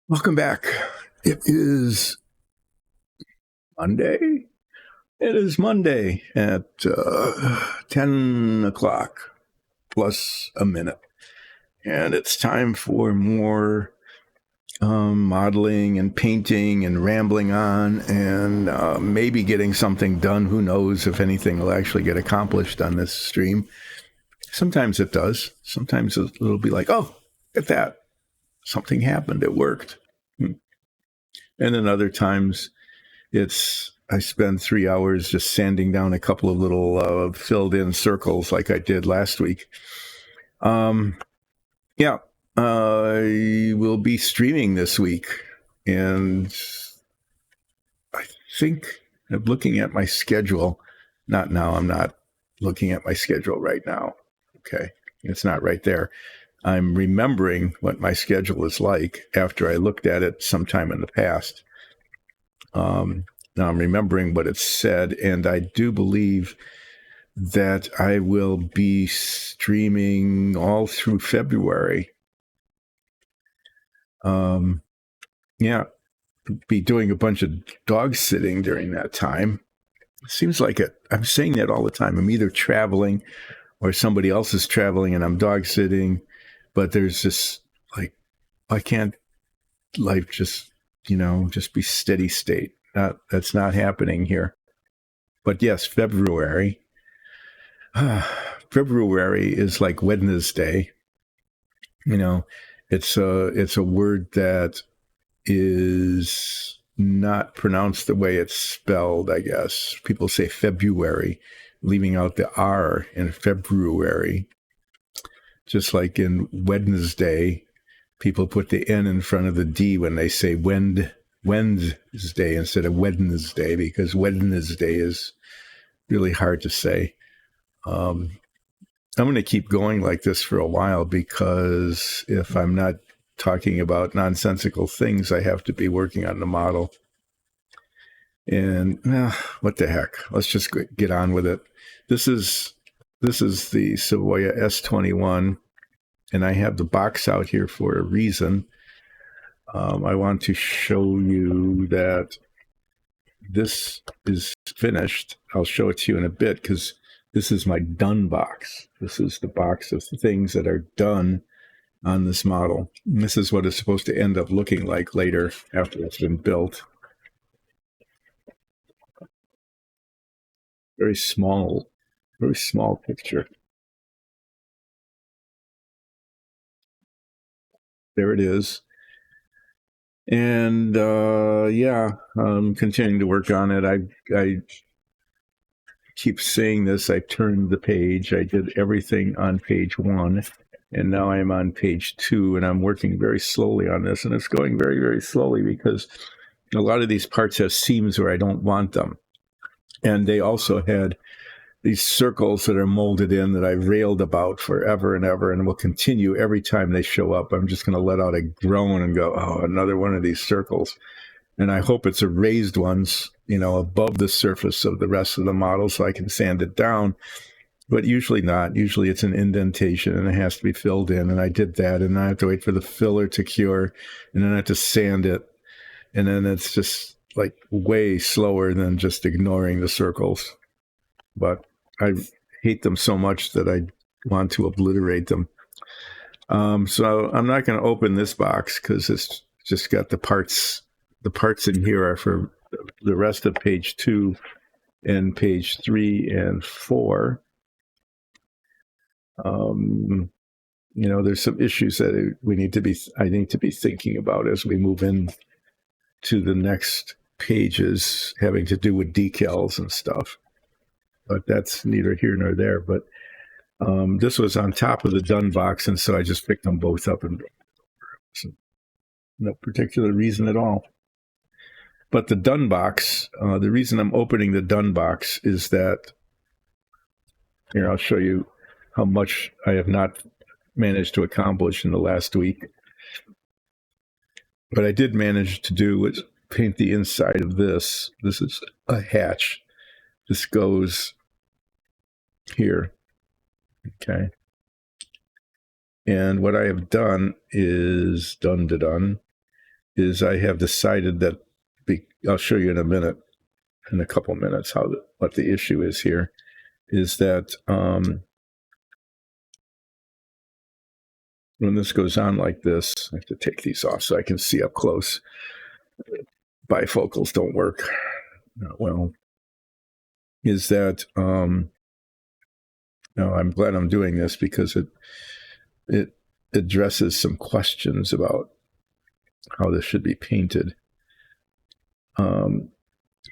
Welcome back. It is Monday. It is Monday at 10 o'clock plus a minute. And it's time for more modeling and painting and rambling on and maybe getting something done. Who knows if anything will actually get accomplished on this stream. Sometimes it does. Sometimes it'll be like, oh, look at that. Something happened. It worked. And then other times I spend 3 hours just sanding down a couple of little filled in circles like I did last week. Yeah, I will be streaming this week, and I think I'm looking at my schedule. Not now. I'm not looking at my schedule right now. Okay, it's not right there. I'm remembering what my schedule is like after I looked at it sometime in the past. Now I'm remembering what it said, and I do believe that I will be streaming all through February. Yeah, be doing a bunch of dog sitting during that time. It seems like it. I'm saying that all the time. I'm either traveling or somebody else is traveling and I'm dog sitting, but there's this like, I can't life just be steady state. That's not happening here. But yes, February. February is like Wednesday. It's a word that is not pronounced the way it's spelled, I guess. People say February, leaving out the R in February. Just like in Wednesday, people put the N in front of the D when they say Wednesday instead of Wednesday, because Wednesday is really hard to say. I'm going to keep going like this for a while, because if I'm not talking about nonsensical things, I have to be working on the model. And what the heck? Let's just get on with it. This is the Savoia S.21, and I have the box out here for a reason. I want to show you that this is finished. I'll show it to you in a bit, because this is my done box. This is the box of things that are done on this model. And this is what it's supposed to end up looking like later after it's been built. Very small picture. There it is. And I'm continuing to work on it. I keep saying this. I turned the page. I did everything on page 1, and now I'm on page 2, and I'm working very slowly on this. And it's going very, very slowly because a lot of these parts have seams where I don't want them. And they also had these circles that are molded in that I've railed about forever and ever, and will continue every time they show up. I'm just going to let out a groan and go, oh, another one of these circles. And I hope it's a raised ones, above the surface of the rest of the model so I can sand it down. But usually not. Usually it's an indentation and it has to be filled in. And I did that, and I have to wait for the filler to cure, and then I have to sand it. And then it's just like way slower than just ignoring the circles. But I hate them so much that I want to obliterate them. So I'm not going to open this box because it's just got the parts. The parts in here are for the rest of page 2 and page 3 and 4. There's some issues that I need to be thinking about as we move in to the next pages having to do with decals and stuff. But that's neither here nor there. But this was on top of the done box, and so I just picked them both up, and no particular reason at all. But the done box, the reason I'm opening the done box is that, here, I'll show you how much I have not managed to accomplish in the last week. What I did manage to do was paint the inside of this. This is a hatch. This goes here. Okay. And what I have done is done. is I have decided that I'll show you in a couple minutes what the issue is here, is that when this goes on like this, I have to take these off so I can see up close. Bifocals don't work well. Is that no, I'm glad I'm doing this because it addresses some questions about how this should be painted.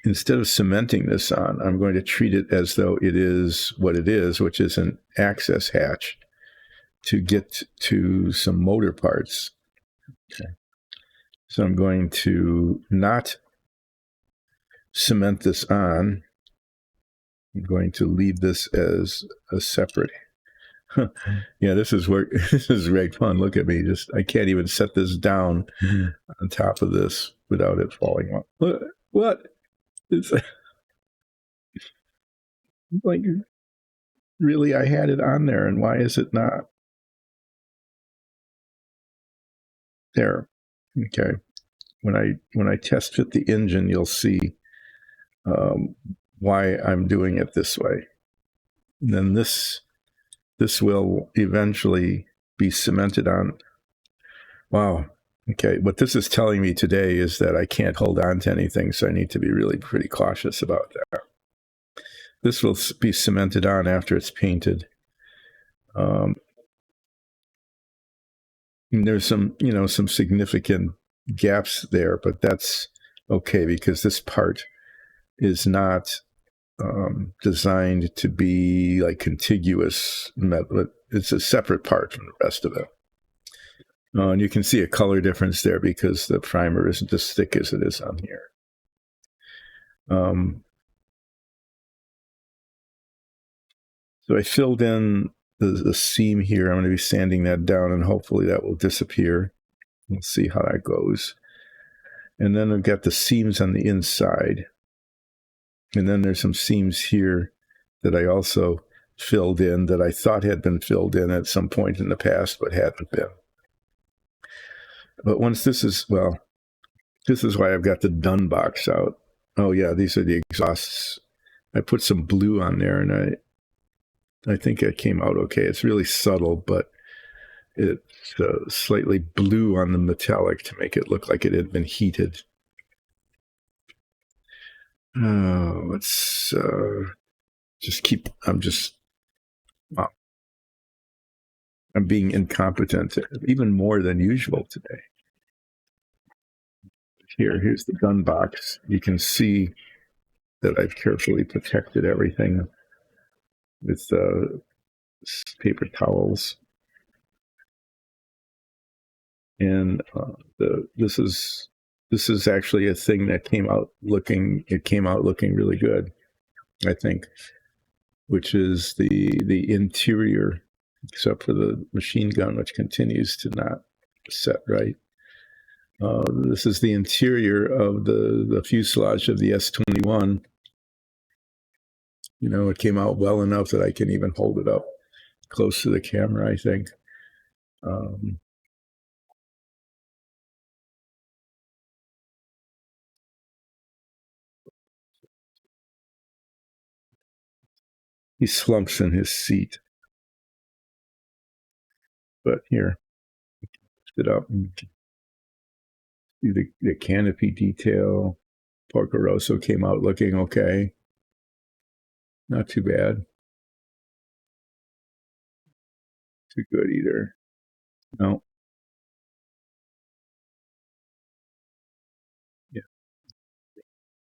Instead of cementing this on, I'm going to treat it as though it is what it is, which is an access hatch to get to some motor parts. Okay. So I'm going to not cement this on. I'm going to leave this as a separate. Yeah, this is great fun. Look at me. I can't even set this down on top of this without it falling off. What? It's like, really, I had it on there, and why is it not? There. Okay. When I test fit the engine, you'll see why I'm doing it this way. And then this will eventually be cemented on. Wow. Okay. What this is telling me today is that I can't hold on to anything, so I need to be really pretty cautious about that. This will be cemented on after it's painted. There's some significant gaps there, but that's okay because this part is not designed to be like contiguous metal. It's a separate part from the rest of it. And you can see a color difference there because the primer isn't as thick as it is on here. So I filled in the seam here. I'm going to be sanding that down, and hopefully that will disappear. We'll see how that goes. And then I've got the seams on the inside. And then there's some seams here that I also filled in that I thought had been filled in at some point in the past, but hadn't been. But once this is why I've got the done box out. Oh yeah, these are the exhausts. I put some blue on there, and I think it came out okay. It's really subtle, but it's slightly blue on the metallic to make it look like it had been heated. Let's I'm being incompetent, even more than usual today. Here's the gun box. You can see that I've carefully protected everything with paper towels. And this is actually a thing that came out looking really good, I think, which is the interior, except for the machine gun, which continues to not set right. This is the interior of the fuselage of the S.21. It came out well enough that I can even hold it up close to the camera, I think. He slumps in his seat. But here, lift it up and see the canopy detail. Porco Rosso came out looking okay. Not too bad. Too good either. No. Yeah.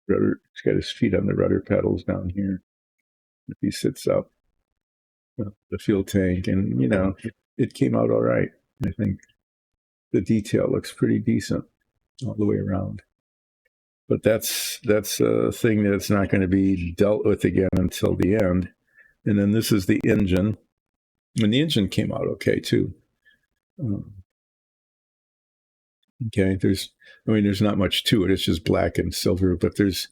Rudder. He's got his feet on the rudder pedals down here. If he sits up, the fuel tank, and it came out all right. I think the detail looks pretty decent all the way around. But that's a thing that's not going to be dealt with again until the end. And then this is the engine. And the engine came out okay too. Okay, there's not much to it. It's just black and silver, but there's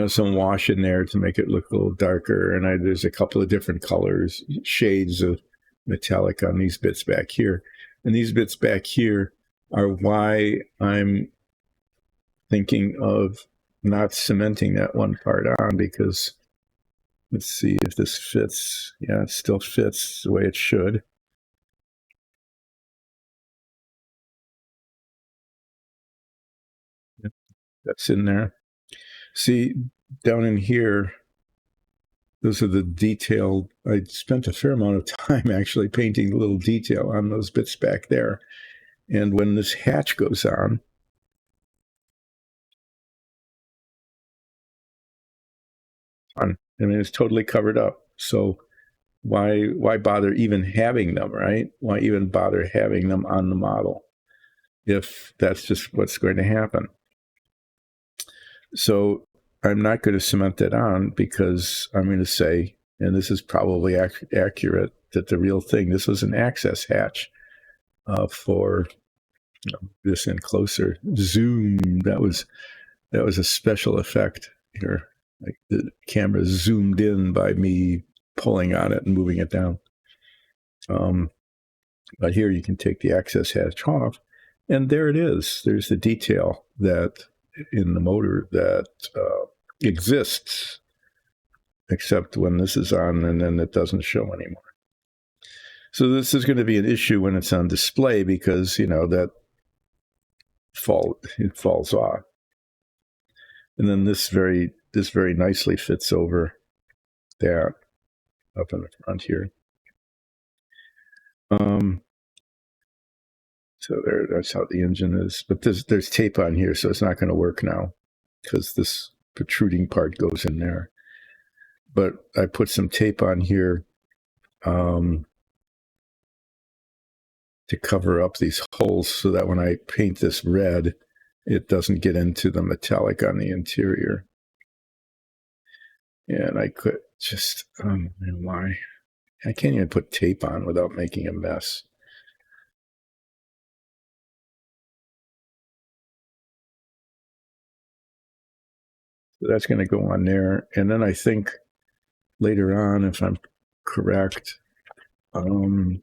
some wash in there to make it look a little darker. And there's a couple of different colors, shades of metallic on these bits back here. And these bits back here are why I'm thinking of not cementing that one part on because let's see if this fits. Yeah, it still fits the way it should. That's in there. See, down in here, those are the detailed. I spent a fair amount of time actually painting the little detail on those bits back there. And when this hatch goes on, I mean, it's totally covered up. So why bother even having them, right? Why even bother having them on the model if that's just what's going to happen? So I'm not going to cement that on because I'm going to say, and this is probably accurate, that the real thing, this was an access hatch for this in closer zoom. That was a special effect here. Like the camera zoomed in by me pulling on it and moving it down. But here you can take the access hatch off, and there it is. There's the detail that in the motor that exists, except when this is on, and then it doesn't show anymore. So this is going to be an issue when it's on display because that it falls off, and then this very nicely fits over that up in the front here. So that's how the engine is. But there's tape on here, so it's not going to work now because this protruding part goes in there. But I put some tape on here to cover up these holes so that when I paint this red, it doesn't get into the metallic on the interior. And I could just, why? I can't even put tape on without making a mess. So that's going to go on there. And then I think later on, if I'm correct, another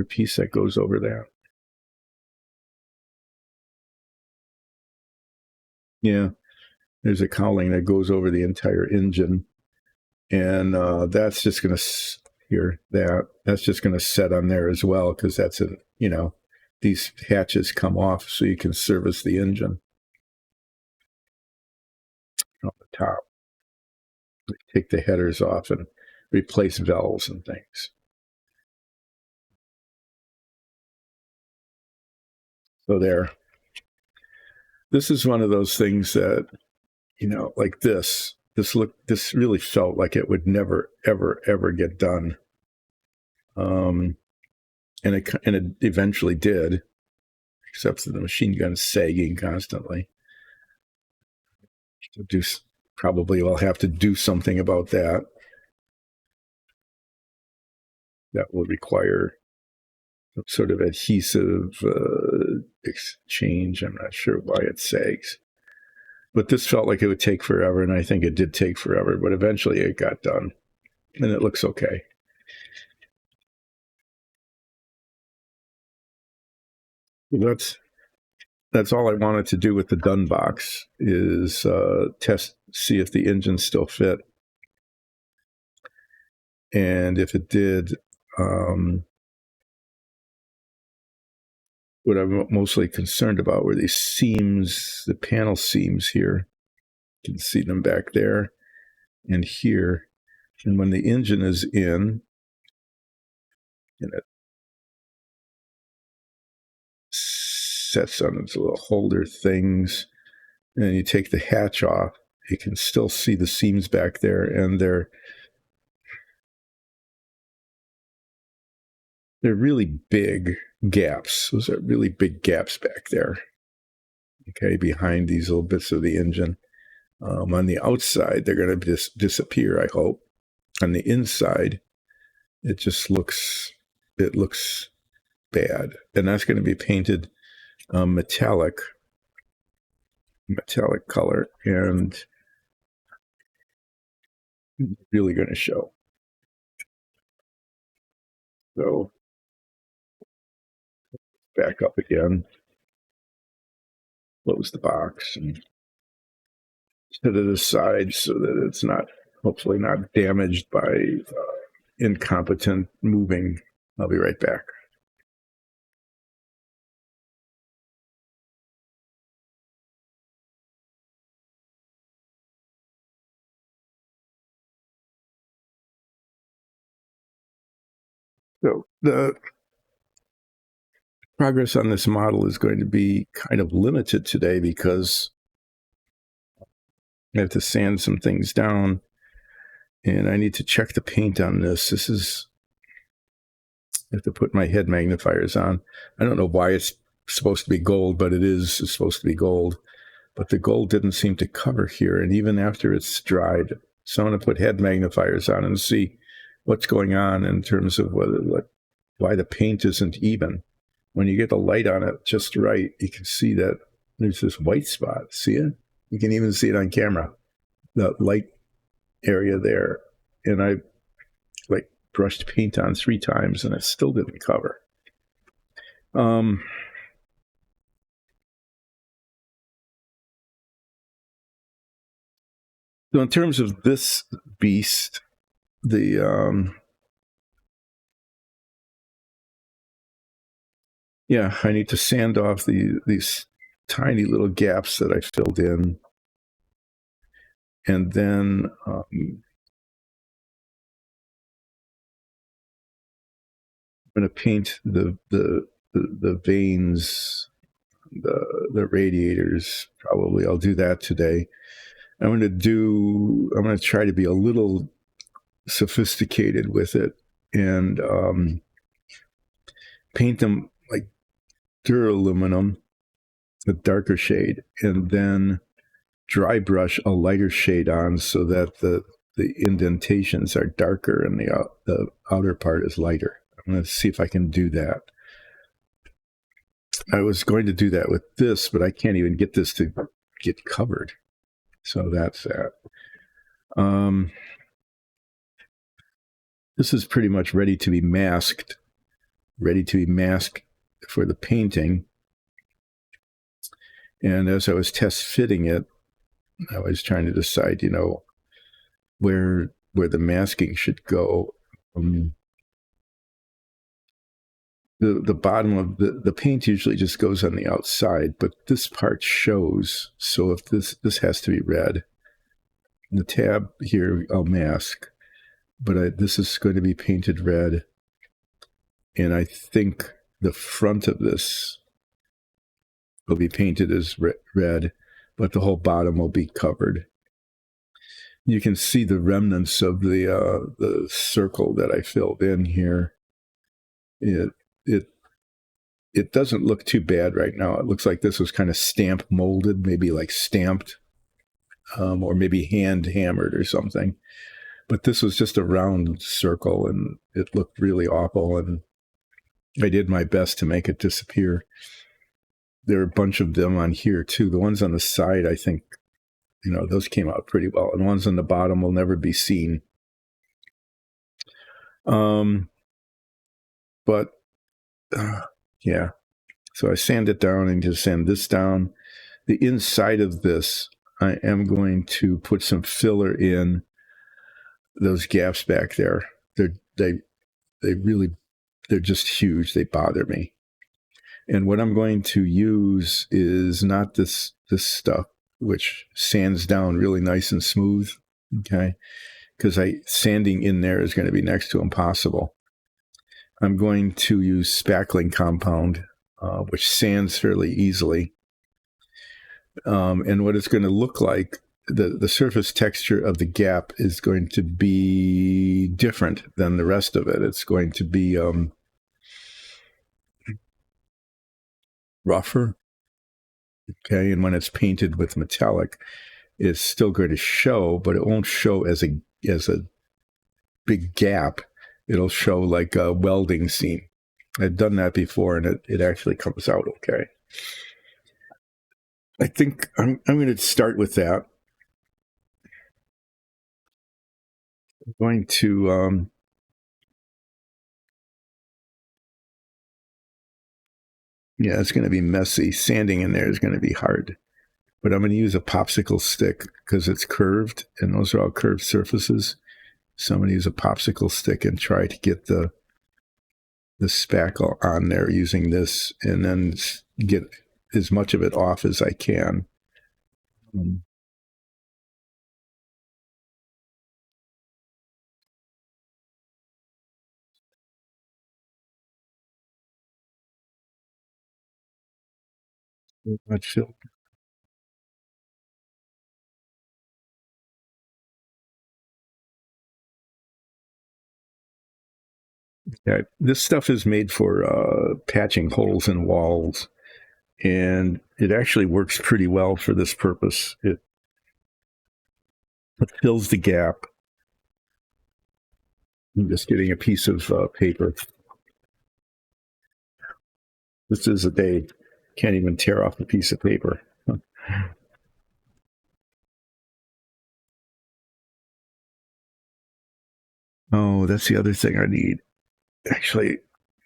piece that goes over there. Yeah, there's a cowling that goes over the entire engine, and that's just going to that's just going to set on there as well because that's these hatches come off so you can service the engine on the top. Take the headers off and replace valves and things. So there. This is one of those things that, like this really felt like it would never, ever, ever get done. And it eventually did, except for the machine gun sagging constantly. Probably will have to do something about that. That will require some sort of adhesive exchange. I'm not sure why it sags. But this felt like it would take forever, and I think it did take forever, but eventually it got done, and it looks okay. That's all I wanted to do with the done box is see if the engine still fit. And if it did, what I'm mostly concerned about were these seams, the panel seams here. You can see them back there and here. And when the engine is in, and it sets on its little holder things, and you take the hatch off, you can still see the seams back there, and they're really big gaps. Those are really big gaps back there, okay, behind these little bits of the engine. On the outside, they're going to disappear, I hope. On the inside, it looks bad. And that's going to be painted metallic color, and really going to show. So back up again. Close the box and set it aside so that it's not, hopefully not damaged by incompetent moving. I'll be right back. So the progress on this model is going to be kind of limited today because I have to sand some things down and I need to check the paint on this. I have to put my head magnifiers on. I don't know why it's supposed to be gold, but it's supposed to be gold. But the gold didn't seem to cover here, and even after it's dried. So I'm going to put head magnifiers on and see what's going on in terms of why the paint isn't even. When you get the light on it just right, you can see that there's this white spot. See it? You can even see it on camera, the light area there. And I brushed paint on 3 times and it still didn't cover. So in terms of this beast, I need to sand off these tiny little gaps that I filled in. And then I'm going to paint the vanes, the radiators. Probably I'll do that today. I'm going to try to be a little sophisticated with it and paint them like duraluminum, a darker shade, and then dry brush a lighter shade on so that the indentations are darker and the outer part is lighter. I'm going to see if I can do that. I was going to do that with this, but I can't even get this to get covered. So that's that. This is pretty much ready to be masked for the painting. And as I was test fitting it, I was trying to decide, where the masking should go. The bottom of the paint usually just goes on the outside, but this part shows. So if this has to be red. The tab here I'll mask, but this is going to be painted red. And I think the front of this will be painted as red, but the whole bottom will be covered. You can see the remnants of the circle that I filled in here. It doesn't look too bad right now. It looks like this was kind of stamp molded, maybe like stamped, or maybe hand hammered or something. But this was just a round circle, and it looked really awful. And I did my best to make it disappear. There are a bunch of them on here too. The ones on the side, I think, those came out pretty well. And the ones on the bottom will never be seen. Yeah. So I sand it down and just sand this down. The inside of this, I am going to put some filler in those gaps back there. They're just huge. They bother me. And what I'm going to use is not this stuff, which sands down really nice and smooth. Okay. Because sanding in there is going to be next to impossible. I'm going to use spackling compound, which sands fairly easily. And what it's going to look like, the surface texture of the gap is going to be different than the rest of it. It's going to be rougher. Okay, and when it's painted with metallic, it's still going to show, but it won't show as a big gap. It'll show like a welding seam. I've done that before, and it actually comes out okay. I think I'm going to start with that. I'm going to Yeah, it's going to be messy. Sanding in there is going to be hard. But I'm going to use a popsicle stick because it's curved, and those are all curved surfaces. So I'm going to use a popsicle stick and try to get the spackle on there using this, and then get as much of it off as I can. Much. Yeah, this stuff is made for patching holes in walls, and it actually works pretty well for this purpose. It fills the gap. I'm just getting a piece of paper. This is a day. Can't even tear off a piece of paper. Oh, that's the other thing I need. Actually,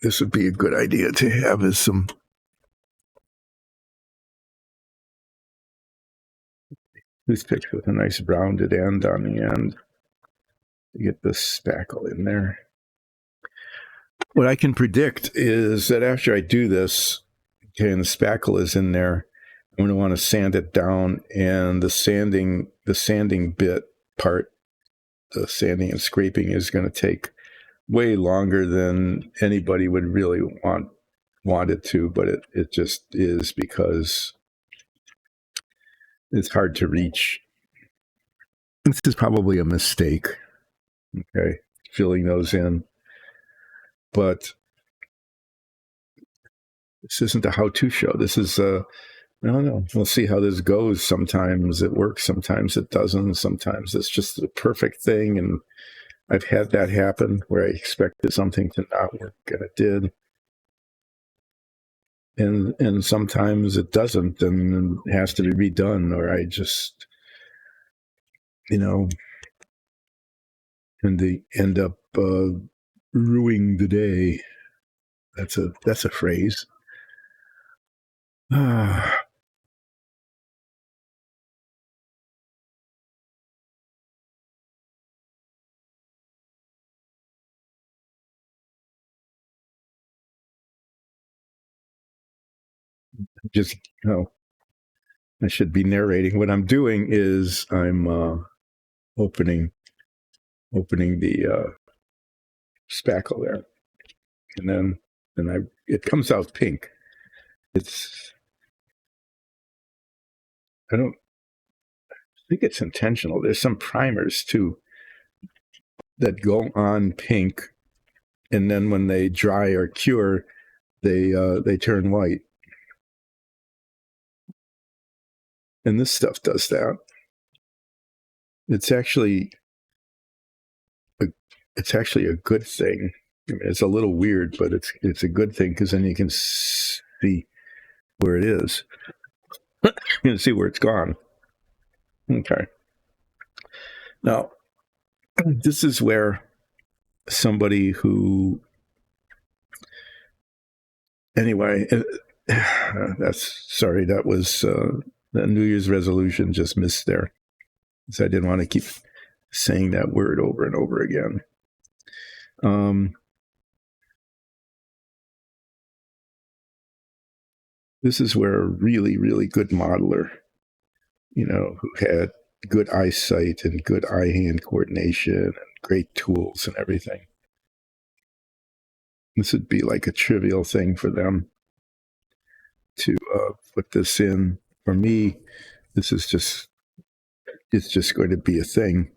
this would be a good idea to have is some toothpicks with a nice rounded end on the end to get this spackle in there. What I can predict is that after I do this, okay, and the spackle is in there, I'm going to want to sand it down, and the sanding bit part, the sanding and scraping is going to take way longer than anybody would really want it to, but it just is because it's hard to reach. This is probably a mistake, okay, filling those in. But this isn't a how-to show. This is I don't know. We'll see how this goes. Sometimes it works, sometimes it doesn't. Sometimes it's just the perfect thing, and I've had that happen where I expected something to not work and it did. And sometimes it doesn't and it has to be redone, or I just, end up ruining the day. That's a phrase. Just, I should be narrating. What I'm doing is I'm opening the spackle there, and then it comes out pink. It's I don't think it's intentional. There's some primers too that go on pink, and then when they dry or cure, they turn white. And this stuff does that. It's actually a good thing. I mean, it's a little weird, but it's a good thing because then you can see where it is. You can see where it's gone. Okay. Now, this is where somebody who, anyway, that was the New Year's resolution just missed there. So I didn't want to keep saying that word over and over again. This is where a really, really good modeler, who had good eyesight and good eye-hand coordination and great tools and everything. This would be like a trivial thing for them to put this in. For me, this is it's just going to be a thing.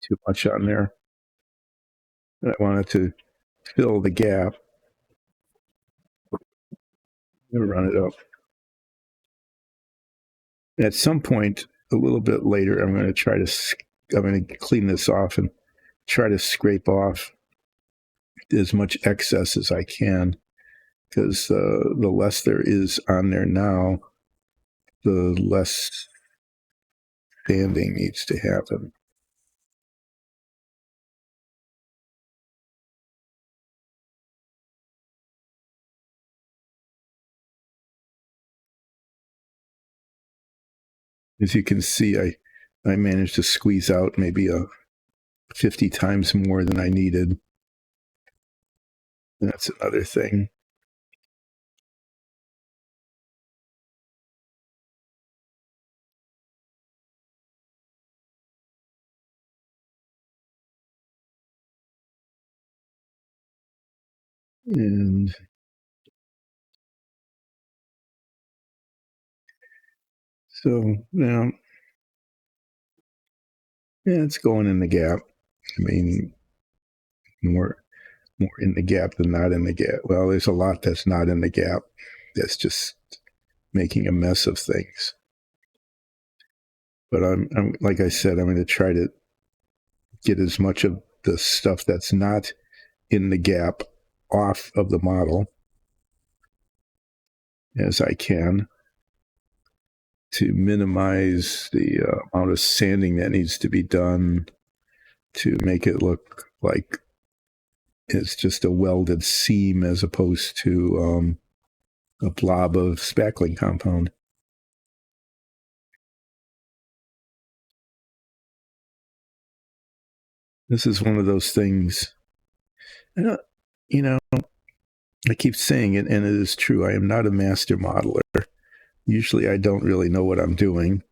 Too much on there. I wanted to fill the gap. Run it up. At some point, a little bit later, I'm going to clean this off and try to scrape off as much excess as I can, because the less there is on there now, the less sanding needs to happen. As you can see, I managed to squeeze out maybe 50 times more than I needed. That's another thing. And so now, yeah, it's going in the gap. I mean, more in the gap than not in the gap. Well, there's a lot that's not in the gap. That's just making a mess of things. But I'm like I said, I'm going to try to get as much of the stuff that's not in the gap off of the model as I can to minimize the amount of sanding that needs to be done to make it look like it's just a welded seam as opposed to a blob of spackling compound. This is one of those things, you know, I keep saying it, and it is true. I am not a master modeler. Usually I don't really know what I'm doing.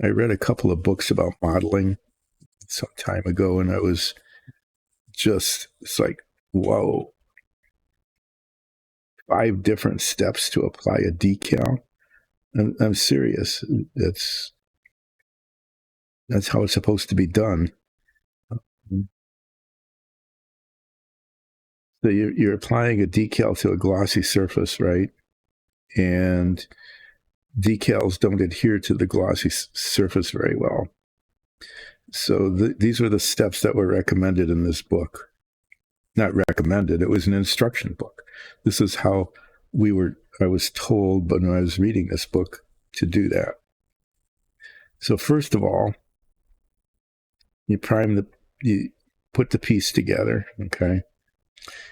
I read a couple of books about modeling some time ago, and I was just, it's like, whoa, 5 different steps to apply a decal. I'm serious. That's how it's supposed to be done. So you're applying a decal to a glossy surface, right? And decals don't adhere to the glossy surface very well. So these are the steps that were recommended in this book. Not recommended, it was an instruction book. This is how I was told when I was reading this book to do that. So first of all, you put the piece together, okay?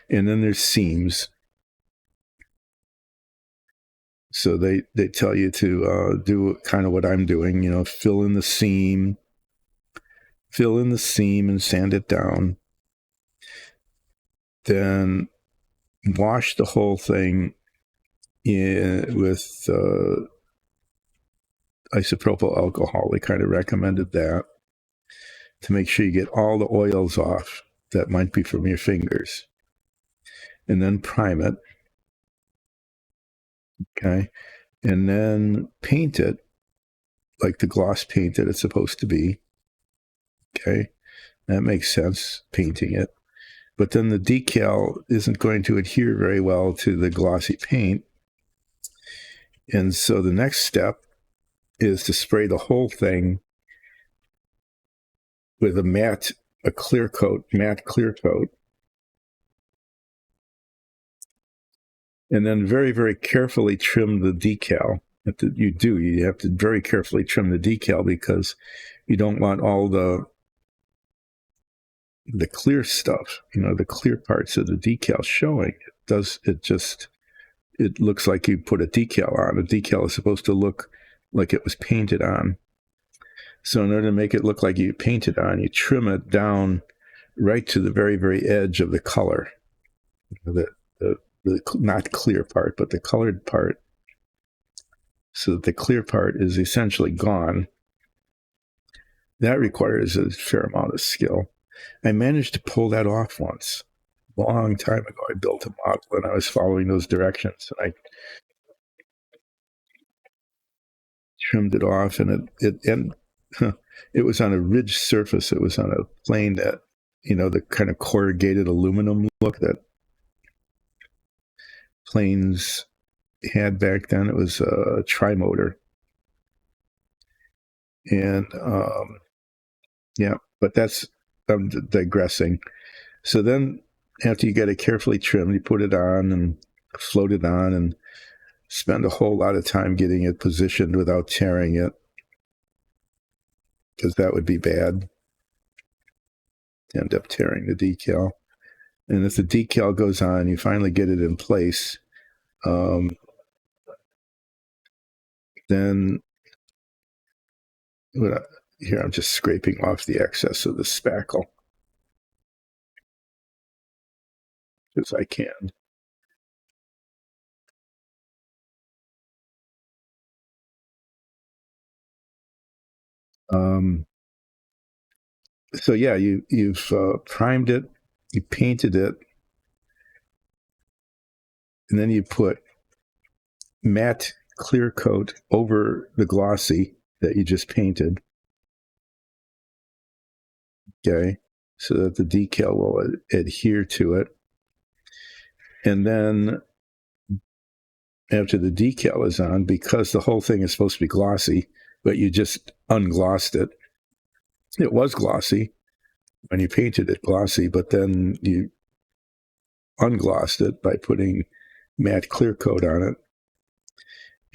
And then there's seams. So they tell you to do kind of what I'm doing, fill in the seam and sand it down. Then wash the whole thing with isopropyl alcohol. They kind of recommended that to make sure you get all the oils off that might be from your fingers. And then prime it. Okay. And then paint it like the gloss paint that it's supposed to be. Okay. That makes sense, painting it. But then the decal isn't going to adhere very well to the glossy paint. And so the next step is to spray the whole thing with a matte clear coat. And then very, very carefully trim the decal. You have to very carefully trim the decal because you don't want all the clear stuff, the clear parts of the decal showing. It looks like you put a decal on. A decal is supposed to look like it was painted on. So in order to make it look like you painted on, you trim it down right to the very, very edge of the color. The not clear part, but the colored part, so that the clear part is essentially gone. That requires a fair amount of skill. I managed to pull that off once. A long time ago, I built a model and I was following those directions. And I trimmed it off, and it was on a ridged surface. It was on a plane that, the kind of corrugated aluminum look that planes had back then. It was a tri-motor. And yeah, but I'm digressing. So then after you get it carefully trimmed, you put it on and float it on and spend a whole lot of time getting it positioned without tearing it, because that would be bad. End up tearing the decal. And if the decal goes on, you finally get it in place, then Here I'm just scraping off the excess of the spackle as I can. So yeah, you've primed it, you painted it, and then you put matte clear coat over the glossy that you just painted. Okay, so that the decal will adhere to it. And then after the decal is on, because the whole thing is supposed to be glossy, but you just unglossed it. It was glossy when you painted it glossy, but then you unglossed it by putting matte clear coat on it.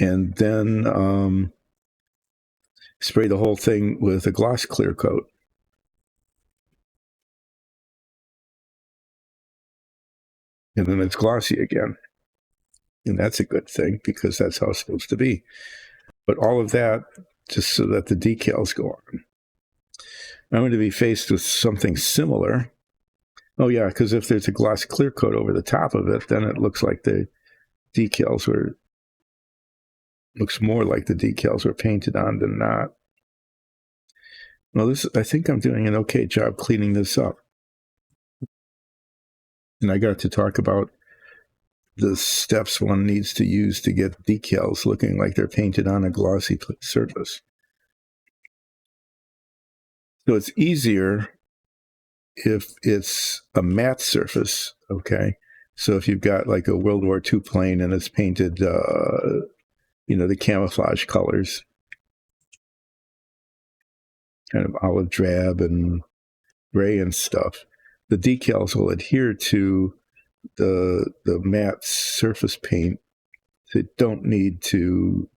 And then spray the whole thing with a gloss clear coat. And then it's glossy again. And that's a good thing because that's how it's supposed to be. But all of that just so that the decals go on. I'm going to be faced with something similar. Oh, yeah, because if there's a gloss clear coat over the top of it, then it looks like the decals looks more like the decals were painted on than not. Well, I think I'm doing an okay job cleaning this up. And I got to talk about the steps one needs to use to get decals looking like they're painted on a glossy surface. So it's easier if it's a matte surface, okay? So if you've got like a World War II plane and it's painted, the camouflage colors, kind of olive drab and gray and stuff, the decals will adhere to the matte surface paint. So you don't need to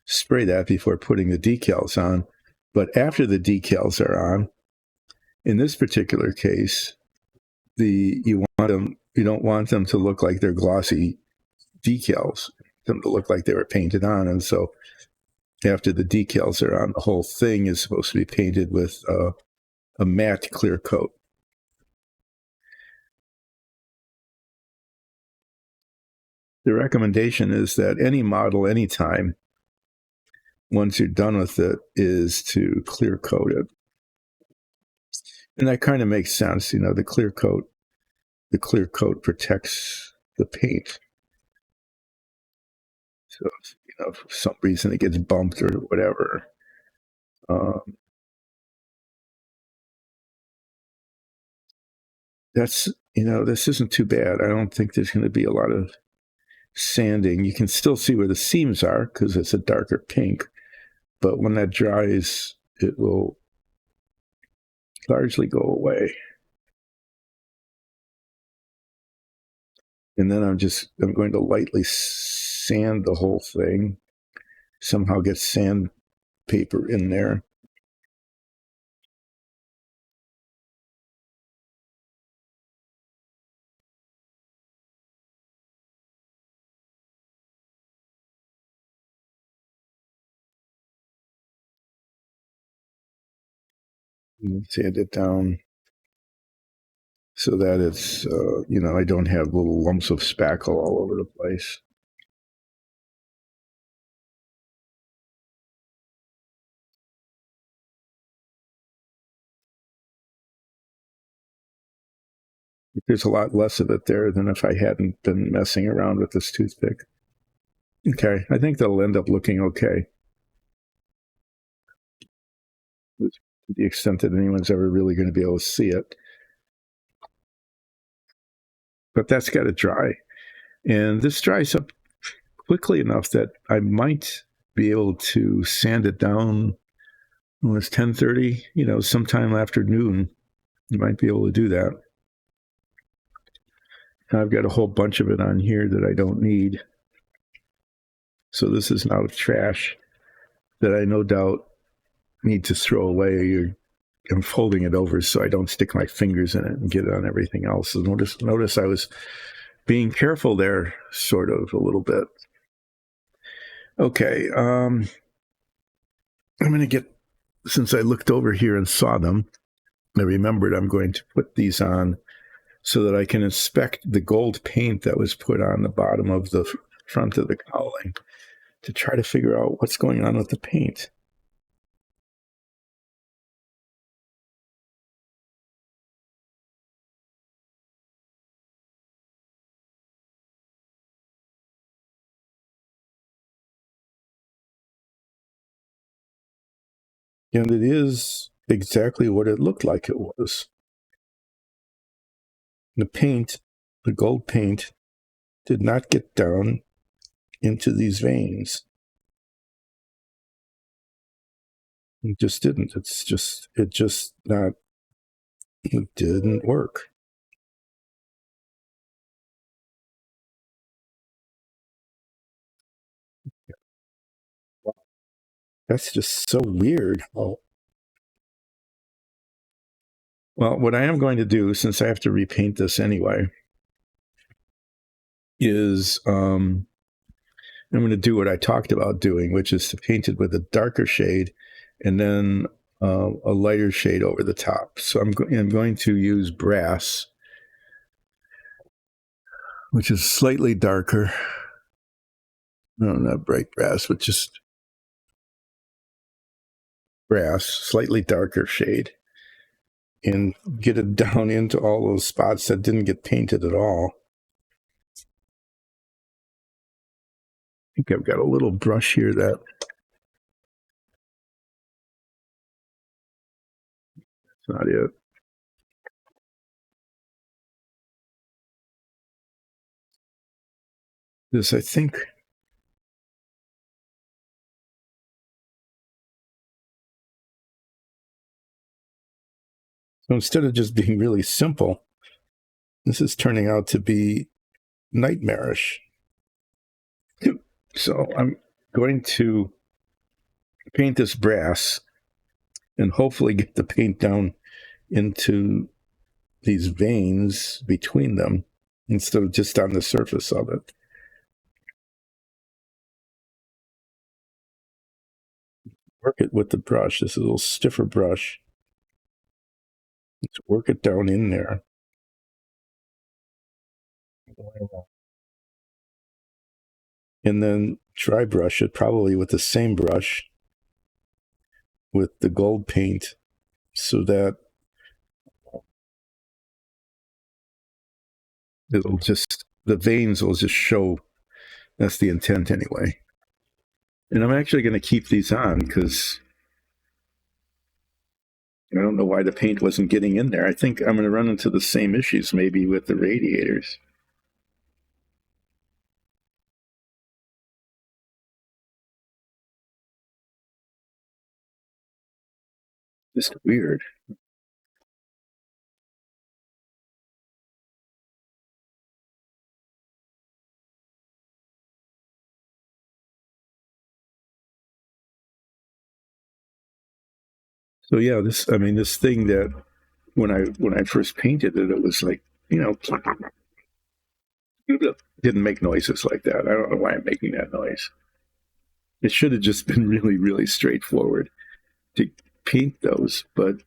spray that before putting the decals on. But after the decals are on, in this particular case, you don't want them to look like they're glossy decals, them to look like they were painted on. And so after the decals are on, the whole thing is supposed to be painted with a matte clear coat. The recommendation is that any model, anytime, once you're done with it, is to clear coat it. And that kind of makes sense. The clear coat protects the paint. So, for some reason it gets bumped or whatever. This isn't too bad. I don't think there's going to be a lot of sanding. You can still see where the seams are because it's a darker pink. But when that dries, it will largely go away. And then I'm going to lightly sand the whole thing. Somehow get sandpaper in there. And sand it down so that it's, I don't have little lumps of spackle all over the place. There's a lot less of it there than if I hadn't been messing around with this toothpick. Okay, I think that'll end up looking okay. To the extent that anyone's ever really going to be able to see it. But that's got to dry. And this dries up quickly enough that I might be able to sand it down when it's 10:30, sometime after noon. You might be able to do that. I've got a whole bunch of it on here that I don't need. So this is now trash that I no doubt need to throw away. I'm folding it over so I don't stick my fingers in it and get it on everything else. So notice I was being careful there, sort of, a little bit. Okay, I'm going to get since I looked over here and saw them, I remembered I'm going to put these on so that I can inspect the gold paint that was put on the bottom of the front of the cowling to try to figure out what's going on with the paint. And it is exactly what it looked like it was. The paint, the gold paint, did not get down into these veins. It just didn't. It didn't work. That's just so weird. Oh. Well, what I am going to do, since I have to repaint this anyway, is I'm going to do what I talked about doing, which is to paint it with a darker shade and then a lighter shade over the top. So I'm going to use brass, which is slightly darker. No, not bright brass, but just brass, slightly darker shade, and get it down into all those spots that didn't get painted at all. I think I've got a little brush here that's not it. This, I think, so instead of just being really simple, this is turning out to be nightmarish. So I'm going to paint this brass and hopefully get the paint down into these veins between them instead of just on the surface of it. Work it with the brush. This is a little stiffer brush. Let's work it down in there. And then dry brush it, probably with the same brush with the gold paint, so that it'll just, the veins will just show. That's the intent anyway. And I'm actually going to keep these on because I don't know why the paint wasn't getting in there. I think I'm going to run into the same issues maybe with the radiators. Just weird. So yeah, this thing that when I first painted it, it was like, didn't make noises like that. I don't know why I'm making that noise. It should have just been really, really straightforward to paint those, but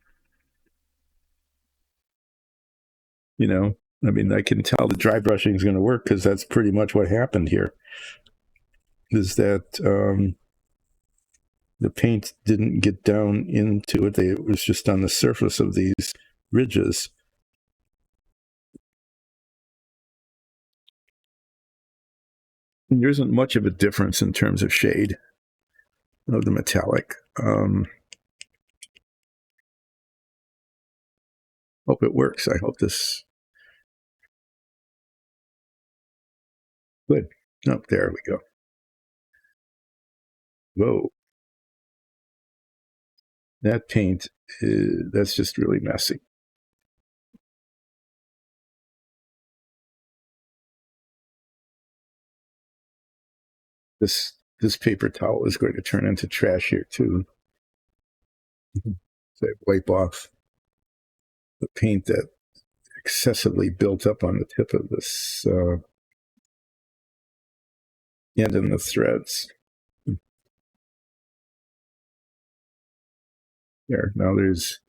I can tell the dry brushing is going to work because that's pretty much what happened here. Is that the paint didn't get down into it. It was just on the surface of these ridges. And there isn't much of a difference in terms of shade of the metallic. Hope it works. I hope this. Good. Oh, there we go. Whoa. That paint, that's just really messy. This paper towel is going to turn into trash here too. So I wipe off the paint that excessively built up on the tip of this and in the threads. There. Now there's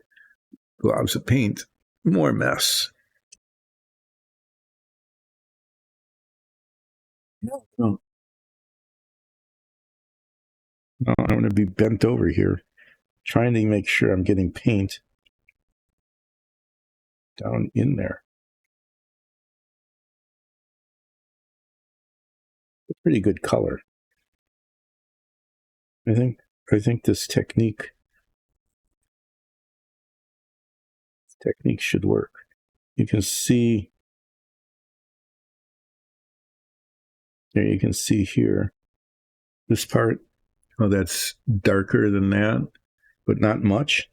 globs of paint. More mess. No, no, I'm going to be bent over here, trying to make sure I'm getting paint down in there. A pretty good color. I think this technique should work. You can see there. You can see here this part. Oh, that's darker than that, but not much.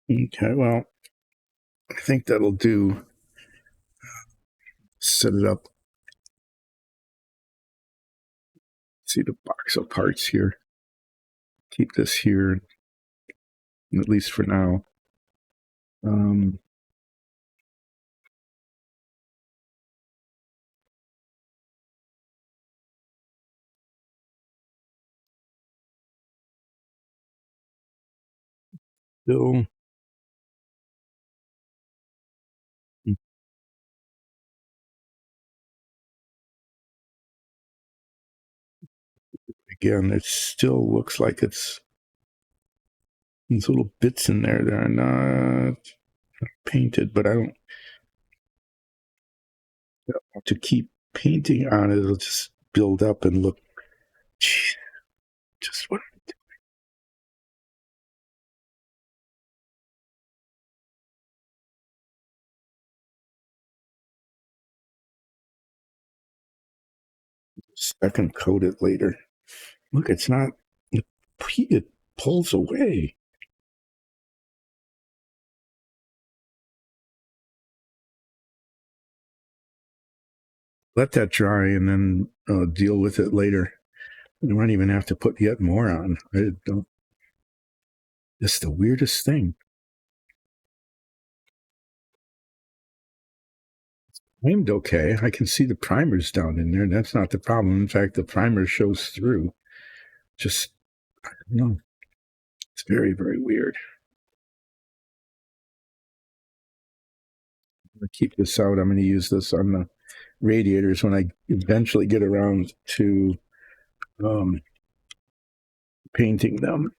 Okay, well, I think that'll do. Set it up. See the box of parts here. Keep this here, at least for now. Still, again, it still looks like it's these little bits in there that are not painted, but I don't want to keep painting on it. It'll just build up and look. Just what? Second coat it later. Look, it's not. It pulls away. Let that dry and then deal with it later. You won't even have to put yet more on. I don't. It's the weirdest thing. Aimed okay. I can see the primers down in there. That's not the problem. In fact, the primer shows through. Just, I don't know. It's very, very weird. I'm going to keep this out. I'm going to use this on the radiators when I eventually get around to painting them.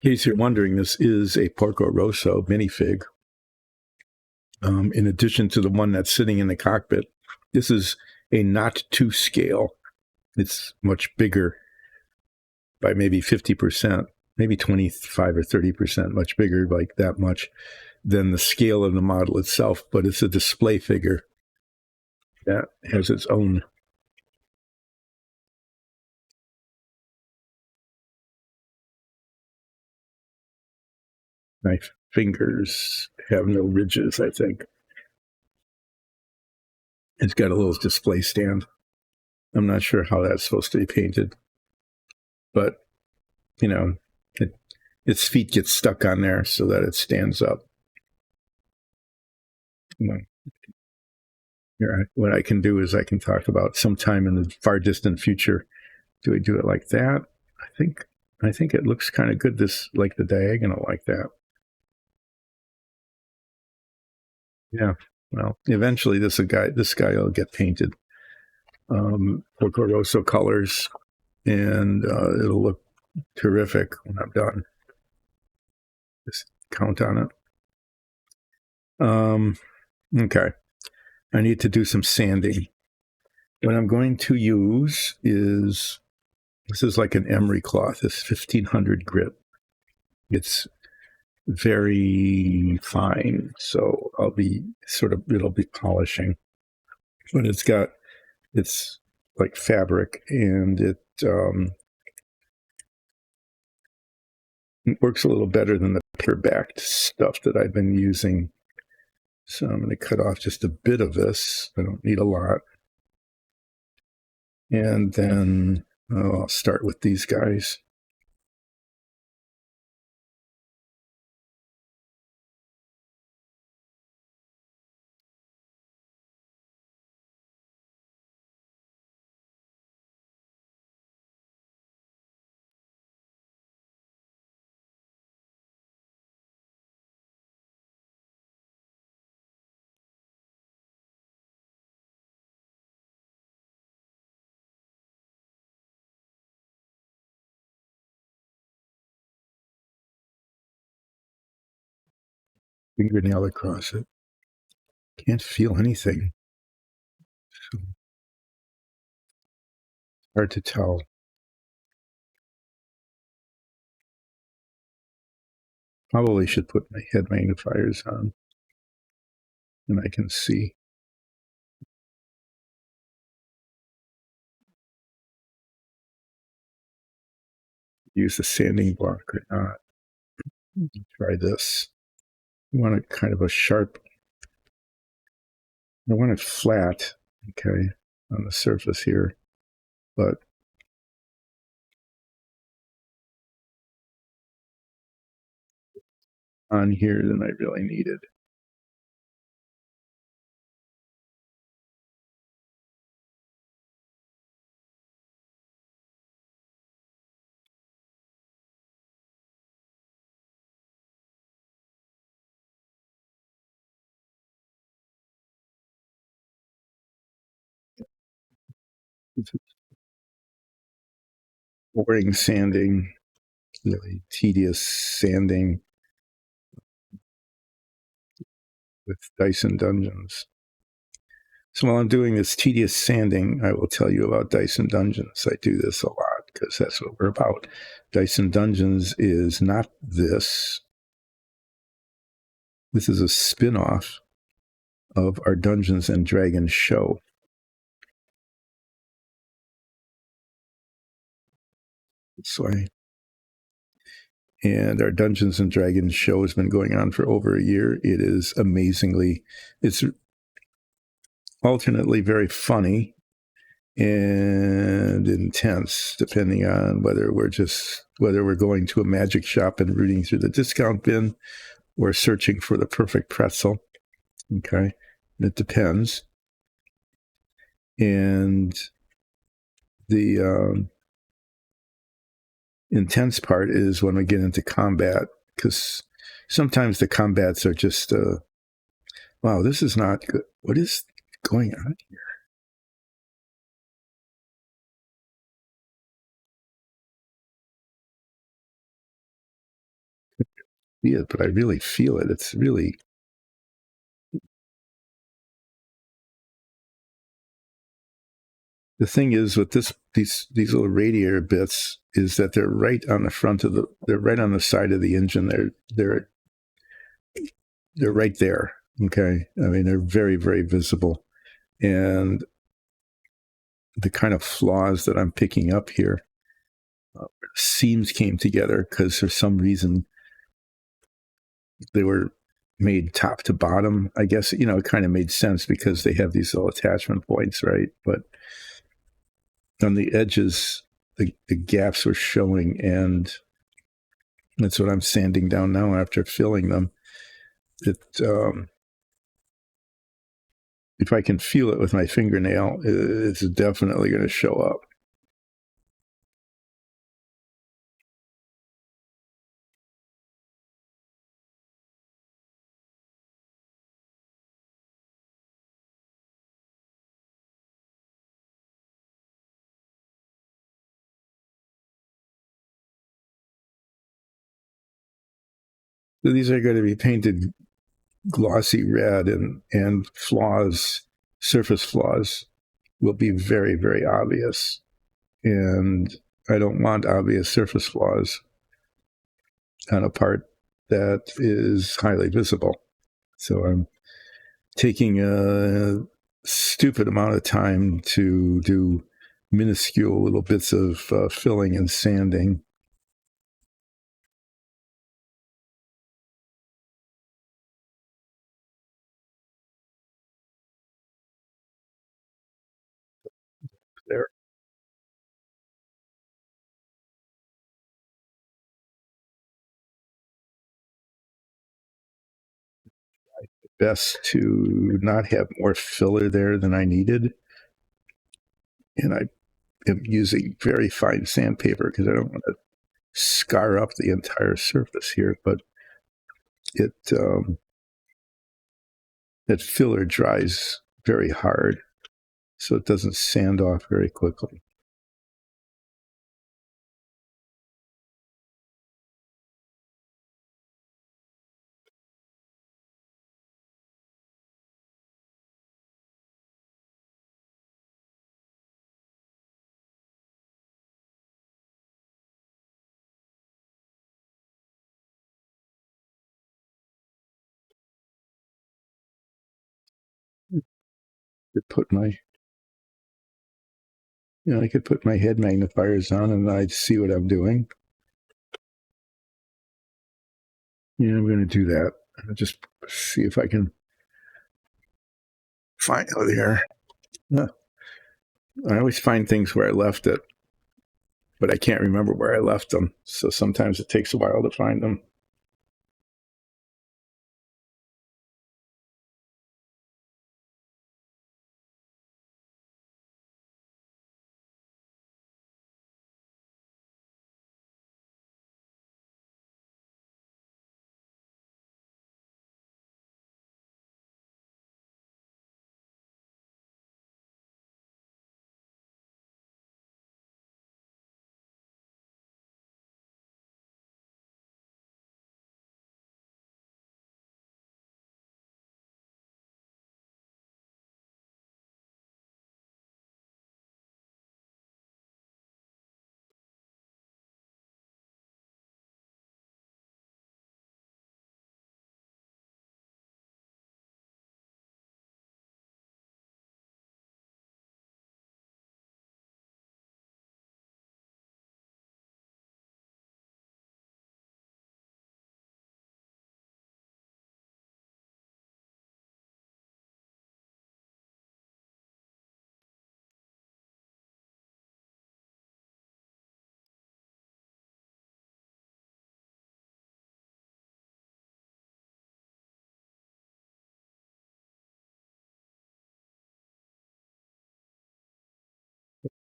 In case you're wondering, this is a Porco Rosso minifig. In addition to the one that's sitting in the cockpit, this is a not to scale. It's much bigger by maybe 50%, maybe 25 or 30%, much bigger, like that much than the scale of the model itself. But it's a display figure that has its own My fingers have no ridges, I think. It's got a little display stand. I'm not sure how that's supposed to be painted, but you know, its feet get stuck on there so that it stands up. Here, what I can do is I can talk about sometime in the far distant future. Do we do it like that? I think it looks kind of good. This like the diagonal like that. Yeah. Well, eventually this guy will get painted. Porco Rosso colors, and it'll look terrific when I'm done. Just count on it. Okay. I need to do some sanding. What I'm going to use is, this is like an emery cloth, this 1500 grit. It's very fine, so it'll be polishing. But it's like fabric, and it works a little better than the paper-backed stuff that I've been using. So I'm going to cut off just a bit of this. I don't need a lot. And then I'll start with these guys. Fingernail across it. Can't feel anything. So hard to tell. Probably should put my head magnifiers on, and I can see. Use the sanding block or not. Try this. I want it kind of a sharp. I want it flat, okay, on the surface here, but on here than I really needed. It's boring sanding, really tedious sanding with Dyson Dungeons. So while I'm doing this tedious sanding, I will tell you about Dyson Dungeons. I do this a lot because that's what we're about. Dyson Dungeons is not this. This is a spin-off of our Dungeons and Dragons show. This way. And our Dungeons and Dragons show has been going on for over a year. It is it's alternately very funny and intense, depending on whether we're going to a magic shop and rooting through the discount bin or searching for the perfect pretzel. Okay, it depends. And the intense part is when we get into combat, because sometimes the combats are just, wow, this is not good. What is going on here? See it, but I really feel it. It's really. The thing is with these little radiator bits is that they're right on they're right on the side of the engine. They're right there. Okay. I mean, they're very, very visible. And the kind of flaws that I'm picking up here, seams came together because for some reason they were made top to bottom. I guess, it kind of made sense because they have these little attachment points, right? But on the edges, the gaps were showing, and that's what I'm sanding down now after filling them. If I can feel it with my fingernail, it's definitely going to show up. So these are going to be painted glossy red, and flaws, surface flaws, will be very, very obvious. And I don't want obvious surface flaws on a part that is highly visible. So I'm taking a stupid amount of time to do minuscule little bits of filling and sanding. There, best to not have more filler there than I needed, and I am using very fine sandpaper because I don't want to scar up the entire surface here. But it that filler dries very hard, so it doesn't sand off very quickly. I could put my head magnifiers on and I'd see what I'm doing. Yeah, I'm going to do that. I'll just see if I can find. Oh, there. I always find things where I left it, but I can't remember where I left them. So sometimes it takes a while to find them.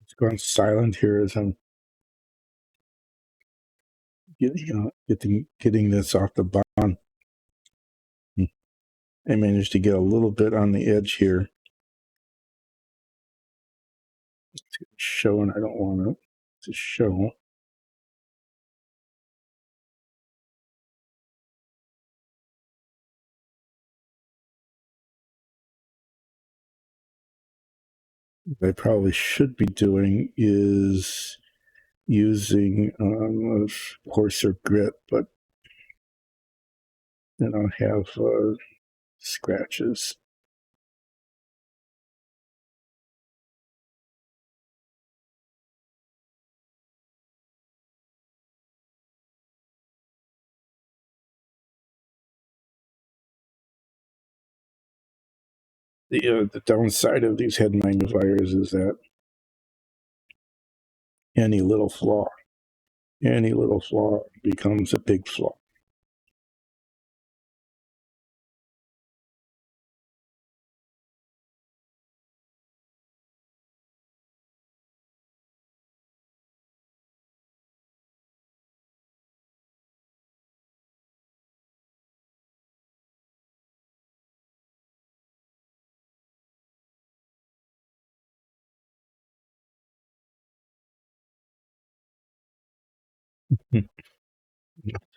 It's gone silent here as I'm getting this off the bond. I managed to get a little bit on the edge here. It's showing. I don't want it to show. What I probably should be doing is using a coarser grit, but then I'll have scratches. the downside of these head magnifiers is that any little flaw becomes a big flaw.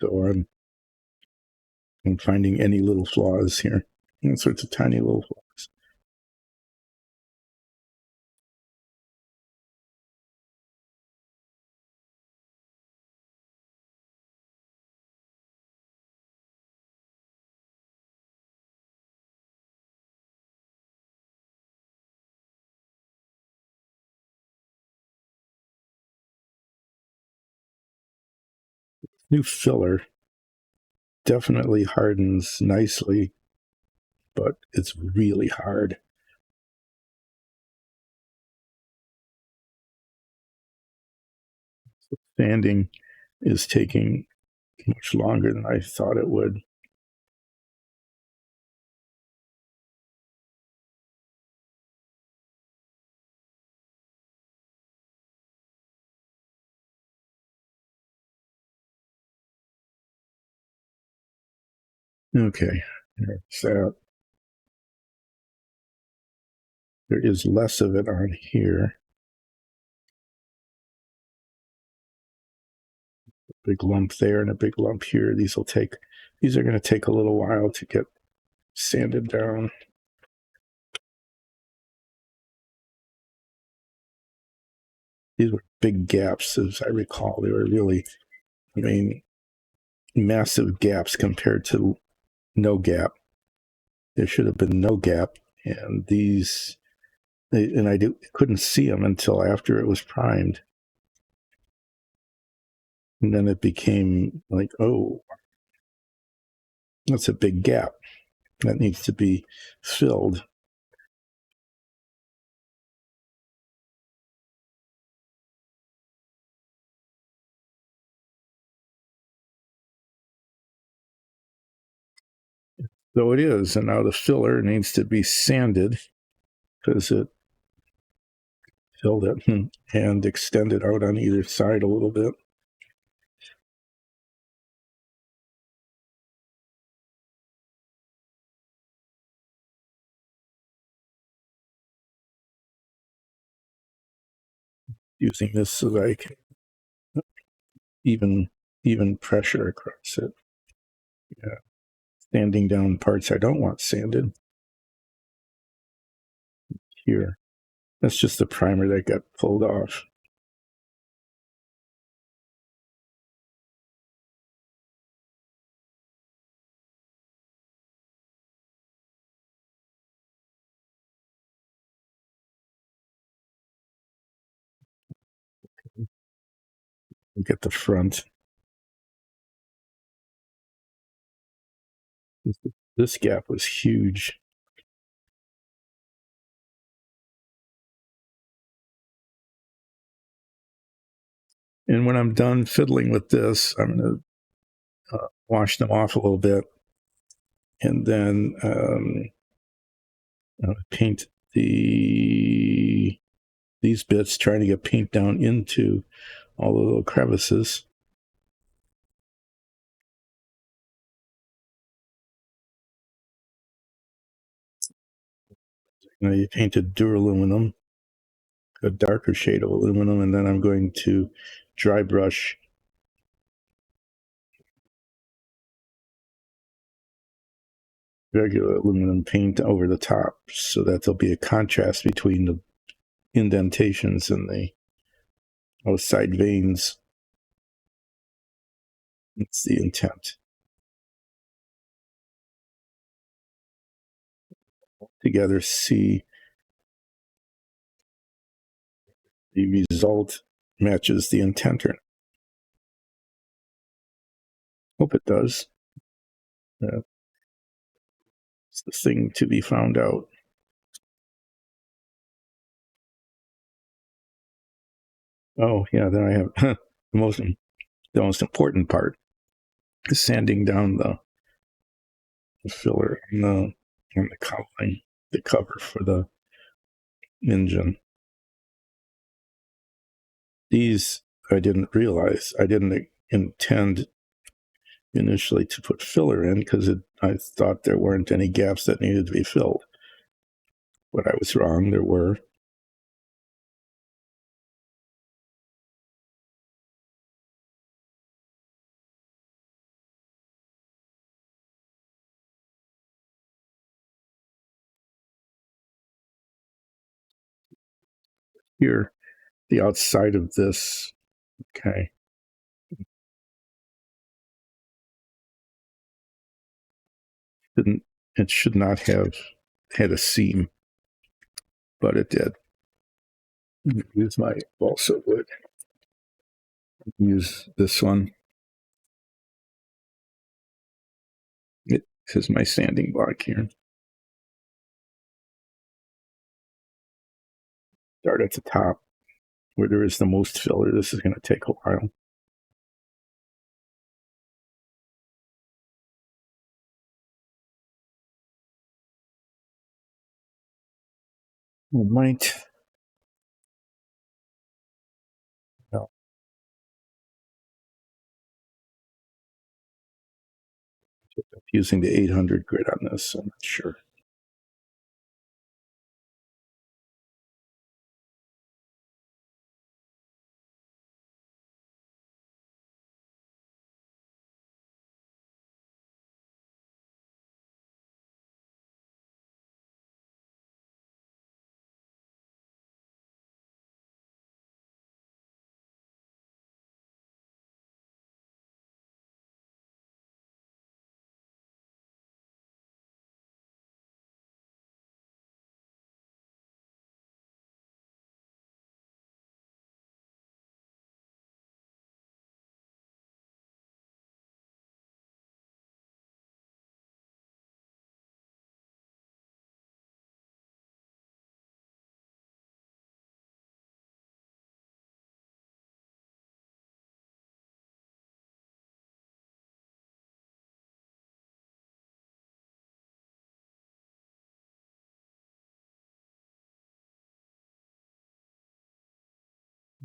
So I'm finding any little flaws here. All sorts of tiny little flaws. New filler definitely hardens nicely, but it's really hard. So sanding is taking much longer than I thought it would. Okay, there's that. There is less of it on here. Big lump there and a big lump here. These are going to take a little while to get sanded down. These were big gaps, as I recall. They were really, massive gaps compared to no gap. There should have been no gap, and I couldn't see them until after it was primed. And then it became like, oh, that's a big gap that needs to be filled. So it is, and now the filler needs to be sanded because it filled it and extended out on either side a little bit. Using this so that I can even pressure across it. Yeah. Sanding down parts I don't want sanded. Here. That's just the primer that got pulled off. Get the front. This gap was huge. And when I'm done fiddling with this, I'm going to wash them off a little bit and then paint these bits, trying to get paint down into all the little crevices. Now you painted duraluminum, a darker shade of aluminum, and then I'm going to dry brush regular aluminum paint over the top so that there'll be a contrast between the indentations and the outside veins. That's the intent. Together, see the result matches the intent. Hope it does. It's the thing to be found out. Oh yeah, then I have the most important part is sanding down the filler on the cowling, the cover for the engine. These I didn't realize. I didn't intend initially to put filler in because I thought there weren't any gaps that needed to be filled. But I was wrong. There were. Here, the outside of this. Okay. It should not have had a seam, but it did. Use my balsa wood. Use this one. It is my sanding block here. Start at the top where there is the most filler. This is going to take a while. I might. No. Using the 800 grit on this. I'm not sure.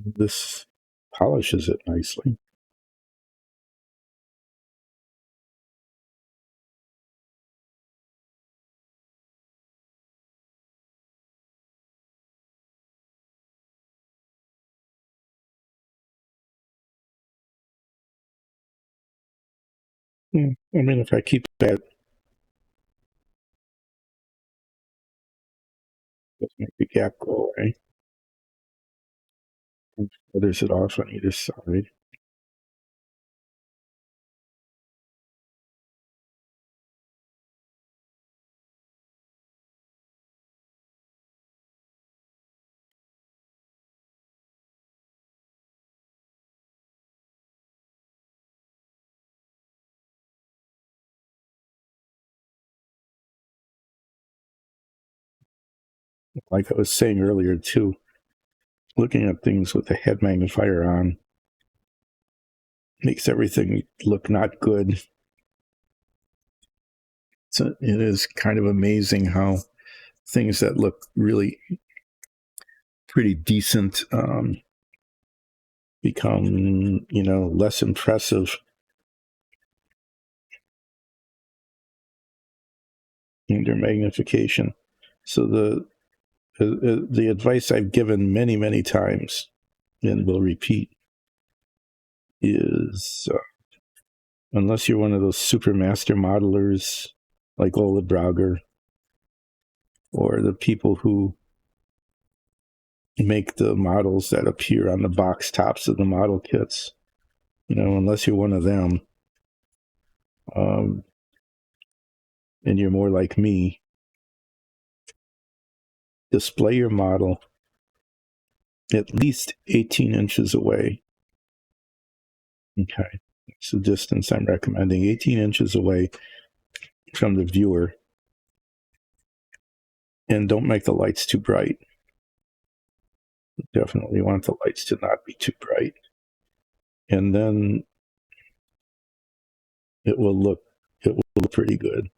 This polishes it nicely. Yeah, I mean, if I keep that, let's make the gap go away. And feathers it off on either side. Like I was saying earlier, too, looking at things with the head magnifier on makes everything look not good. So it is kind of amazing how things that look really pretty decent become, less impressive in their magnification. So the advice I've given many, many times and will repeat is unless you're one of those super master modelers like Ola Brauger or the people who make the models that appear on the box tops of the model kits, unless you're one of them, and you're more like me, display your model at least 18 inches away. Okay. It's the distance I'm recommending, 18 inches away from the viewer. And don't make the lights too bright. Definitely want the lights to not be too bright. And then it will look pretty good.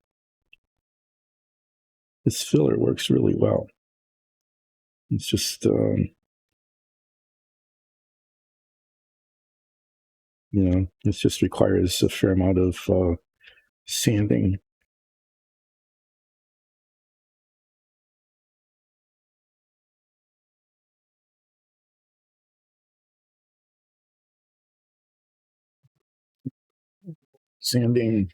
This filler works really well. It's just it just requires a fair amount of sanding. Sanding.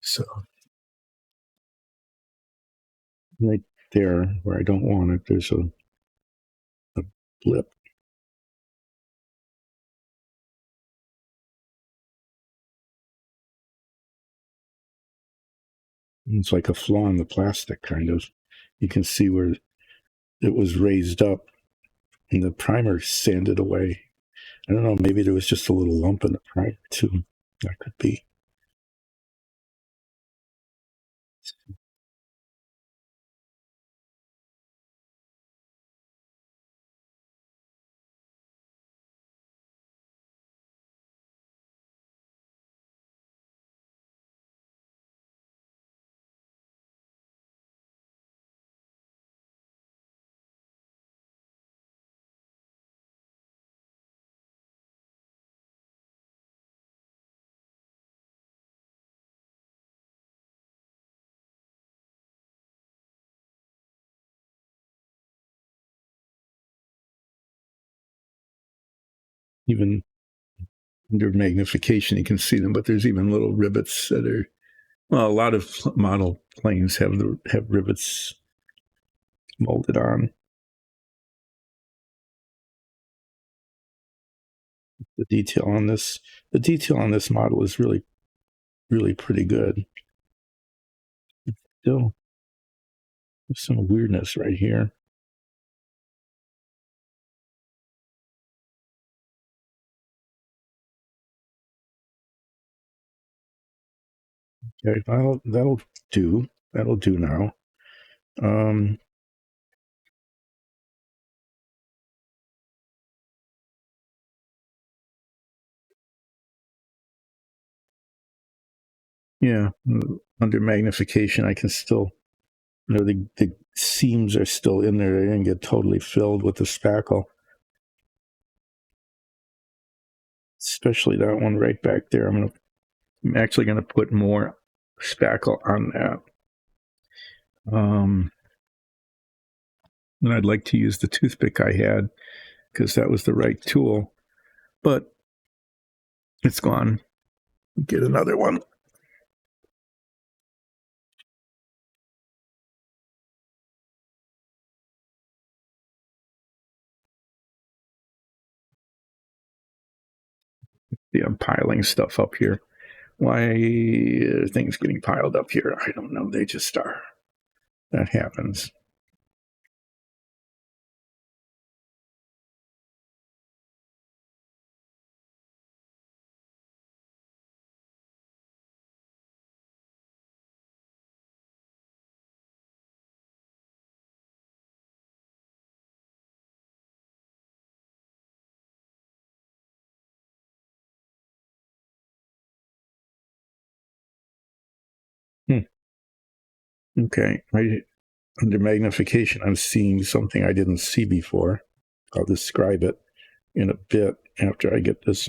So right there where I don't want it, there's a blip. It's like a flaw in the plastic, kind of. You can see where it was raised up and the primer sanded away. I don't know, maybe there was just a little lump in the primer too. That could be. Even under magnification, you can see them, but there's even little rivets that are. Well, a lot of model planes have rivets molded on. The detail on this model is really pretty good. Still, there's some weirdness right here. Okay, that'll do. That'll do now. Um, yeah, under magnification, I can still, the seams are still in there. They didn't get totally filled with the spackle. Especially that one right back there. I'm actually gonna put more spackle on that. And I'd like to use the toothpick I had because that was the right tool, but it's gone. Get another one. Yeah, I'm piling stuff up here. Why are things getting piled up here? I don't know. They just are. That happens. Hmm. Okay. Under magnification, I'm seeing something I didn't see before. I'll describe it in a bit after I get this.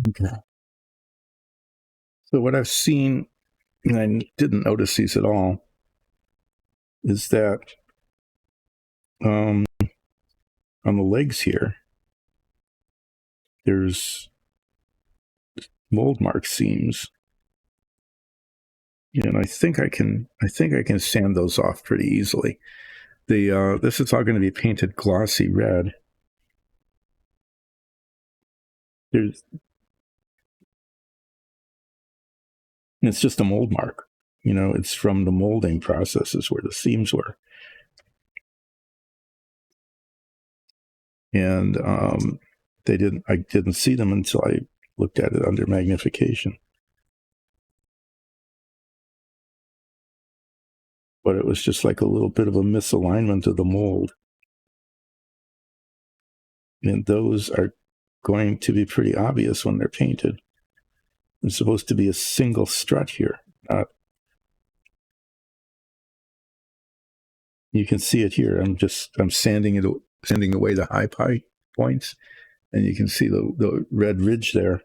Okay. So what I've seen, and I didn't notice these at all, is that on the legs here, there's mold mark seams, and I think I can sand those off pretty easily. This is all going to be painted glossy red. It's just a mold mark. It's from the molding processes where the seams were. And I didn't see them until I looked at it under magnification. But it was just like a little bit of a misalignment of the mold. And those are going to be pretty obvious when they're painted. There's supposed to be a single strut here. You can see it here. I'm sanding away the high points, and you can see the red ridge there.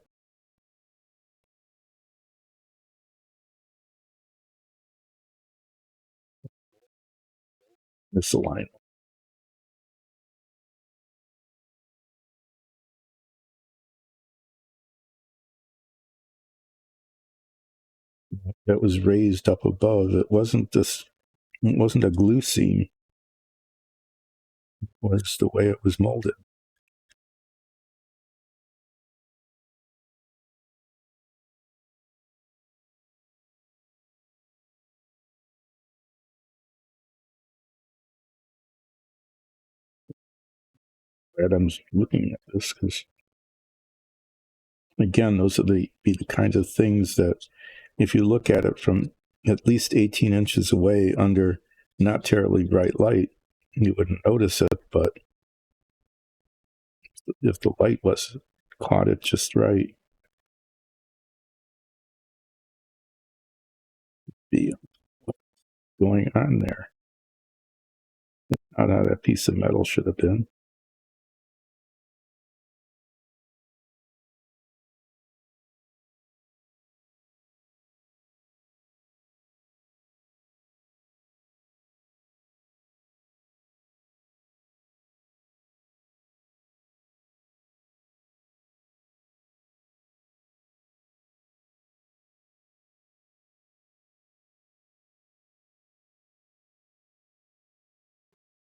Misalignment. That was raised up above. It wasn't a glue seam. It was the way it was molded. Glad I'm looking at this, because again, those are be the kinds of things that if you look at it from at least 18 inches away under not terribly bright light, you wouldn't notice it. But if the light was caught it just right, be going on there. Not how that piece of metal should have been.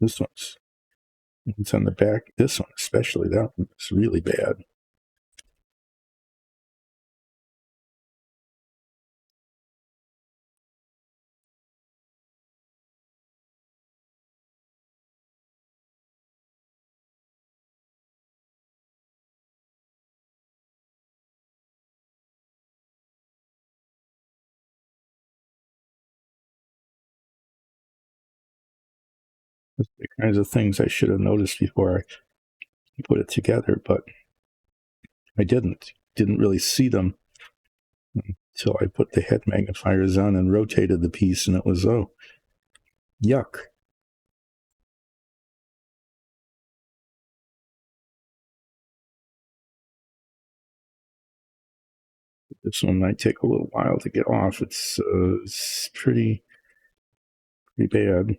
This one's it's on the back. This one especially, that one's really bad. That's the kinds of things I should have noticed before I put it together, but I didn't really see them until I put the head magnifiers on and rotated the piece, and it was, oh, yuck. This one might take a little while to get off. It's pretty bad.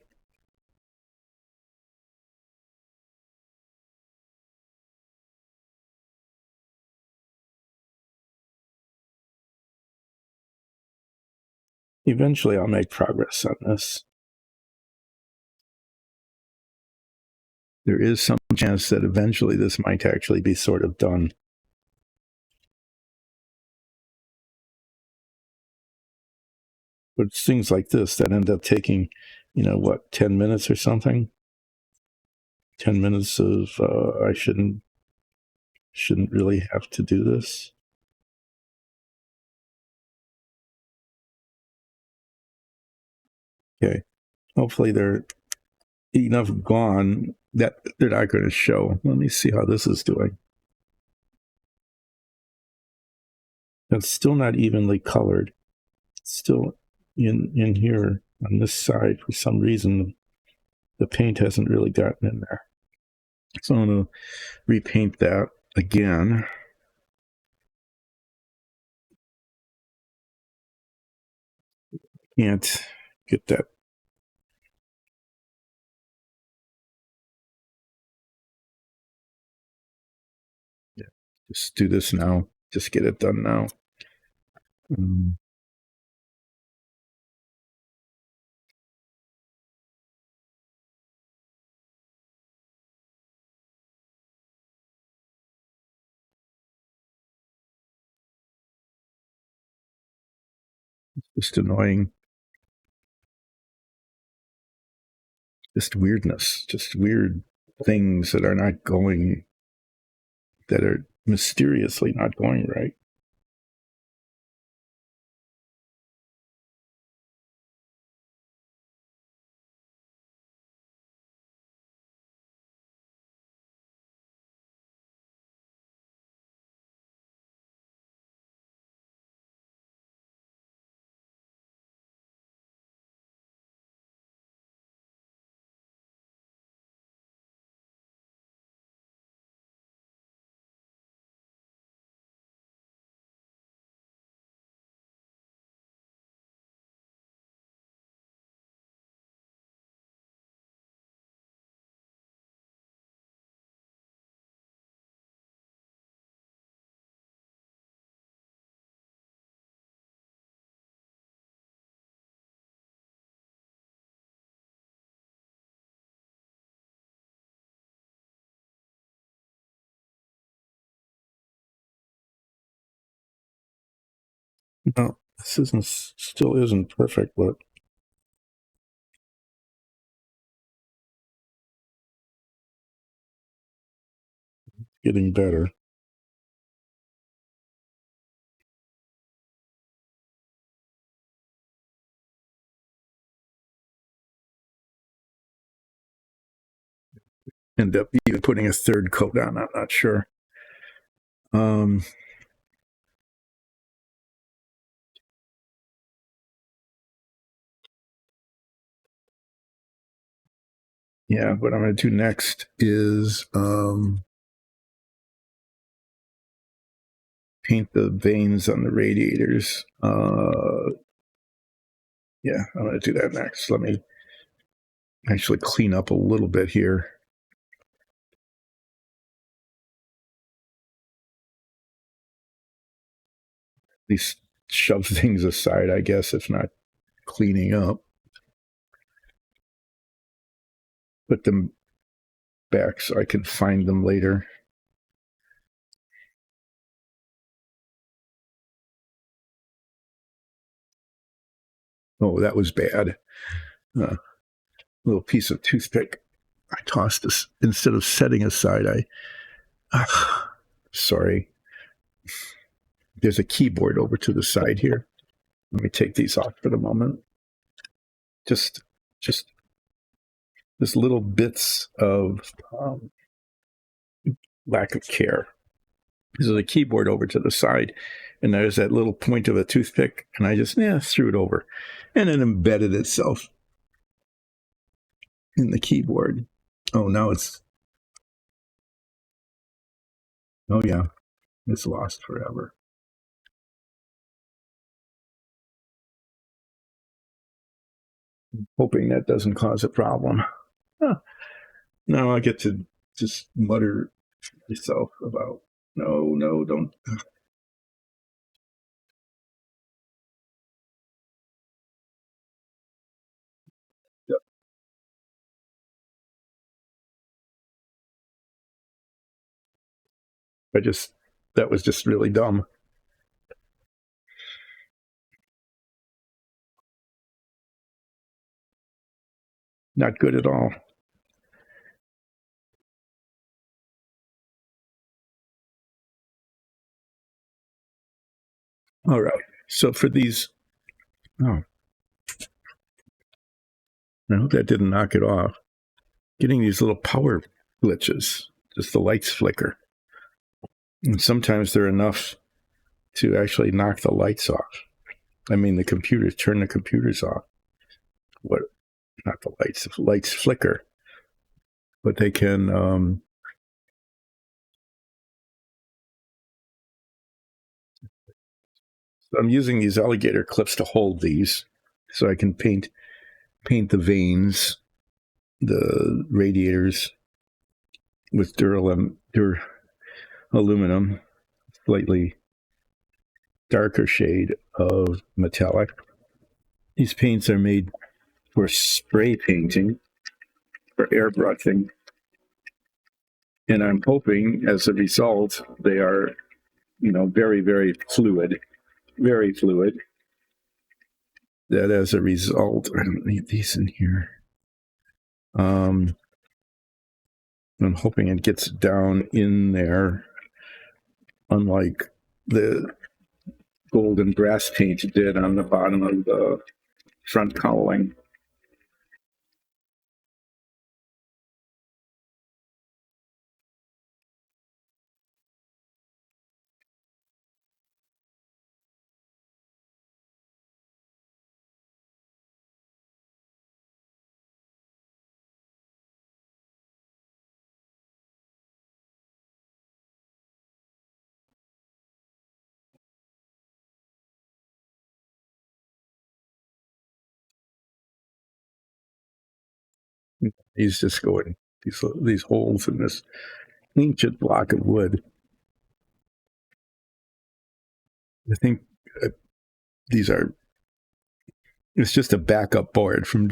Eventually, I'll make progress on this. There is some chance that eventually this might actually be sort of done. But it's things like this that end up taking, 10 minutes or something. 10 minutes of I shouldn't really have to do this. Okay. Hopefully they're enough gone that they're not going to show. Let me see how this is doing. It's still not evenly colored. It's still in here on this side. For some reason, the paint hasn't really gotten in there. So I'm going to repaint that again. Can't get that. Yeah, just do this now. Just get it done now. Mm. Just annoying. Just weirdness. Just weird things that are not going, that are mysteriously not going right. No, this isn't, still isn't perfect, but getting better. End up even putting a third coat on. I'm not sure. Um, yeah, what I'm going to do next is paint the veins on the radiators. Yeah, I'm going to do that next. Let me actually clean up a little bit here. At least shove things aside, I guess, if not cleaning up. Put them back so I can find them later. Oh, that was bad. Little piece of toothpick. I tossed this instead of setting aside. Sorry. There's a keyboard over to the side here. Let me take these off for the moment. Just, just this little bits of lack of care. There's a keyboard over to the side, and there's that little point of a toothpick, and I just threw it over, and it embedded itself in the keyboard. Oh, now it's. Oh yeah, it's lost forever. Hoping that doesn't cause a problem. Huh. Now I get to just mutter myself about no, don't. I just, that was just really dumb. Not good at all. All right. So for these, oh, I hope that didn't knock it off. Getting these little power glitches, just the lights flicker. And sometimes they're enough to actually knock the lights off. I mean, the computers, turn the computers off. What? Not the lights. The lights flicker, but they can. So I'm using these alligator clips to hold these. so I can paint the vanes, the radiators, with aluminum, slightly darker shade of metallic. These paints are made for spray painting, for airbrushing, and I'm hoping as a result they are, very, very fluid, that as a result, I don't need these in here. I'm hoping it gets down in there, unlike the gold and brass paint did on the bottom of the front cowling. He's just going these holes in this ancient block of wood. I think these are. It's just a backup board from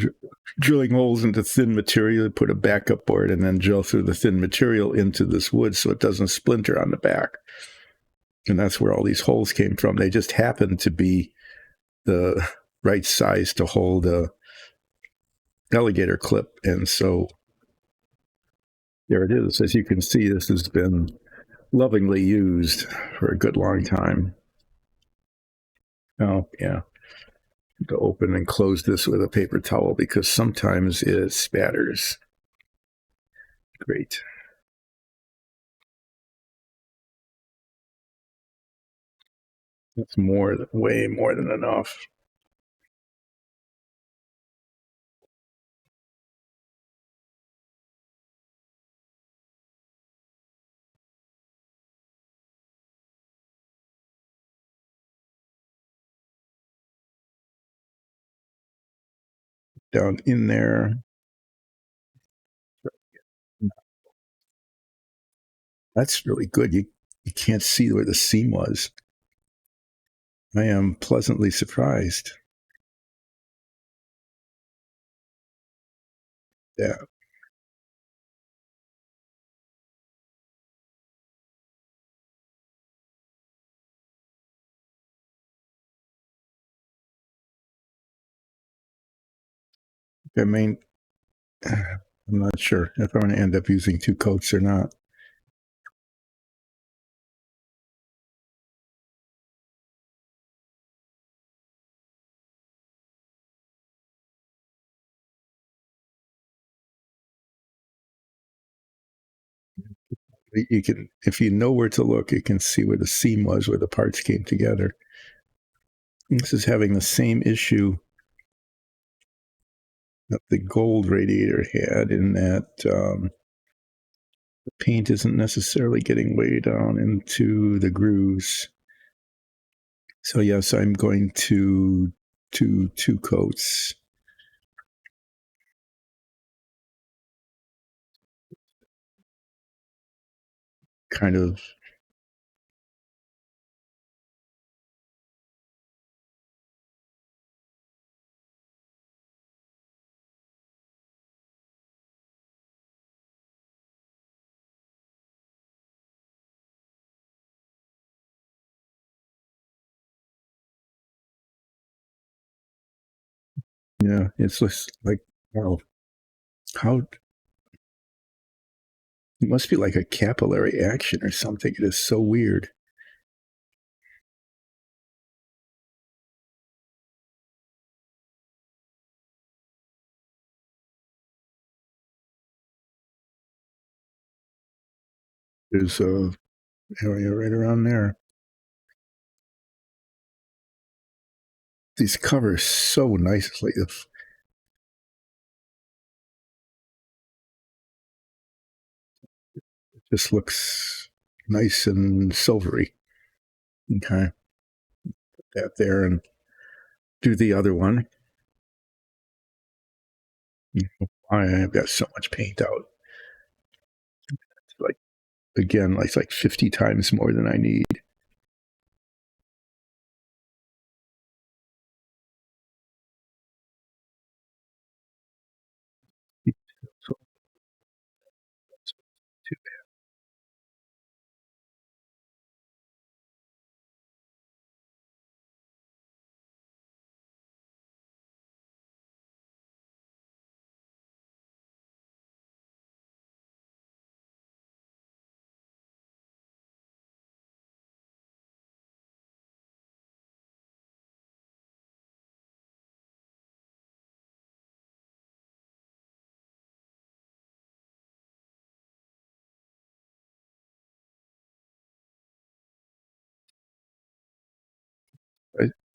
drilling holes into thin material. Put a backup board and then drill through the thin material into this wood so it doesn't splinter on the back. And that's where all these holes came from. They just happened to be the right size to hold a alligator clip, and so there it is. As you can see, this has been lovingly used for a good long time. Oh, yeah. To open and close this with a paper towel because sometimes it spatters. Great. That's way more than enough. Down in there. That's really good. You can't see where the seam was. I am pleasantly surprised. Yeah. I mean, I'm not sure if I'm going to end up using 2 coats or not. You can, if you know where to look, you can see where the seam was, where the parts came together. This is having the same issue that the gold radiator had, in that the paint isn't necessarily getting way down into the grooves. So yes, I'm going to do 2 coats. Kind of. Yeah, it's just like, wow, how it must be like a capillary action or something. It is so weird. There's a area right around there. These cover so nicely. It just looks nice and silvery. Okay, put that there and do the other one. Why I've got so much paint out. It's like again, like 50 times more than I need. So,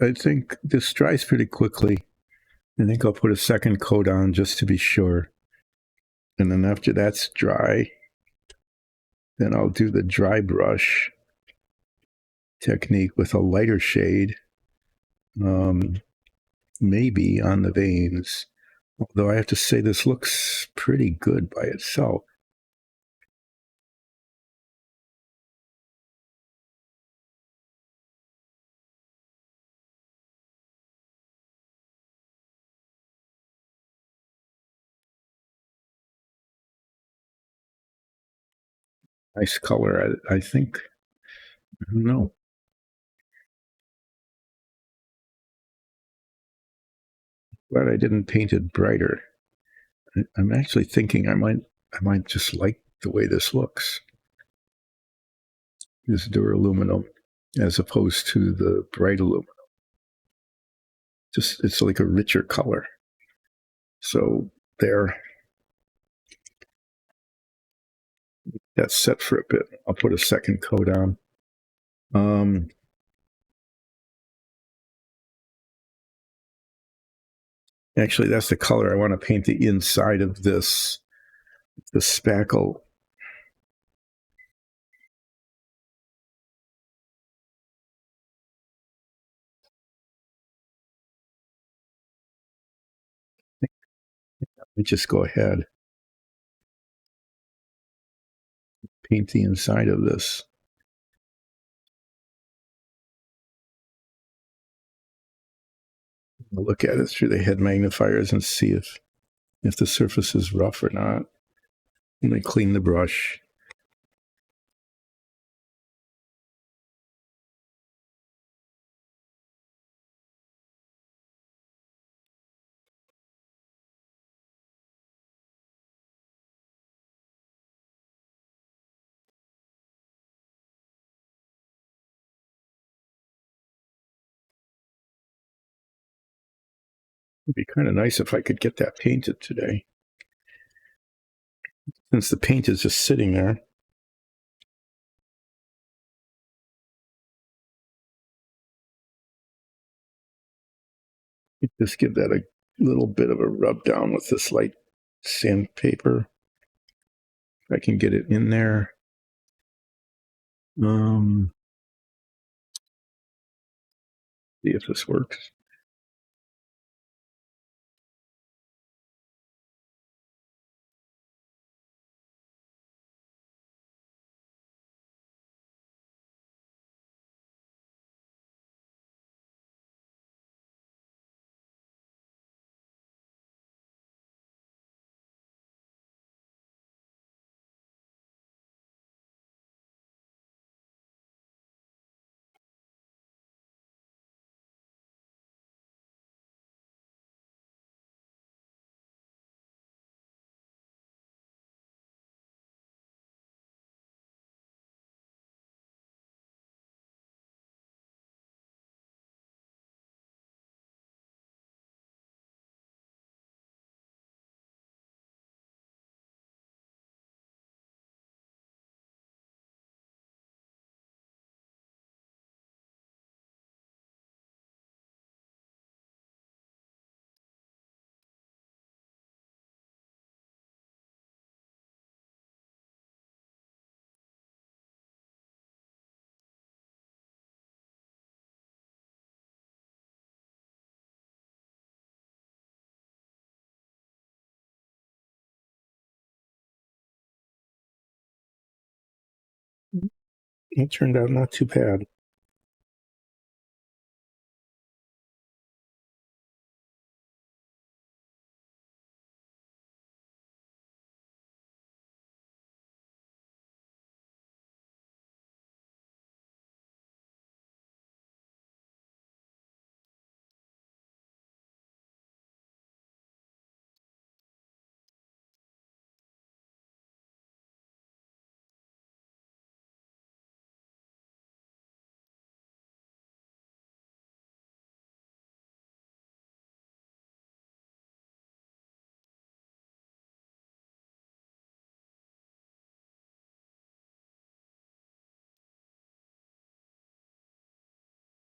I think this dries pretty quickly. I think I'll put a second coat on just to be sure. And then after that's dry, then I'll do the dry brush technique with a lighter shade, maybe on the veins. Although I have to say, this looks pretty good by itself. Nice color. I think, I don't know. Glad I didn't paint it brighter. I'm actually thinking I might just like the way this looks. This duraluminum as opposed to the bright aluminum. Just it's like a richer color. So there, that's set for a bit. I'll put a second coat on. Um, Actually, that's the color I want to paint the inside of this, the spackle. Let me just go ahead, paint the inside of this. I'll look at it through the head magnifiers and see if the surface is rough or not. And then clean the brush. It'd be kind of nice if I could get that painted today. Since the paint is just sitting there. Just give that a little bit of a rub down with this light sandpaper. If I can get it in there. See if this works. It turned out not too bad.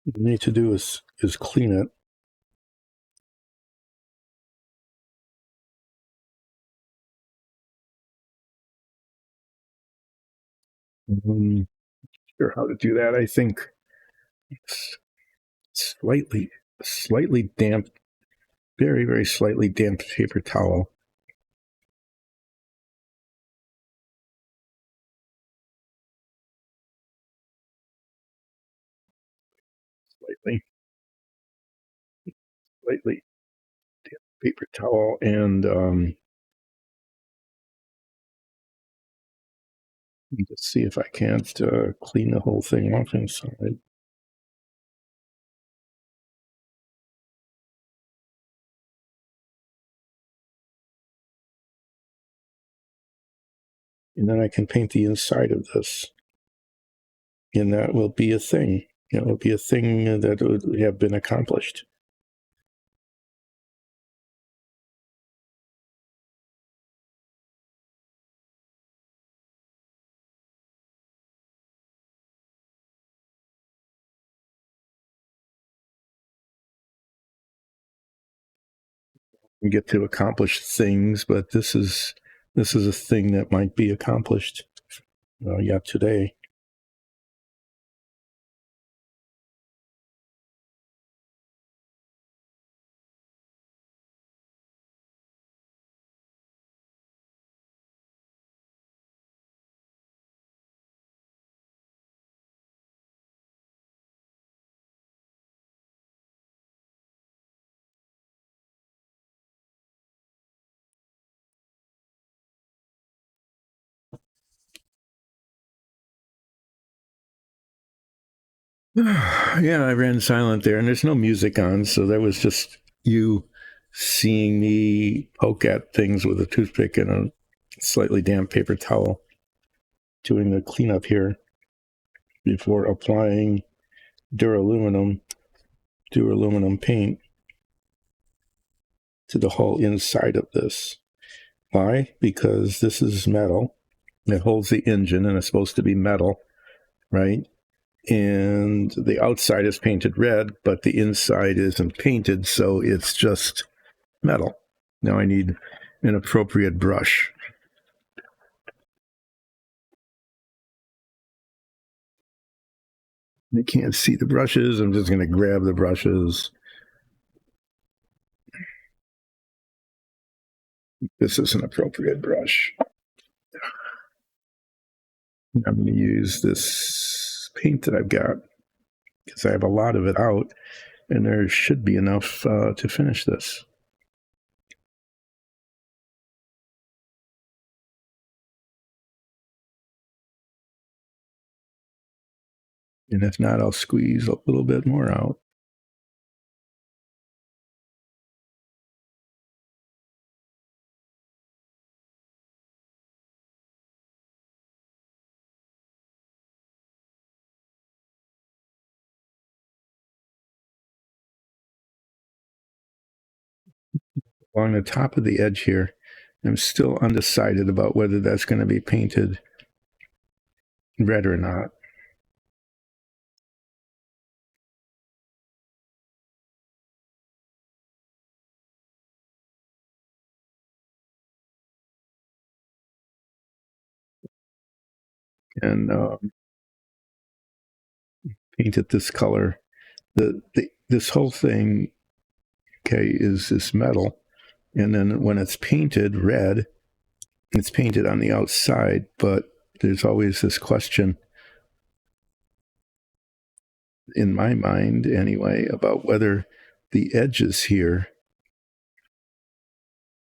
What you need to do is clean it. Sure how to do that. I think it's slightly damp, very, very slightly damp paper towel. Slightly damp paper towel, and just see if I can't clean the whole thing off inside. And then I can paint the inside of this. And that will be a thing. It will be a thing that would have been accomplished. And get to accomplish things, but this is a thing that might be accomplished yet today. Yeah, I ran silent there, and there's no music on, so that was just you seeing me poke at things with a toothpick and a slightly damp paper towel, doing the cleanup here before applying duraluminum paint to the whole inside of this. Why? Because this is metal. It holds the engine, and it's supposed to be metal, right? And the outside is painted red, but the inside isn't painted, so it's just metal. Now I need an appropriate brush. You can't see the brushes. I'm just going to grab the brushes. This is an appropriate brush. I'm going to use this paint that I've got because I have a lot of it out, and there should be enough to finish this. And if not, I'll squeeze a little bit more out. Along the top of the edge here, I'm still undecided about whether that's going to be painted red or not. And paint it this color. This whole thing, okay, is this metal, and then when it's painted red, it's painted on the outside, but there's always this question: in my mind anyway, about whether the edges here,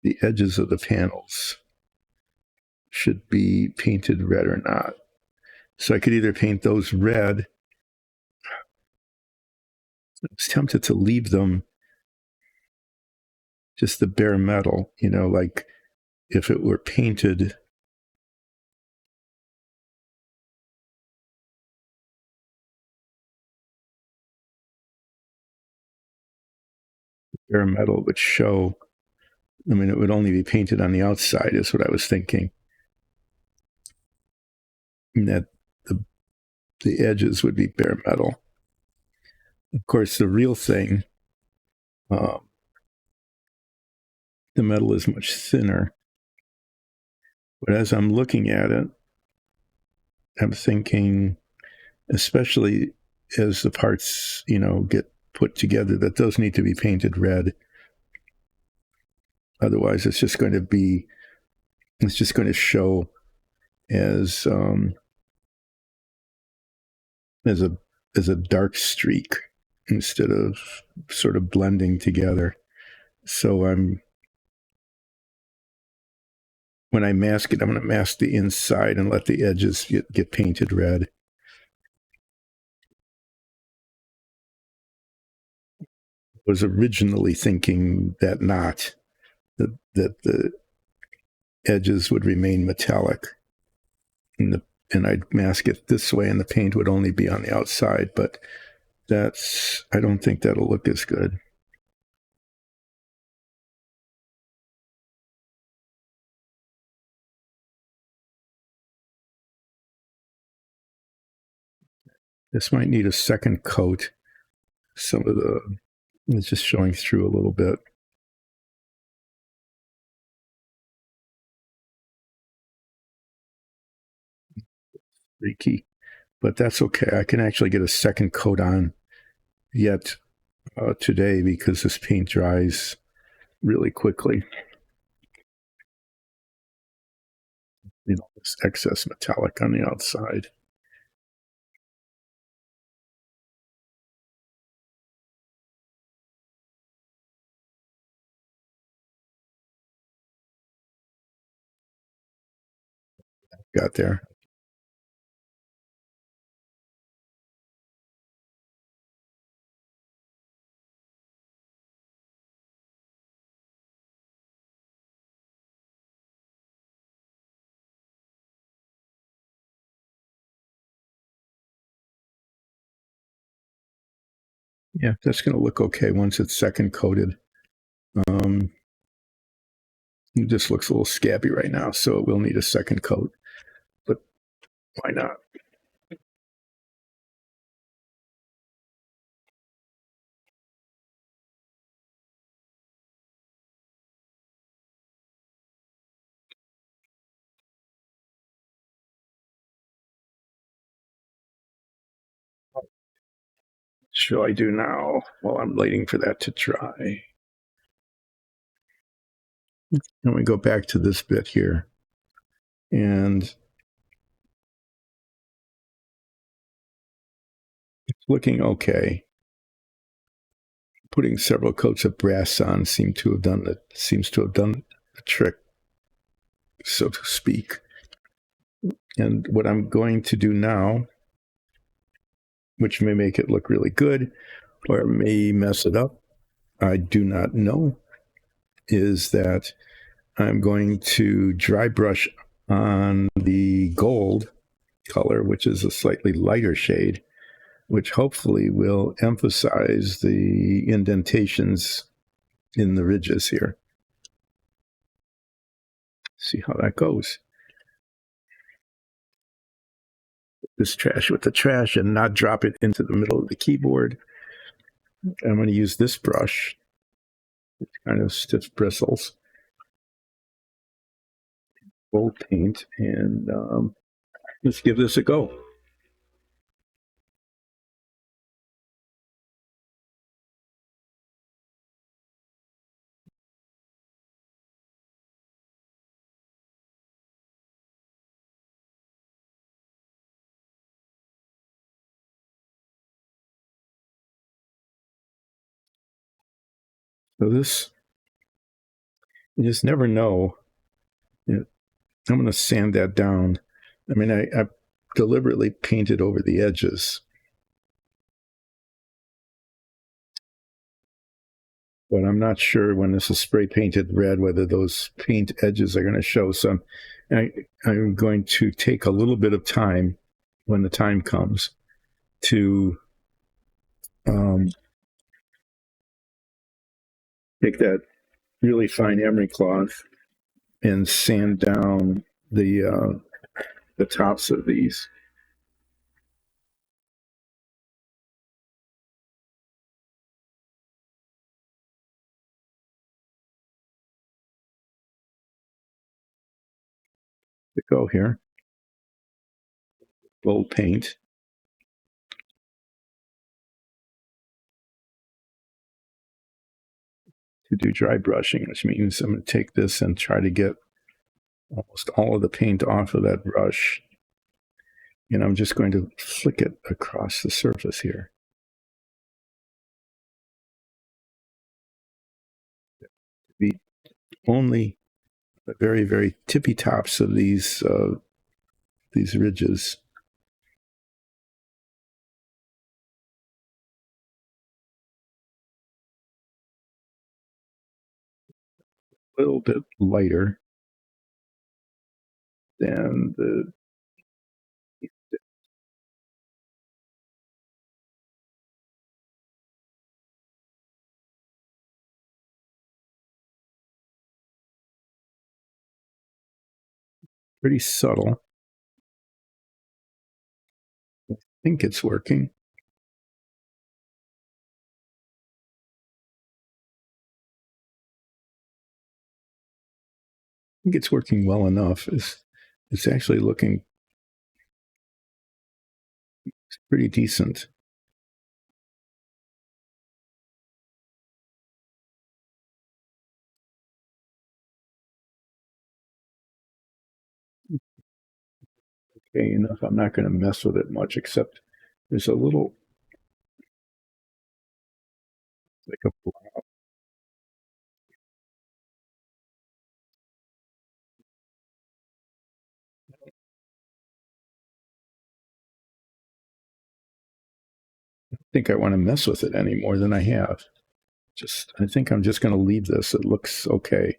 the edges of the panels, should be painted red or not. So I could either paint those red. I was tempted to leave them just the bare metal, like if it were painted bare metal would show. I mean, it would only be painted on the outside, is what I was thinking. And that the edges would be bare metal. Of course, the real thing, um, the metal is much thinner. But as I'm looking at it, I'm thinking, especially as the parts, get put together, that those need to be painted red. Otherwise, it's just going to show as as a as a dark streak instead of sort of blending together. So when I mask it, I'm going to mask the inside and let the edges get painted red. I was originally thinking that that the edges would remain metallic, and I'd mask it this way, and the paint would only be on the outside. But I don't think that'll look as good. This might need a second coat. Some of it's just showing through a little bit. Freaky, but that's okay. I can actually get a second coat on yet today because this paint dries really quickly. This excess metallic on the outside. Got there. Yeah, that's going to look okay once it's second coated. Um, it just looks a little scabby right now, so it will need a second coat. But why not? What shall I do now while I'm waiting for that to dry? And we go back to this bit here. And it's looking okay. Putting several coats of brass on seems to have done the trick, so to speak. And what I'm going to do now, which may make it look really good or it may mess it up, I do not know, is that I'm going to dry brush on the gold color, which is a slightly lighter shade, which hopefully will emphasize the indentations in the ridges here. See how that goes. This trash with the trash and not drop it into the middle of the keyboard. I'm going to use this brush. It's kind of stiff bristles. Gold paint, and let's give this a go. So this, you just never know. I'm going to sand that down. I mean, I deliberately painted over the edges, but I'm not sure when this is spray painted red whether those paint edges are going to show. So I'm going to take a little bit of time when the time comes to take that really fine emery cloth and sand down the tops of these. To go here, gold paint to do dry brushing, which means I'm going to take this and try to get almost all of the paint off of that brush. And I'm just going to flick it across the surface here. Be only the very, very tippy tops of these ridges. A little bit lighter than the pretty subtle. I think it's working. I think it's working well enough. It's actually looking pretty decent. Okay, enough. I'm not going to mess with it much, except there's a little like a. I think I want to mess with it any more than I have. I think I'm just going to leave this. It looks okay.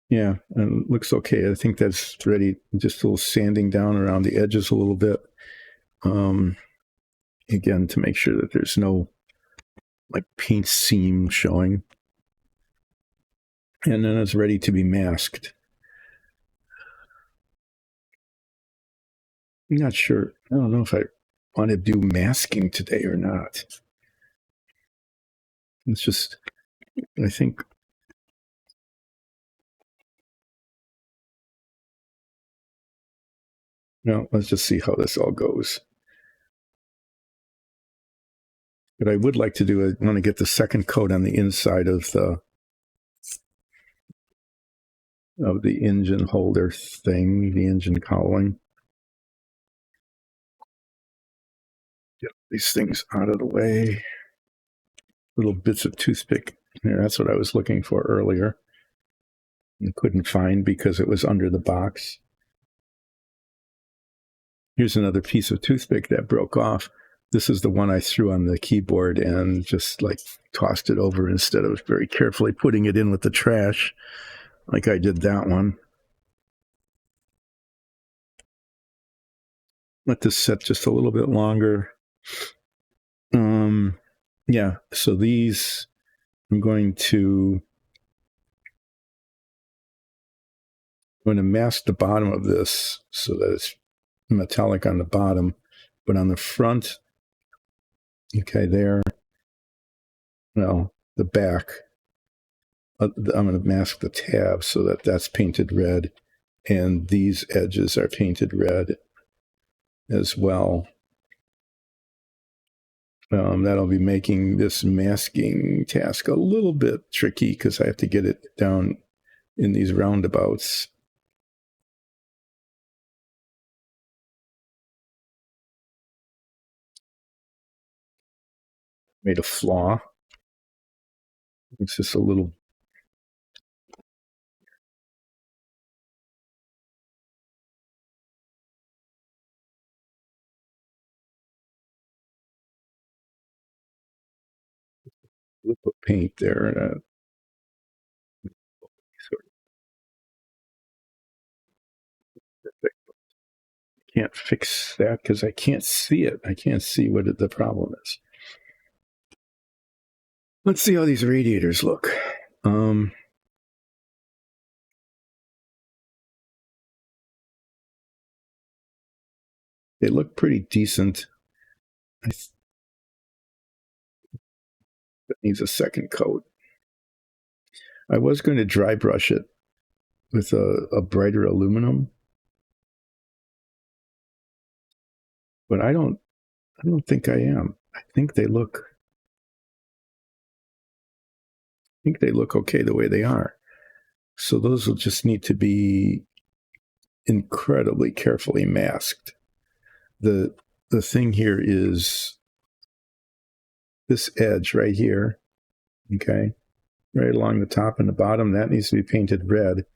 Yeah, it looks okay. I think that's ready. Just a little sanding down around the edges a little bit. Again, to make sure that there's no like paint seam showing. And then it's ready to be masked. I'm not sure. I don't know if I want to do masking today or not. It's just, I think. No, let's just see how this all goes. But I would like to do, I want to get the second coat on the inside of the engine holder thing, the engine cowling. Get these things out of the way. Little bits of toothpick. Yeah, that's what I was looking for earlier. And couldn't find because it was under the box. Here's another piece of toothpick that broke off. This is the one I threw on the keyboard and just like tossed it over instead of very carefully putting it in with the trash like I did that one. Let this set just a little bit longer. Yeah, so these I'm going to mask the bottom of this so that it's metallic on the bottom, but on the front, okay, there, well, the back, I'm going to mask the tab so that that's painted red, and these edges are painted red as well. That'll be making this masking task a little bit tricky because I have to get it down in these roundabouts. made a flaw. It's just a little. Lip of paint there. Sort of perfect. Can't fix that because I can't see it. I can't see what the problem is. Let's see how these radiators look. They look pretty decent. It needs a second coat. I was going to dry brush it with a brighter aluminum, but I don't think I am. I think they look okay the way they are. So those will just need to be incredibly carefully masked. The thing here is this edge right here, okay, right along the top and the bottom, that needs to be painted red.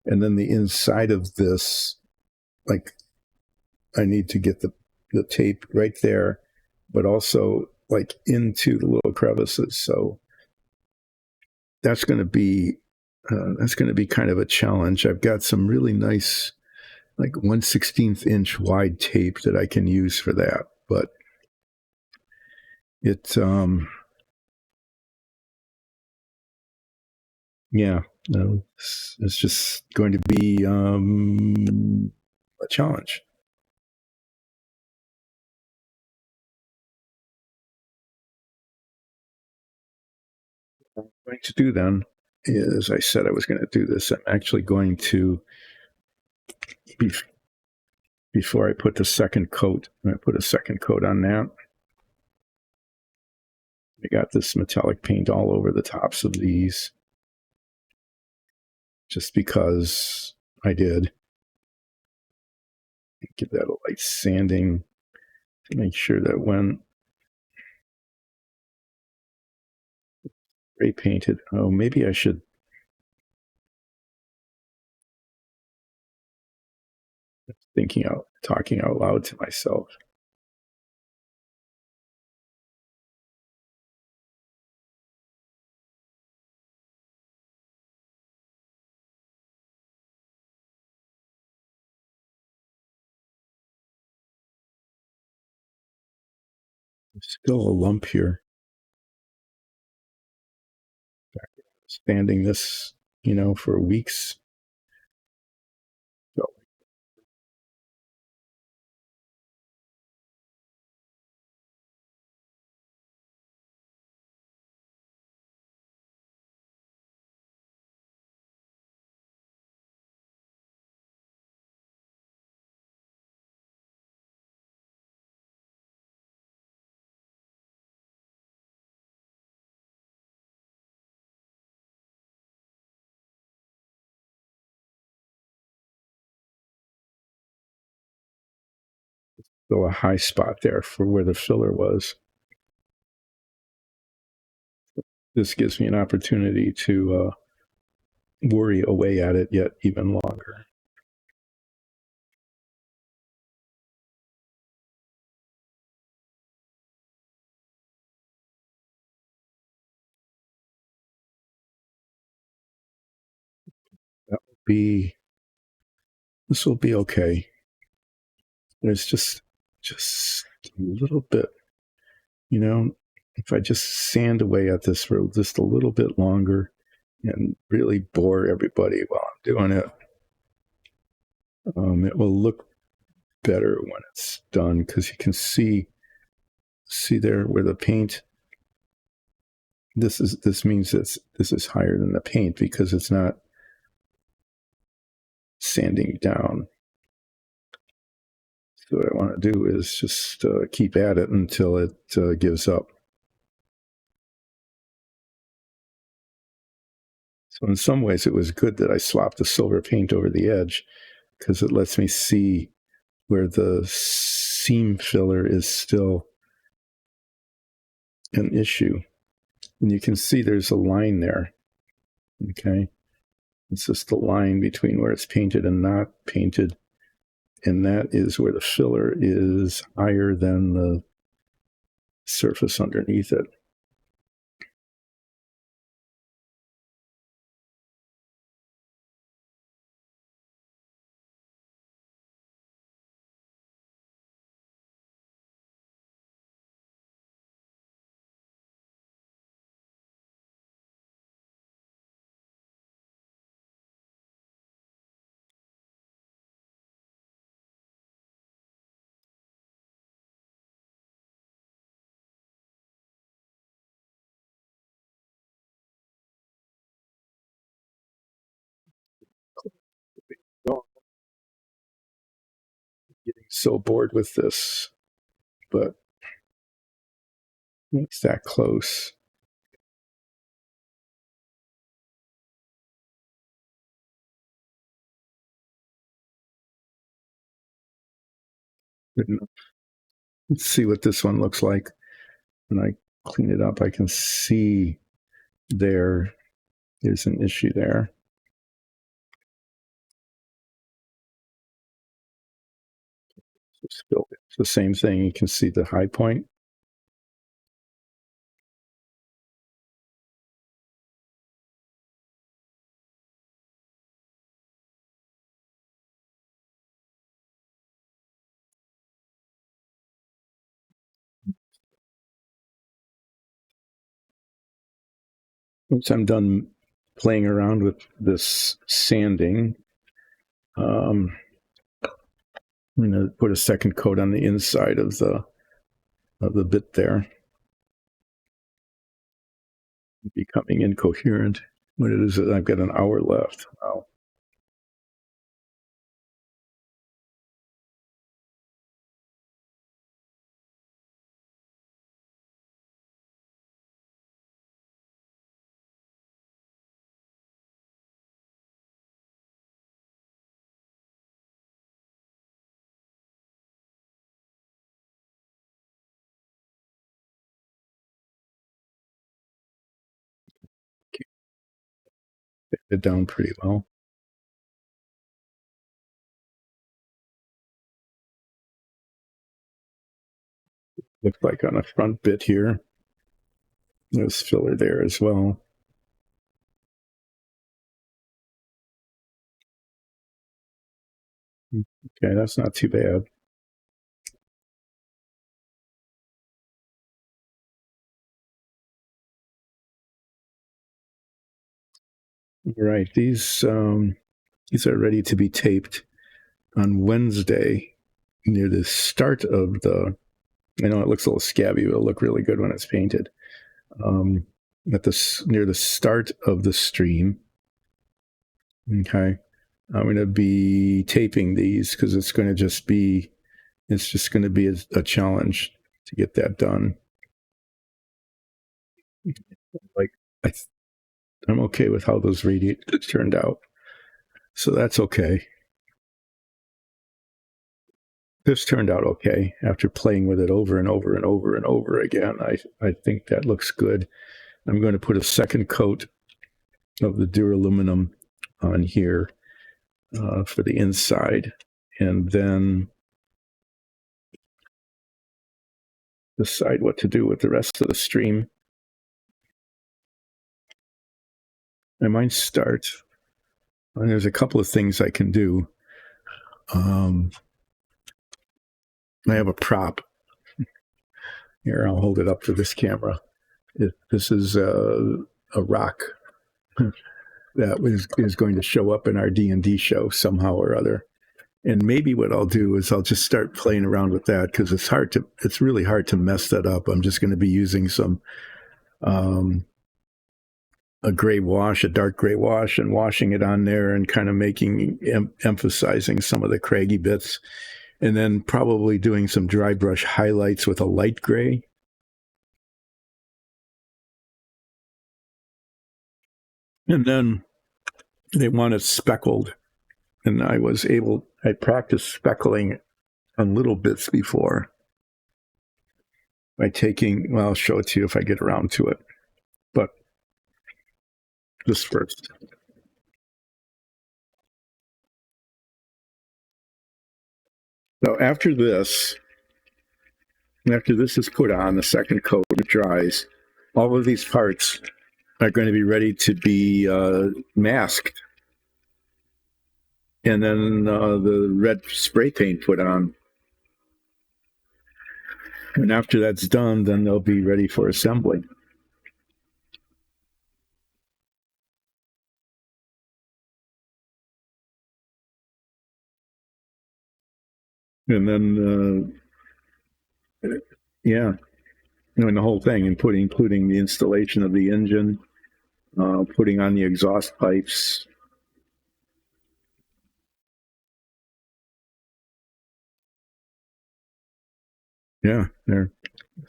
And then the inside of this, like, I need to get the tape right there, but also like into the little crevices. So that's going to be kind of a challenge. I've got some really nice, like 1/16 inch wide tape that I can use for that, but it's yeah, no, it's just going to be a challenge. What I'm going to do then is, I said I was going to do this. I'm actually going to, before I put the second coat, I put a second coat on that. I got this metallic paint all over the tops of these, just because I did. Give that a light sanding to make sure that when spray painted, oh, maybe I should. Talking out loud to myself. There's still a lump here. Standing this, for weeks. So still a high spot there for where the filler was. This gives me an opportunity to worry away at it yet even longer. This will be okay. There's just a little bit, if I just sand away at this for just a little bit longer and really bore everybody while I'm doing it, it will look better when it's done, because you can see there where the paint. This means this is higher than the paint because it's not sanding down. So what I want to do is just keep at it until it gives up. So in some ways, it was good that I swapped the silver paint over the edge, because it lets me see where the seam filler is still an issue. And you can see there's a line there. Okay. It's just the line between where it's painted and not painted. And that is where the filler is higher than the surface underneath it. Oh, getting so bored with this, but it's that close. Good enough. Let's see what this one looks like. When I clean it up, I can see there's an issue there. It's the same thing. You can see the high point. Once I'm done playing around with this sanding, I'm going to put a second coat on the inside of the bit there. Becoming incoherent. What it is, I've got an hour left. Wow. Get it down pretty well. Looks like on the front bit here, there's filler there as well. Okay, that's not too bad. Right, these are ready to be taped on Wednesday near the start of the. I know it looks a little scabby, but it'll look really good when it's painted. Near the start of the stream. Okay, I'm going to be taping these because it's just going to be a challenge to get that done. Like I'm okay with how those radiators turned out, so that's okay. This turned out okay after playing with it over and over and over and over again. I think that looks good. I'm going to put a second coat of the duraluminum on here for the inside, and then decide what to do with the rest of the stream. I might start. And there's a couple of things I can do. I have a prop. Here, I'll hold it up for this camera. This is a rock that is going to show up in our D&D show somehow or other. And maybe what I'll do is I'll just start playing around with that because it's really hard to mess that up. I'm just going to be using some a dark gray wash, and washing it on there and kind of emphasizing some of the craggy bits, and then probably doing some dry brush highlights with a light gray. And then they want it speckled, and I practiced speckling on little bits before. by taking, well, I'll show it to you if I get around to it. But this first. So after this is put on, the second coat, it dries, all of these parts are going to be ready to be masked. And then the red spray paint put on. And after that's done, then they'll be ready for assembly. And then, yeah, the whole thing, including the installation of the engine, putting on the exhaust pipes. Yeah, there.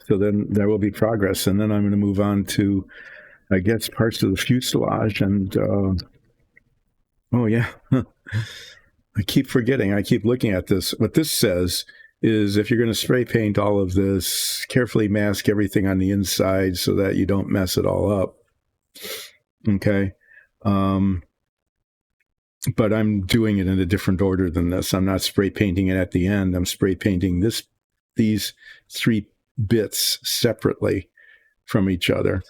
So then there will be progress, and then I'm going to move on to, I guess, parts of the fuselage. And oh yeah, I keep forgetting. I keep looking at this. What this says is, if you're going to spray paint all of this, carefully mask everything on the inside so that you don't mess it all up. Okay. But I'm doing it in a different order than this. I'm not spray painting it at the end. I'm spray painting these three bits separately from each other.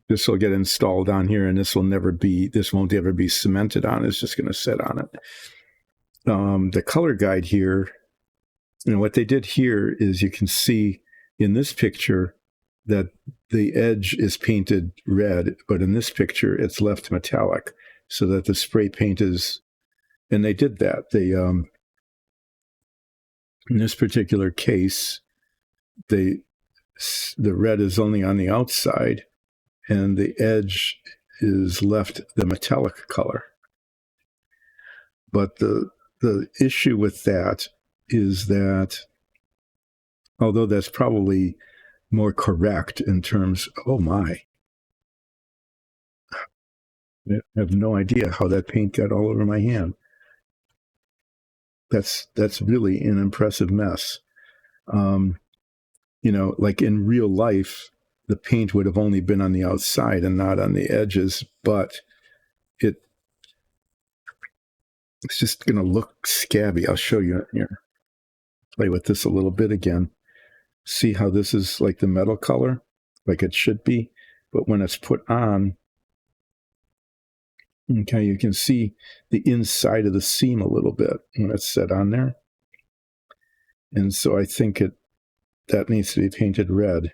This will get installed on here, and this won't ever be cemented on. It's just going to sit on it. The color guide here, what they did here is, you can see in this picture that the edge is painted red, but in this picture it's left metallic, so that the spray paint is, and they did that. They, in this particular case, the red is only on the outside, and the edge is left the metallic color. But the issue with that is that, although that's probably more correct in terms, oh my, I have no idea how that paint got all over my hand. That's really an impressive mess. Like in real life, the paint would have only been on the outside and not on the edges, but it's just going to look scabby. I'll show you here. Play with this a little bit again. See how this is like the metal color, like it should be, but when it's put on, okay, you can see the inside of the seam a little bit when it's set on there. And so I think that needs to be painted red.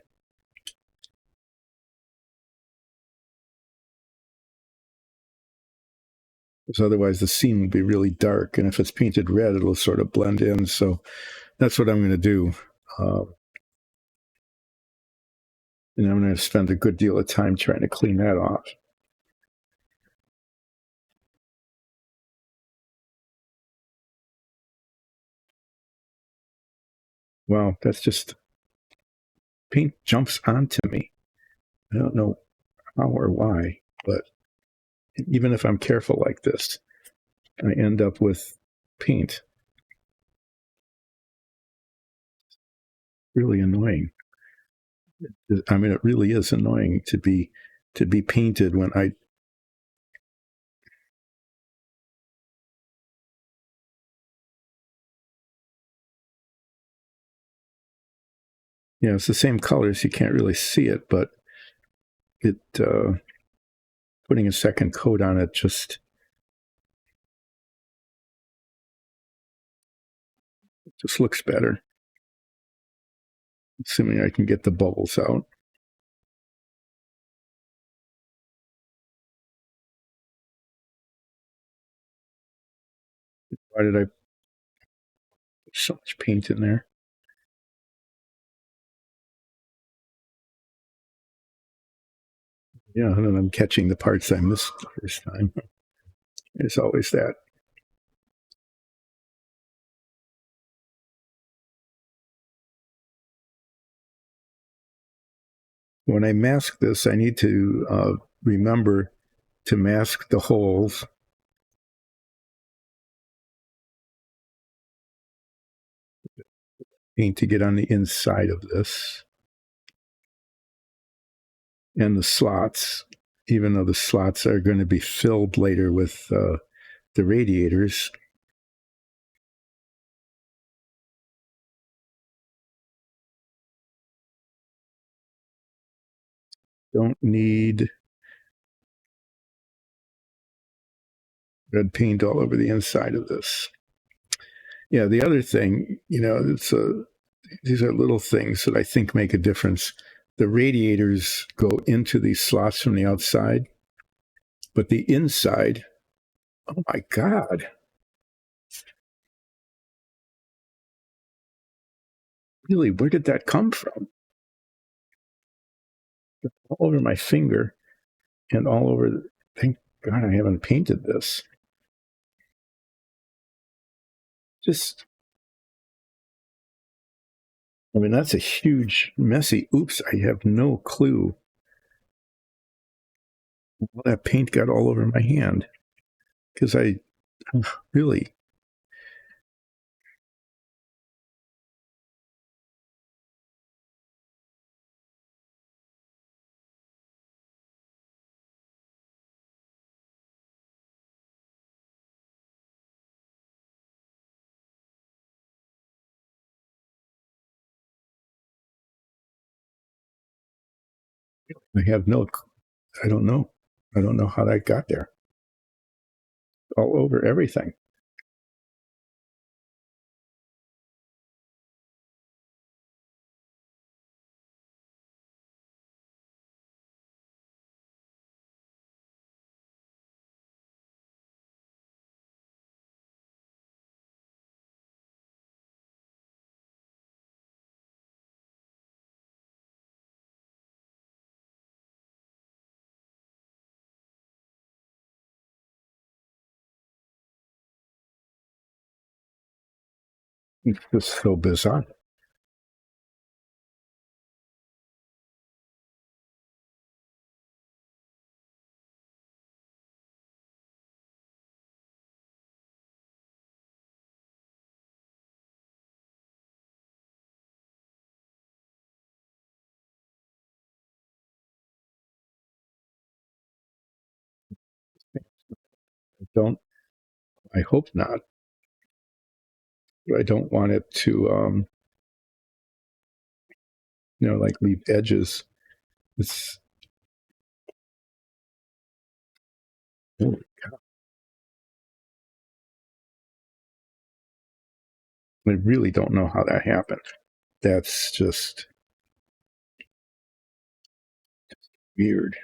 Because otherwise the seam will be really dark, and if it's painted red, it'll sort of blend in. So that's what I'm going to do. And I'm going to spend a good deal of time trying to clean that off. Wow, that's just, paint jumps onto me. I don't know how or why, but even if I'm careful like this, I end up with paint. Really annoying. I mean, it really is annoying to be painted when it's the same colors. You can't really see it, but putting a second coat on it just looks better. Assuming I can get the bubbles out. Why did I put so much paint in there? Yeah, and then I'm catching the parts I missed the first time. There's always that. When I mask this, I need to remember to mask the holes. Paint to get on the inside of this. and the slots, even though the slots are going to be filled later with the radiators. Don't need red paint all over the inside of this. Yeah, the other thing, these are little things that I think make a difference. The radiators go into these slots from the outside, but the inside, oh my God. Really, where did that come from? All over my finger and all over. Thank God I haven't painted this. Just, I mean, that's a huge, messy. Oops, I have no clue. That paint got all over my hand because I really. I have no. I don't know. I don't know how that got there. All over everything. It's just so bizarre. I don't. I hope not. I don't want it to, like leave edges. It's. Holy cow. I really don't know how that happened. That's just weird.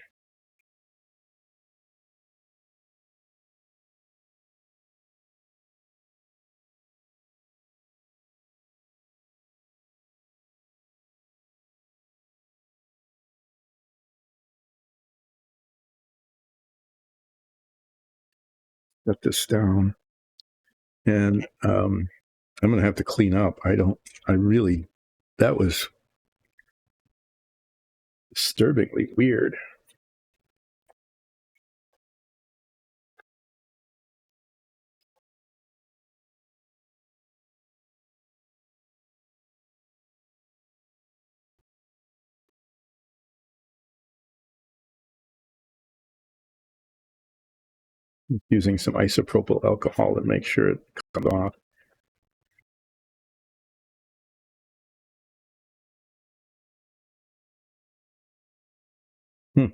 Set this down, and I'm going to have to clean up. I really. That was disturbingly weird. Using some isopropyl alcohol and make sure it comes off. Hmm.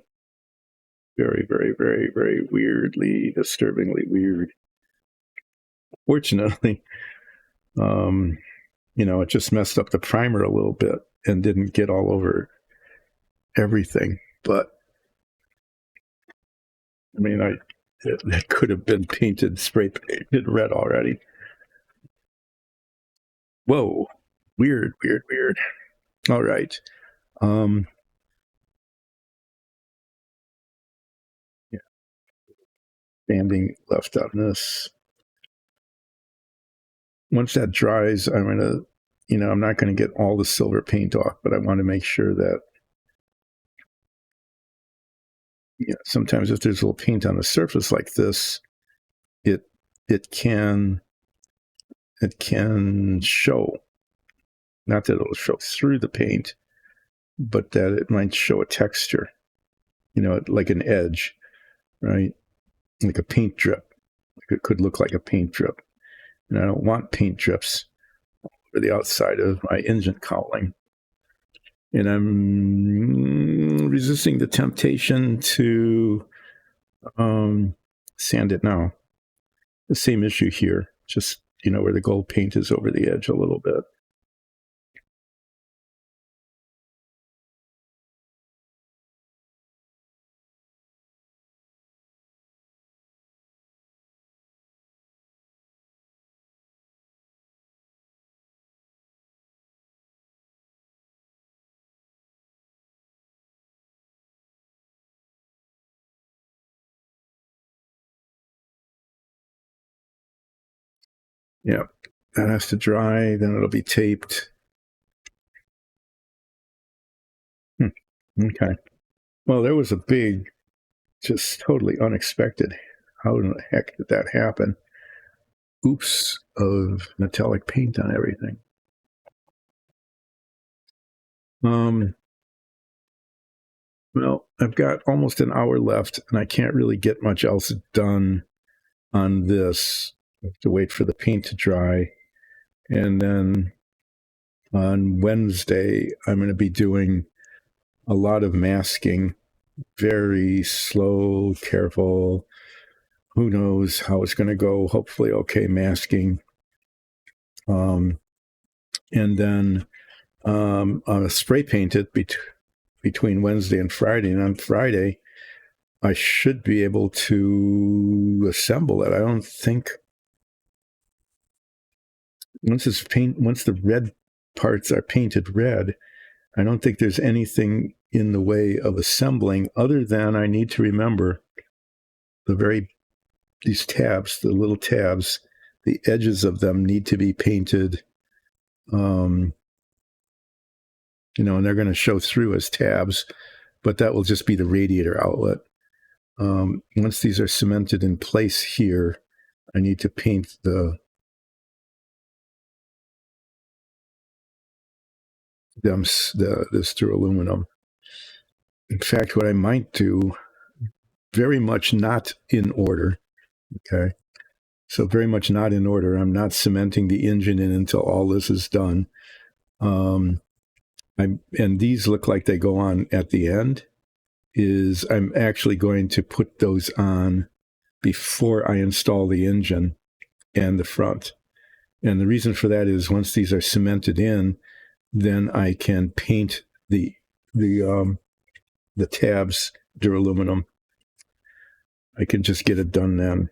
Very, very, very, very weirdly, disturbingly weird. Fortunately, it just messed up the primer a little bit and didn't get all over everything. But I mean, it could have been spray painted red already. Whoa, weird, weird, weird. All right. Yeah, sanding left on this. Once that dries, I'm gonna, I'm not going to get all the silver paint off, but I want to make sure that, sometimes if there's a little paint on the surface like this, it it can show. Not that it'll show through the paint, but that it might show a texture. like an edge, right? Like a paint drip. It could look like a paint drip. And I don't want paint drips over the outside of my engine cowling. And I'm resisting the temptation to sand it now. The same issue here, just, where the gold paint is over the edge a little bit. Yeah, that has to dry, then it'll be taped. Okay. Well, there was a big, just totally unexpected. How in the heck did that happen? Oops, of metallic paint on everything. Well, I've got almost an hour left, and I can't really get much else done on this. I have to wait for the paint to dry. And then on Wednesday, I'm going to be doing a lot of masking, very slow, careful. Who knows how it's going to go? Hopefully, okay, masking. And then spray paint it between Wednesday and Friday. And on Friday, I should be able to assemble it. I don't think once the red parts are painted red, I don't think there's anything in the way of assembling other than I need to remember these tabs, the little tabs, the edges of them need to be painted, and they're going to show through as tabs, but that will just be the radiator outlet. Once these are cemented in place here, I need to paint this through aluminum. In fact, what I might do, very much not in order, okay? So very much not in order. I'm not cementing the engine in until all this is done. And these look like they go on at the end. I'm actually going to put those on before I install the engine and the front. And the reason for that is once these are cemented in, then I can paint the tabs duraluminum. I can just get it done then,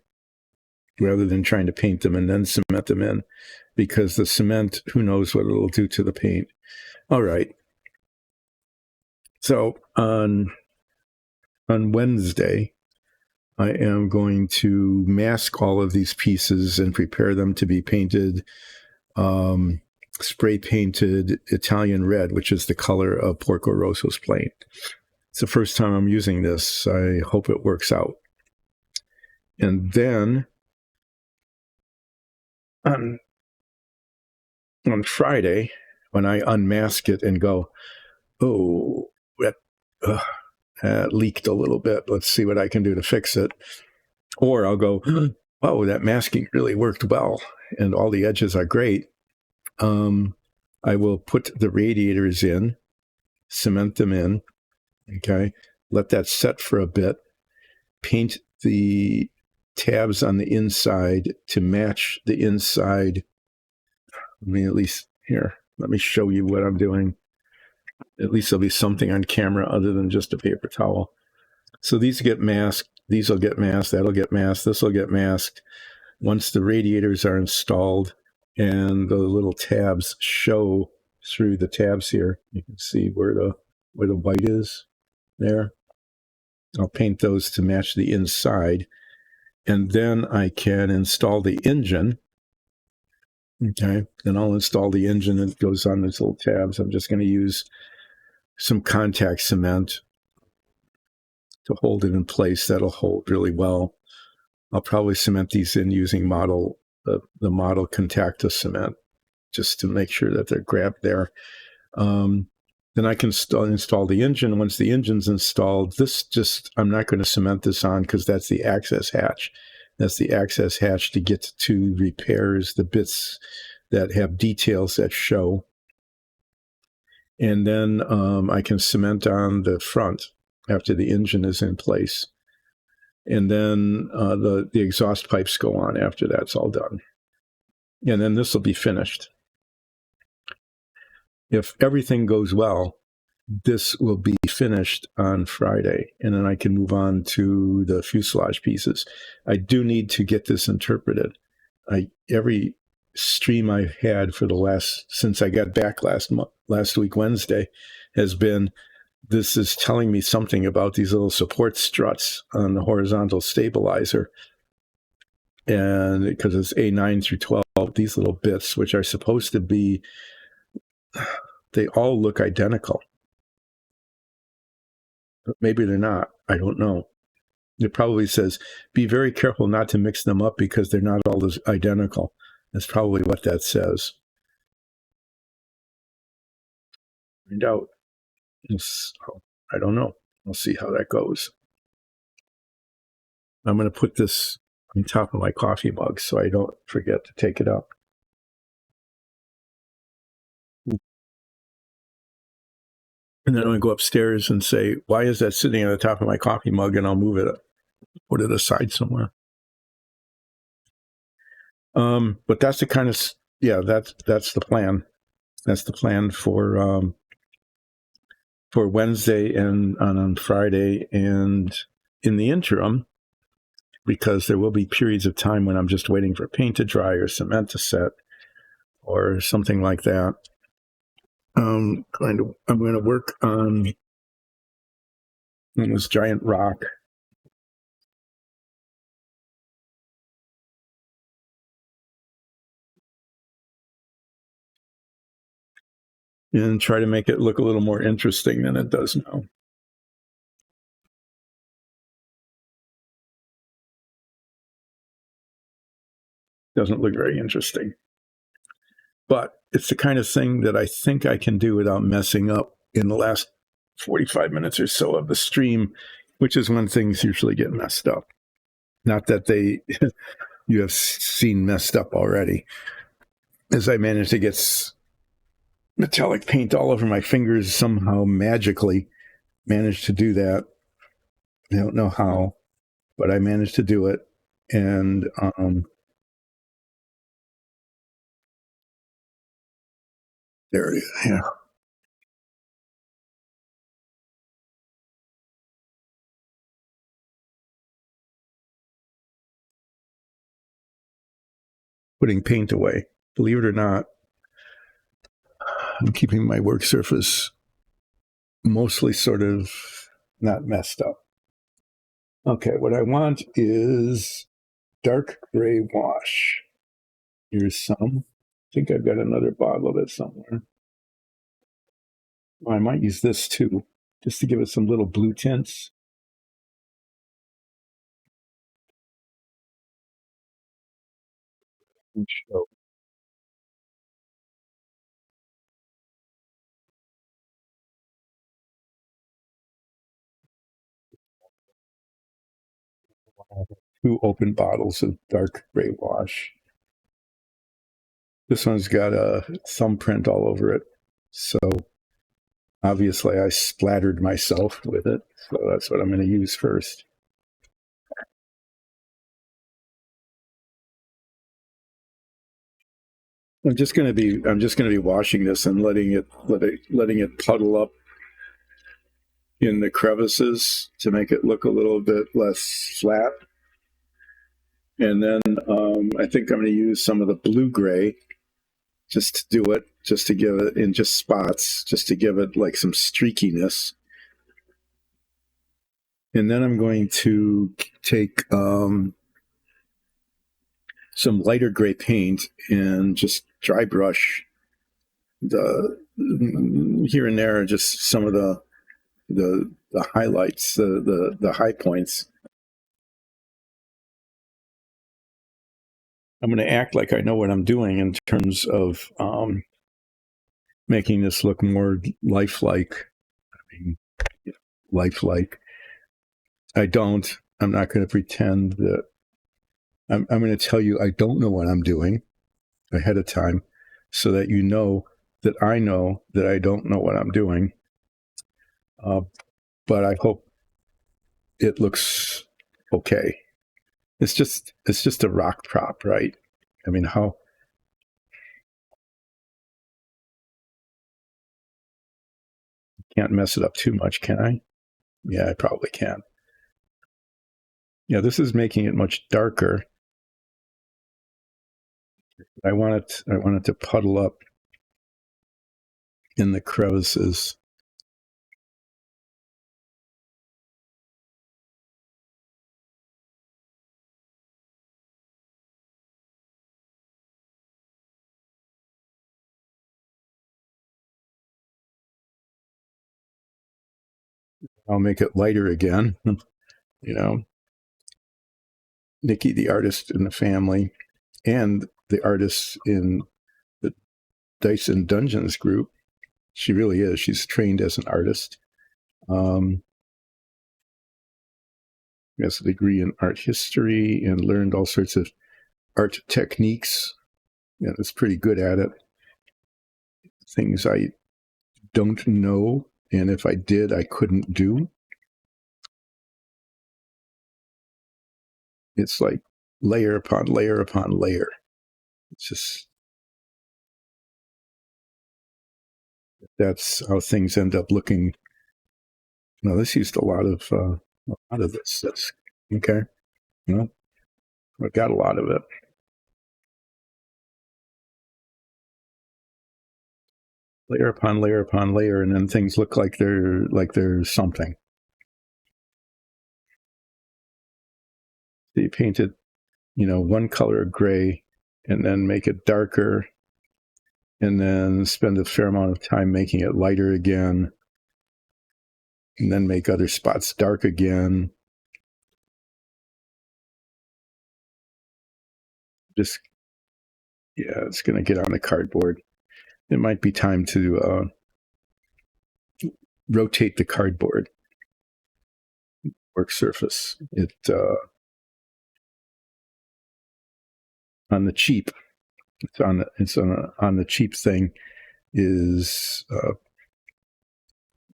rather than trying to paint them and then cement them in, because the cement, who knows what it'll do to the paint. All right. So on Wednesday, I am going to mask all of these pieces and prepare them to be painted, spray painted Italian red, which is the color of Porco Rosso's paint. It's the first time I'm using this. I hope it works out. And then on Friday, when I unmask it and go, oh, that leaked a little bit. Let's see what I can do to fix it. Or I'll go, oh, that masking really worked well, and all the edges are great. I will put the radiators in, cement them in, okay, let that set for a bit, paint the tabs on the inside to match the inside. Let me show you what I'm doing. At least there'll be something on camera other than just a paper towel. So these get masked. These will get masked. That'll get masked. This will get masked. Once the radiators are installed and the little tabs show through the tabs here, you can see where the white is there. I'll paint those to match the inside. And then I can install the engine. Okay. Then I'll install the engine, and it goes on these little tabs. I'm just going to use some contact cement to hold it in place. That'll hold really well. I'll probably cement these in using the model Contacta cement, just to make sure that they're grabbed there. Then I can install the engine. Once the engine's installed, I'm not going to cement this on because that's the access hatch. That's the access hatch to get to repairs, the bits that have details that show. And then I can cement on the front after the engine is in place. And then the exhaust pipes go on after that's all done. And then this will be finished. If everything goes well, this will be finished on Friday, and then I can move on to the fuselage pieces. I do need to get this interpreted. Every stream I've had since I got back last week Wednesday has been, this is telling me something about these little support struts on the horizontal stabilizer, and because it's A9 through 12, these little bits, which are supposed to be, they all look identical. But maybe they're not. I don't know. It probably says, be very careful not to mix them up because they're not all as identical. That's probably what that says. Find out. I don't know. We'll see how that goes. I'm going to put this on top of my coffee mug so I don't forget to take it up. And then I'm going to go upstairs and say, why is that sitting on the top of my coffee mug? And I'll move it, put it aside somewhere. But that's the kind of, that's the plan. That's the plan for Wednesday and on Friday. And in the interim, because there will be periods of time when I'm just waiting for paint to dry or cement to set or something like that, I'm going to work on this giant rock. And try to make it look a little more interesting than it does now. Doesn't look very interesting. But it's the kind of thing that I think I can do without messing up in the last 45 minutes or so of the stream, which is when things usually get messed up. Not that you have seen messed up already. As I managed to get metallic paint all over my fingers, somehow magically managed to do that. I don't know how, but I managed to do it. And there it is. Yeah. Putting paint away. Believe it or not, I'm keeping my work surface mostly sort of not messed up. Okay, what I want is dark gray wash. Here's some. I think I've got another bottle of it somewhere. I might use this too, just to give it some little blue tints. Show. Two open bottles of dark gray wash. This one's got a thumbprint all over it, so obviously I splattered myself with it, so that's what I'm going to use first. I'm just going to be washing this and letting it puddle up in the crevices to make it look a little bit less flat. And then I think I'm going to use some of the blue gray just to do it, just to give it in just spots, just to give it like some streakiness. And then I'm going to take some lighter gray paint and just dry brush the here and there, just some of the highlights, the high points. I'm going to act like I know what I'm doing in terms of making this look more lifelike. I mean, lifelike. I'm not going to pretend that I'm going to tell you I don't know what I'm doing ahead of time so that you know that I know that I don't know what I'm doing. But I hope it looks okay. It's just a rock prop, right? I mean, how can't mess it up too much, can I? Yeah, I probably can. Yeah, this is making it much darker. I want it to puddle up in the crevices. I'll make it lighter again. You know, Nikki, the artist in the family, and the artist in the Dice and Dungeons group. She really is. She's trained as an artist. Has a degree in art history and learned all sorts of art techniques. And is pretty good at it. Things I don't know, and if I did, I couldn't do. It's like layer upon layer upon layer. It's just that's how things end up looking. No, this used a lot of this. That's okay. Well, I got a lot of it. Layer upon layer upon layer, and then things look like they're something. So you painted, one color of gray, and then make it darker, and then spend a fair amount of time making it lighter again, and then make other spots dark again. Just, yeah, it's going to get on the cardboard. It might be time to rotate the cardboard work surface. On the cheap, on the cheap thing is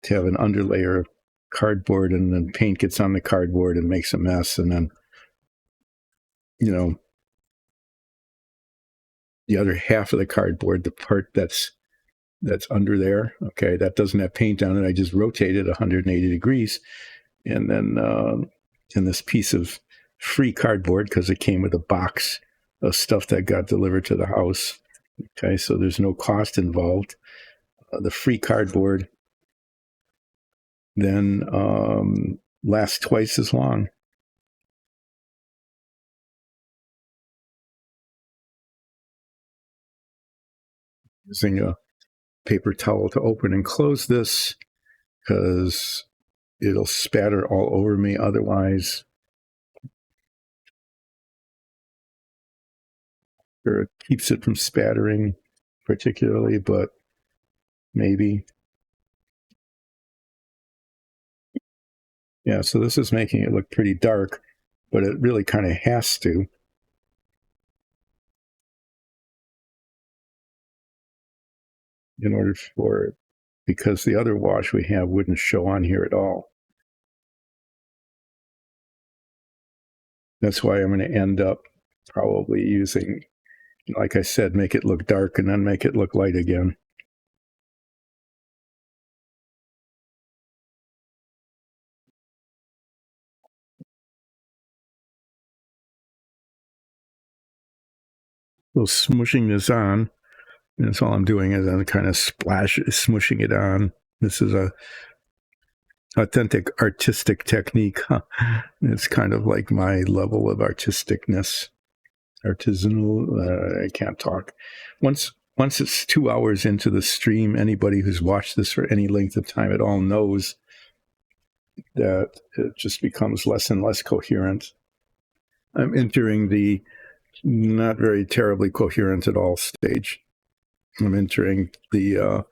to have an underlayer of cardboard, and then paint gets on the cardboard and makes a mess, and then the other half of the cardboard, the part that's under there, okay, that doesn't have paint on it. I just rotate it 180 degrees, and then in this piece of free cardboard, because it came with a box of stuff that got delivered to the house. Okay, so there's no cost involved. The free cardboard then lasts twice as long. Using a paper towel to open and close this, because it'll spatter all over me otherwise. Or it keeps it from spattering particularly, but maybe. Yeah, so this is making it look pretty dark, but it really kind of has to. In order for it, because the other wash we have wouldn't show on here at all. That's why I'm going to end up probably using, like I said, make it look dark and then make it look light again. So smooshing this on, and that's all I'm doing is I'm kind of smooshing it on. This is a authentic artistic technique. Huh? It's kind of like my level of artisticness. Artisanal, I can't talk. Once it's 2 hours into the stream, anybody who's watched this for any length of time at all knows that it just becomes less and less coherent. I'm entering the not very terribly coherent at all stage. I'm entering the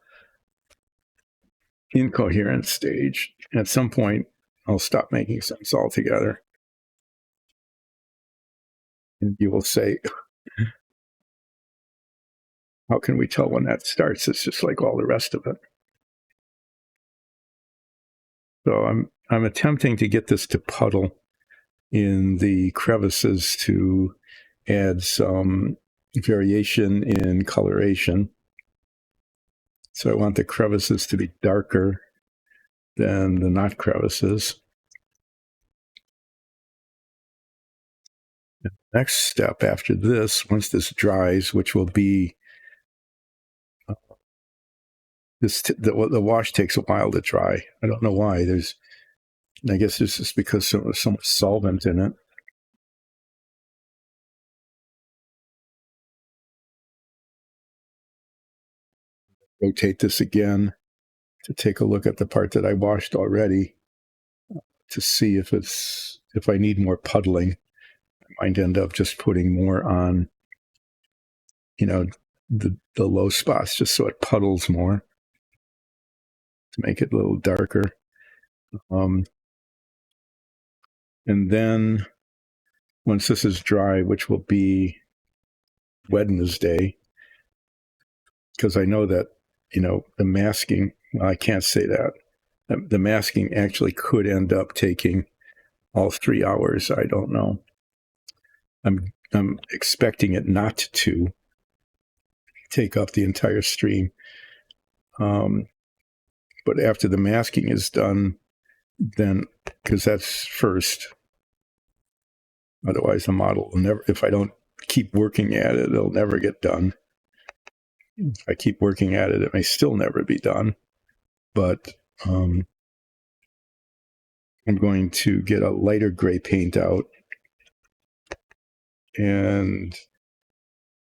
incoherent stage. At some point, I'll stop making sense altogether. And you will say, how can we tell when that starts? It's just like all the rest of it. So I'm attempting to get this to puddle in the crevices to add some variation in coloration. So I want the crevices to be darker than the not crevices. The next step after this, once this dries, which will be the wash takes a while to dry. I don't know why. I guess this is because there's so much solvent in it. Rotate this again to take a look at the part that I washed already to see if I need more puddling. I might end up just putting more on, the low spots just so it puddles more to make it a little darker. And then once this is dry, which will be Wednesday, because I know that, the masking, well, I can't say that. The masking actually could end up taking all 3 hours. I don't know. I'm expecting it not to take up the entire stream. But after the masking is done, then, because that's first, otherwise the model will never, if I don't keep working at it, it'll never get done. If I keep working at it, it may still never be done. But I'm going to get a lighter gray paint out and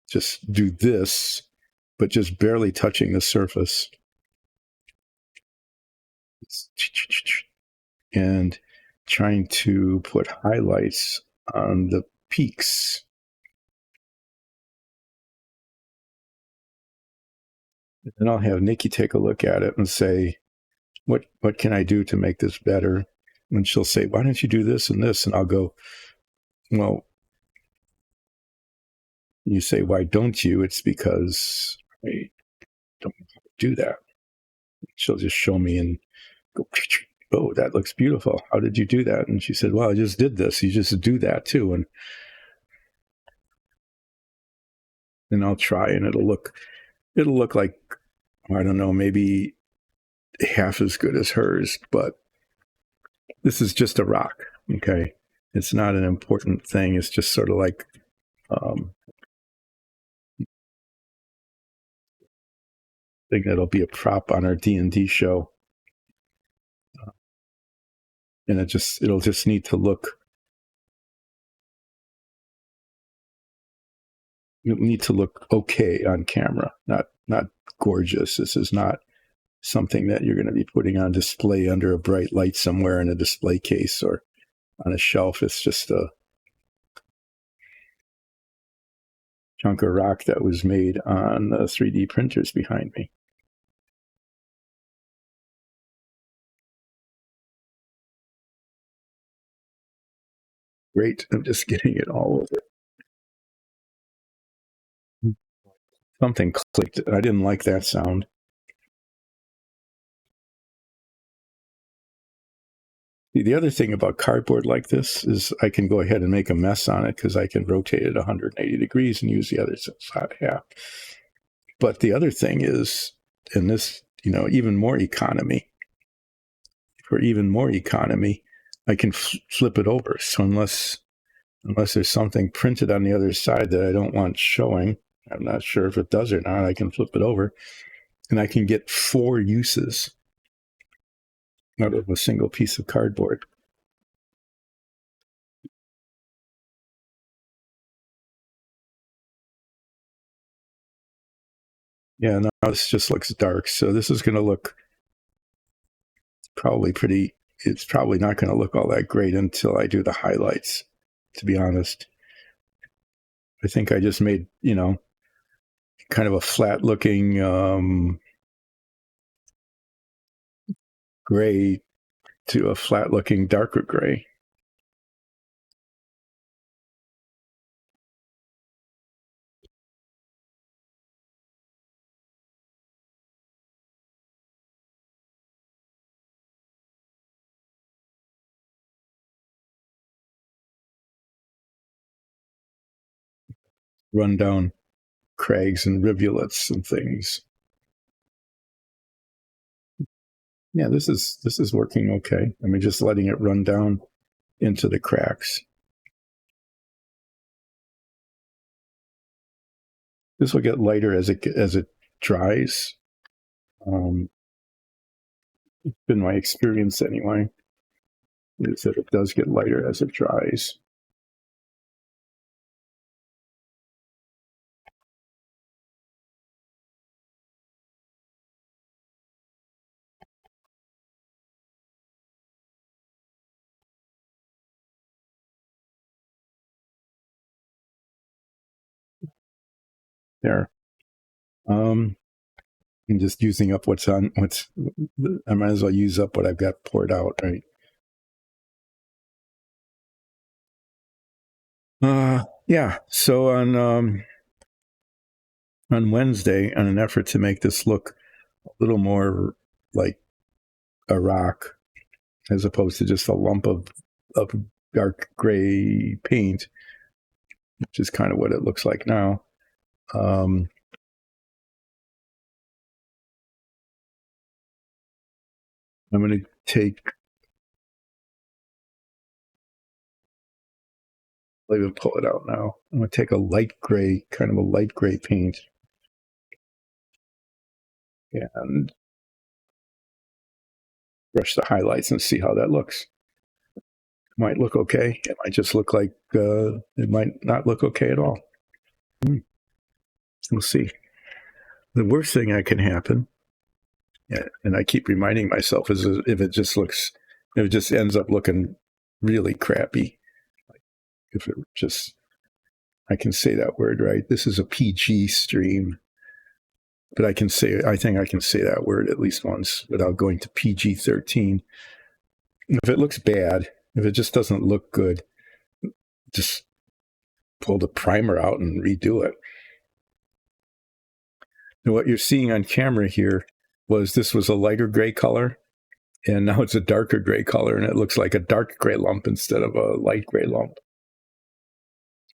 just do this, but just barely touching the surface. And trying to put highlights on the peaks. And then I'll have Nikki take a look at it and say, what can I do to make this better? And she'll say, why don't you do this and this? And I'll go, well, you say, why don't you? It's because I don't do that. She'll just show me and go, oh, that looks beautiful. How did you do that? And she said, well, I just did this. You just do that too. And then I'll try, and it'll look like, I don't know, maybe half as good as hers, but this is just a rock. Okay. It's not an important thing. It's just sort of like, thing that'll be a prop on our D&D show. And it'll just need to look, it'll need to look okay on camera, not gorgeous. This is not something that you're going to be putting on display under a bright light somewhere in a display case or on a shelf. It's just a chunk of rock that was made on 3D printers behind me. Great. I'm just getting it all over. Something clicked. I didn't like that sound. The other thing about cardboard like this is I can go ahead and make a mess on it because I can rotate it 180 degrees and use the other half. But the other thing is, in this, even more economy, I can flip it over. So unless there's something printed on the other side that I don't want showing, I'm not sure if it does or not, I can flip it over and I can get 4 uses out of a single piece of cardboard. Yeah, now this just looks dark. So this is going to look it's probably not going to look all that great until I do the highlights, to be honest. I think I just made, kind of a flat looking gray to a flat-looking darker gray. Run down crags and rivulets and things. Yeah, this is working okay. I mean, just letting it run down into the cracks. This will get lighter as it dries. It's been my experience anyway, is that it does get lighter as it dries. There. I'm just using up I might as well use up what I've got poured out, right? Yeah. So on Wednesday, on an effort to make this look a little more like a rock, as opposed to just a lump of dark gray paint, which is kind of what it looks like now. I'm going to take, I'll even pull it out now. I'm going to take a light gray, kind of a light gray paint, and brush the highlights and see how that looks. It might look okay. It might just look like, it might not look okay at all. We'll see. The worst thing that can happen, and I keep reminding myself, is if it just ends up looking really crappy. If it just, I can say that word right. This is a PG stream, but I think I can say that word at least once without going to PG-13. If it looks bad, if it just doesn't look good, just pull the primer out and redo it. And what you're seeing on camera here this was a lighter gray color, and now it's a darker gray color, and it looks like a dark gray lump instead of a light gray lump.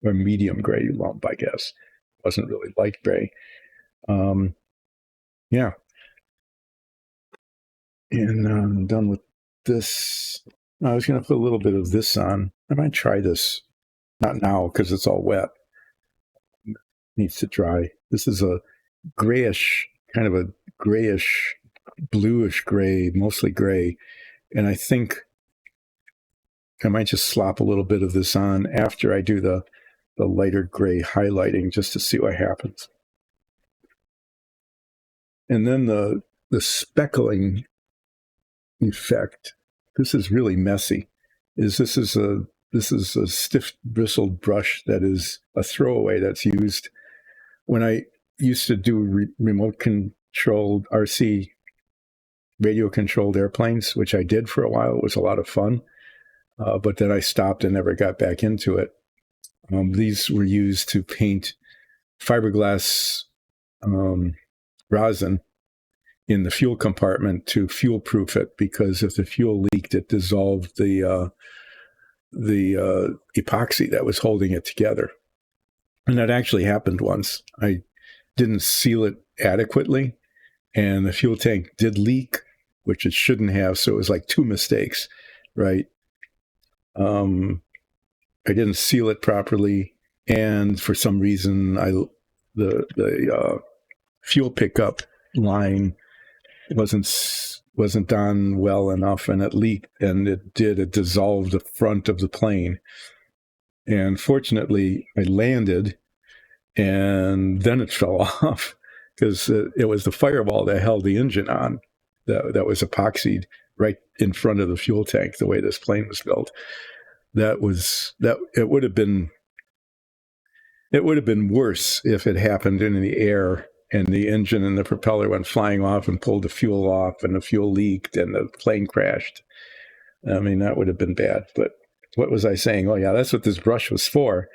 Or medium gray lump, I guess. It wasn't really light gray. Yeah. And I'm done with this. I was going to put a little bit of this on. I might try this. Not now, because it's all wet. It needs to dry. This is a grayish, kind of a grayish, bluish gray, mostly gray. And I think I might just slop a little bit of this on after I do the lighter gray highlighting, just to see what happens. And then the speckling effect, this is really messy. This is a stiff bristled brush that is a throwaway that's used when I used to do remote controlled RC radio controlled airplanes, which I did for a while. It was a lot of fun, but then I stopped and never got back into it. These were used to paint fiberglass rosin in the fuel compartment to fuel-proof it, because if the fuel leaked, it dissolved the epoxy that was holding it together. And that actually happened once. I didn't seal it adequately, and the fuel tank did leak, which it shouldn't have. So it was like two mistakes, right? I didn't seal it properly, and for some reason, the fuel pickup line wasn't done well enough, and it leaked, and it dissolved the front of the plane. And fortunately, I landed, and then it fell off, because it was the firewall that held the engine on that was epoxied right in front of the fuel tank, the way this plane was built. It would have been worse if it happened in the air and the engine and the propeller went flying off and pulled the fuel off, and the fuel leaked, and the plane crashed. I mean, that would have been bad. But what was I saying? Oh, yeah, that's what this brush was for.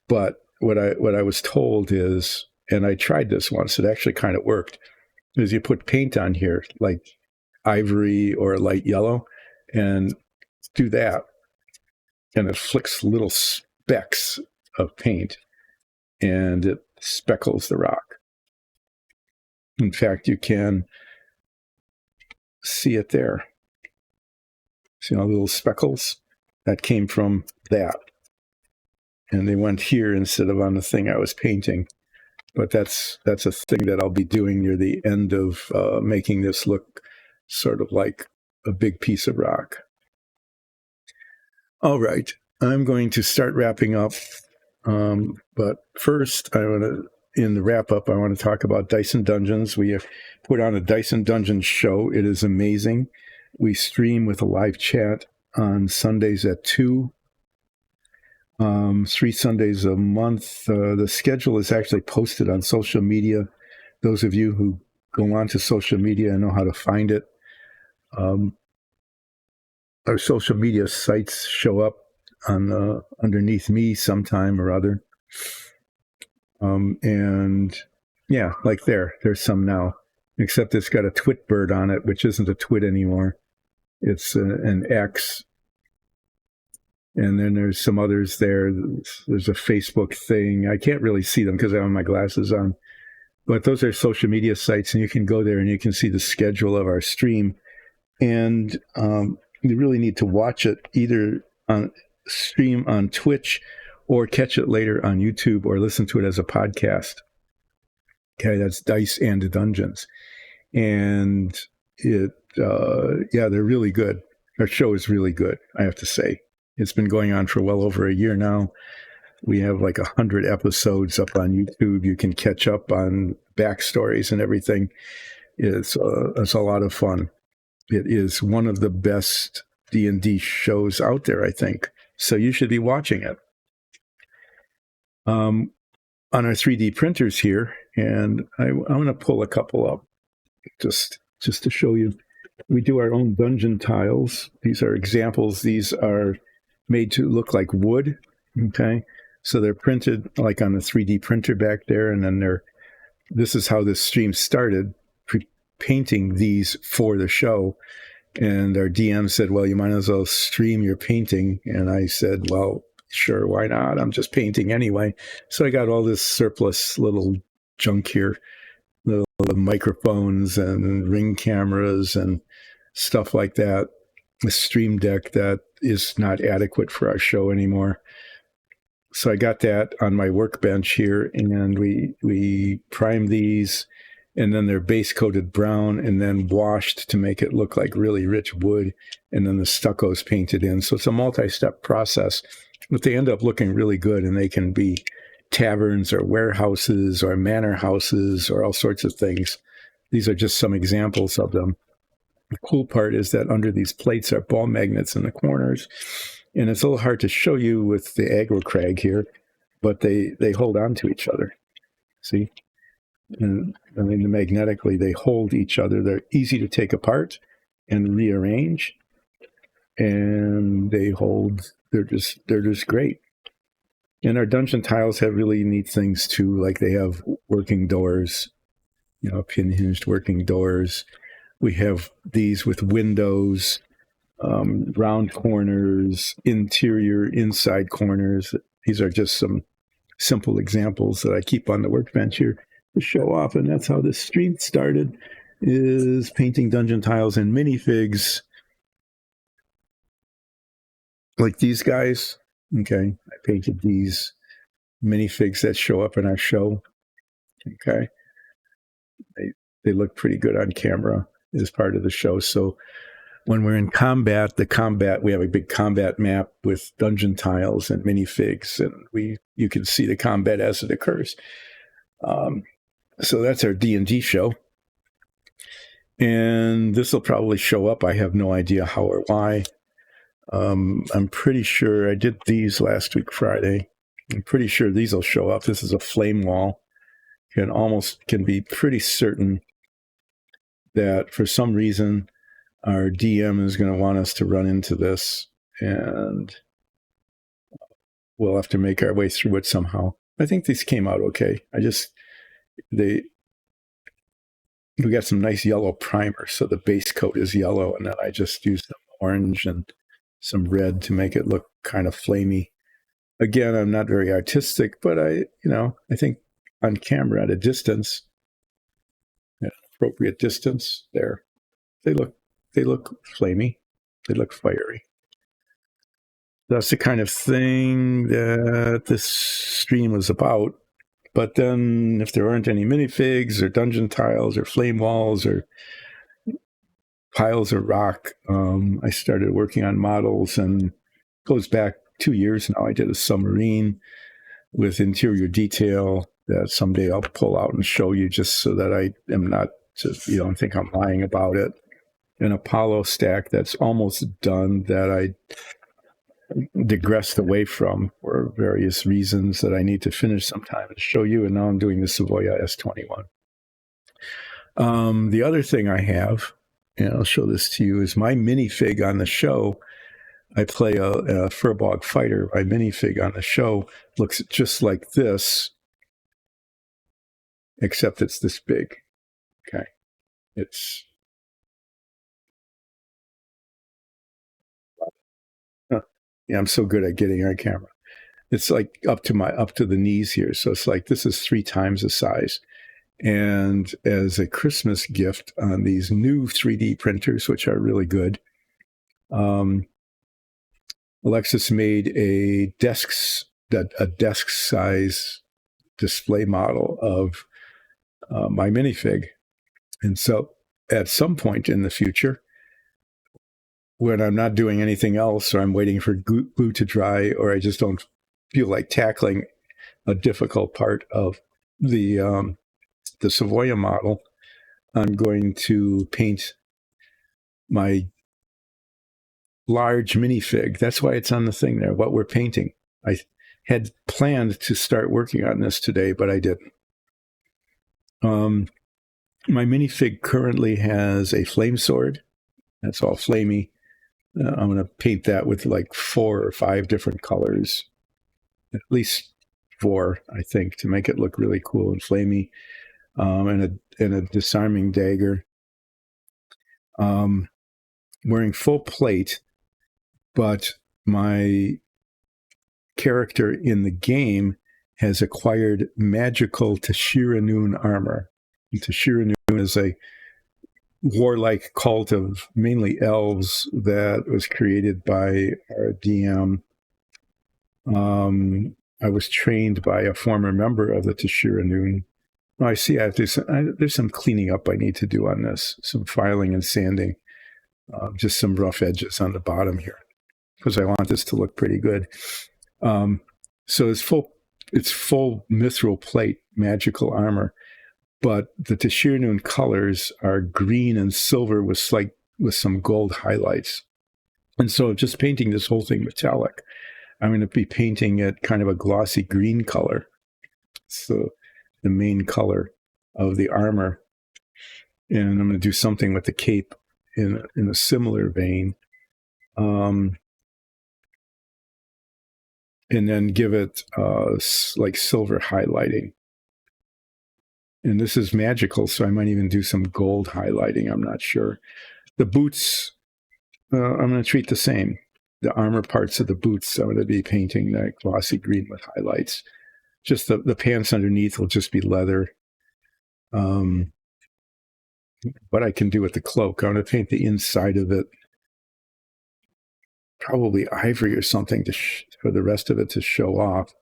But what I was told is, and I tried this once, it actually kind of worked, is you put paint on here, like ivory or light yellow, and do that, and it flicks little specks of paint, and it speckles the rock. In fact, you can see it there. See all the little speckles? That came from that. And they went here instead of on the thing I was painting. But that's a thing that I'll be doing near the end of making this look sort of like a big piece of rock. All right, I'm going to start wrapping up. But first, in the wrap up, I want to talk about Dyson Dungeons. We have put on a Dyson Dungeons show. It is amazing. We stream with a live chat on Sundays at 2. 3 Sundays a month. The schedule is actually posted on social media. Those of you who go onto social media and know how to find it. Our social media sites show up on underneath me sometime or other. And yeah, like there's some now, except it's got a twit bird on it, which isn't a twit anymore. It's an X. And then there's some others there. There's a Facebook thing. I can't really see them because I have my glasses on. But those are social media sites, and you can go there and you can see the schedule of our stream. And you really need to watch it either on stream on Twitch or catch it later on YouTube or listen to it as a podcast. Okay, that's Dice and Dungeons. And they're really good. Our show is really good, I have to say. It's been going on for well over a year now. We have like 100 episodes up on YouTube. You can catch up on backstories and everything. It's a lot of fun. It is one of the best D&D shows out there, I think. So you should be watching it. On our 3D printers here, and I want to pull a couple up just to show you. We do our own dungeon tiles. These are examples. These are made to look like wood, okay? So they're printed like on a 3D printer back there, and then this is how this stream started, painting these for the show. And our DM said, well, you might as well stream your painting. And I said, well, sure, why not? I'm just painting anyway. So I got all this surplus little junk here, little microphones and ring cameras and stuff like that. A stream deck that is not adequate for our show anymore. So I got that on my workbench here, and we primed these, and then they're base coated brown and then washed to make it look like really rich wood, and then the stucco's painted in. So it's a multi-step process, but they end up looking really good, and they can be taverns or warehouses or manor houses or all sorts of things. These are just some examples of them. The cool part is that under these plates are ball magnets in the corners, and it's a little hard to show you with the aggro crag here, but they hold on to each other. See? And I mean, magnetically, they hold each other. They're easy to take apart and rearrange, and they hold. They're just great. And our dungeon tiles have really neat things too, like they have working doors, pin-hinged working doors. We have these with windows, round corners, inside corners. These are just some simple examples that I keep on the workbench here to show off. And that's how this stream started, is painting dungeon tiles and minifigs like these guys. Okay, I painted these minifigs that show up in our show. Okay, they look pretty good on camera as part of the show. So when we're in combat, we have a big combat map with dungeon tiles and minifigs, and you can see the combat as it occurs. So that's our D&D show. And this will probably show up. I have no idea how or why. I'm pretty sure I did these last week, Friday. I'm pretty sure these will show up. This is a flame wall. can be pretty certain that for some reason our DM is going to want us to run into this, and we'll have to make our way through it somehow. I think these came out okay. We got some nice yellow primer, so the base coat is yellow, and then I just used some orange and some red to make it look kind of flamey. Again, I'm not very artistic, but I think on camera at a distance, at an appropriate distance, they look flamey, they look fiery. That's the kind of thing that this stream was about. But then if there aren't any minifigs or dungeon tiles or flame walls or piles of rock, I started working on models, and it goes back 2 years now. I did a submarine with interior detail that someday I'll pull out and show you, just so that I am not, you don't think I'm lying about it. An Apollo stack that's almost done that I digressed away from for various reasons that I need to finish sometime and show you. And now I'm doing the Savoia S.21. The other thing I have, and I'll show this to you, is my minifig on the show. I play a Furbog fighter. My minifig on the show looks just like this, except it's this big. Okay. Yeah, I'm so good at getting on camera. It's like up to the knees here. So it's like, this is 3 times the size. And as a Christmas gift on these new 3D printers, which are really good, Alexis made a desk size display model of my minifig. And so at some point in the future, when I'm not doing anything else, or I'm waiting for glue to dry, or I just don't feel like tackling a difficult part of the Savoia model, I'm going to paint my large minifig. That's why it's on the thing there, what we're painting. I had planned to start working on this today, but I didn't. My minifig currently has a flame sword. That's all flamey. I'm going to paint that with like 4 or 5 different colors, at least 4, I think, to make it look really cool and flamey. And a disarming dagger. Wearing full plate, but my character in the game has acquired magical Tashira-Noon armor. And Tashira-Noon is a warlike cult of mainly elves that was created by our DM. I was trained by a former member of the Tashira-Noon. I see there's some cleaning up I need to do on this, some filing and sanding, just some rough edges on the bottom here, because I want this to look pretty good. So it's full mithril plate magical armor, but the Tashira-Noon colors are green and silver with some gold highlights. And so just painting this whole thing metallic, I'm going to be painting it kind of a glossy green color. So the main color of the armor. And I'm going to do something with the cape in a similar vein. And then give it like silver highlighting. And this is magical, so I might even do some gold highlighting. I'm not sure. The boots, I'm going to treat the same. The armor parts of the boots, I'm going to be painting that glossy green with highlights. Just the pants underneath will just be leather. What I can do with the cloak, I'm going to paint the inside of it probably ivory or something for the rest of it to show off.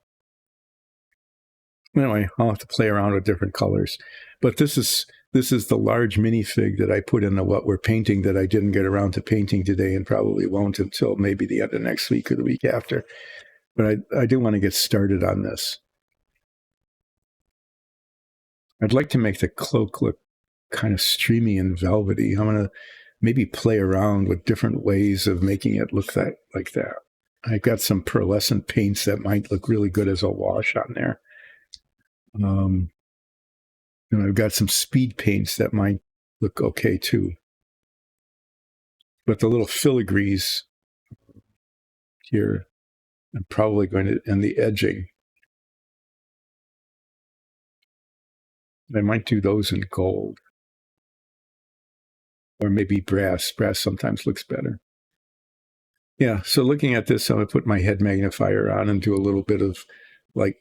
Anyway, I'll have to play around with different colors. But this is the large minifig that I put into what we're painting that I didn't get around to painting today, and probably won't until maybe the end of next week or the week after. But I do want to get started on this. I'd like to make the cloak look kind of streamy and velvety. I'm going to maybe play around with different ways of making it look like that. I've got some pearlescent paints that might look really good as a wash on there. And I've got some speed paints that might look okay too. But the little filigrees here, I'm probably going to, and the edging, I might do those in gold. Or maybe brass. Brass sometimes looks better. Yeah, so looking at this, I'm going to put my head magnifier on and do a little bit of like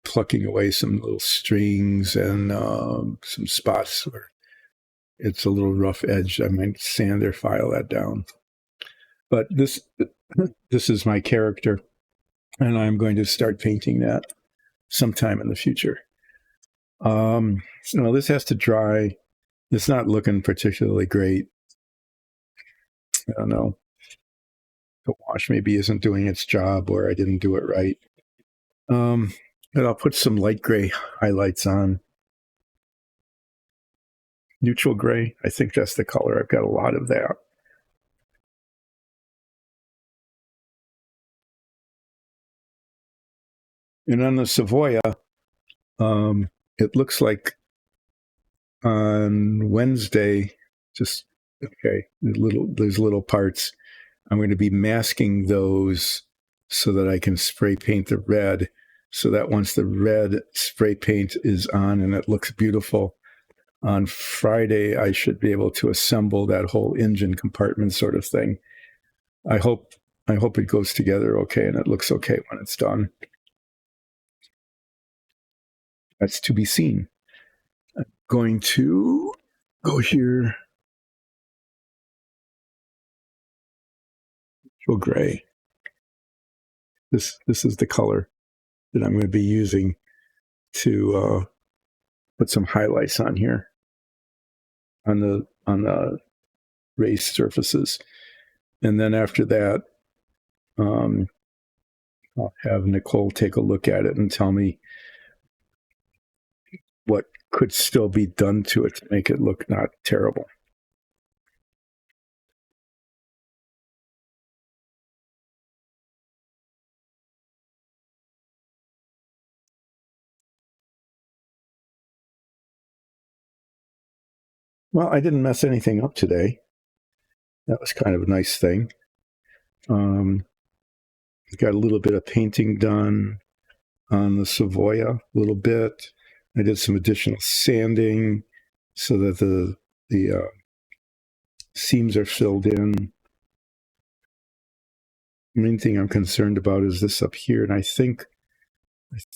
plucking away some little strings and some spots where it's a little rough edge. I might sand or file that down. But this is my character, and I'm going to start painting that sometime in the future. This has to dry. It's not looking particularly great. I don't know. The wash maybe isn't doing its job, or I didn't do it right. But I'll put some light gray highlights on. Neutral gray, I think that's the color. I've got a lot of that. And on the Savoia, it looks like on Wednesday, just okay, there's little parts. I'm going to be masking those so that I can spray paint the red, so that once the red spray paint is on and it looks beautiful, on Friday I should be able to assemble that whole engine compartment sort of thing. I hope it goes together okay and it looks okay when it's done. That's to be seen. I'm going to go here. Neutral gray. This is the color that I'm going to be using to put some highlights on here on the raised surfaces. And then after that, I'll have Nicole take a look at it and tell me what could still be done to it to make it look not terrible. Well, I didn't mess anything up today. That was kind of a nice thing. Got a little bit of painting done on the Savoia, a little bit. I did some additional sanding so that the seams are filled in. The main thing I'm concerned about is this up here, and I think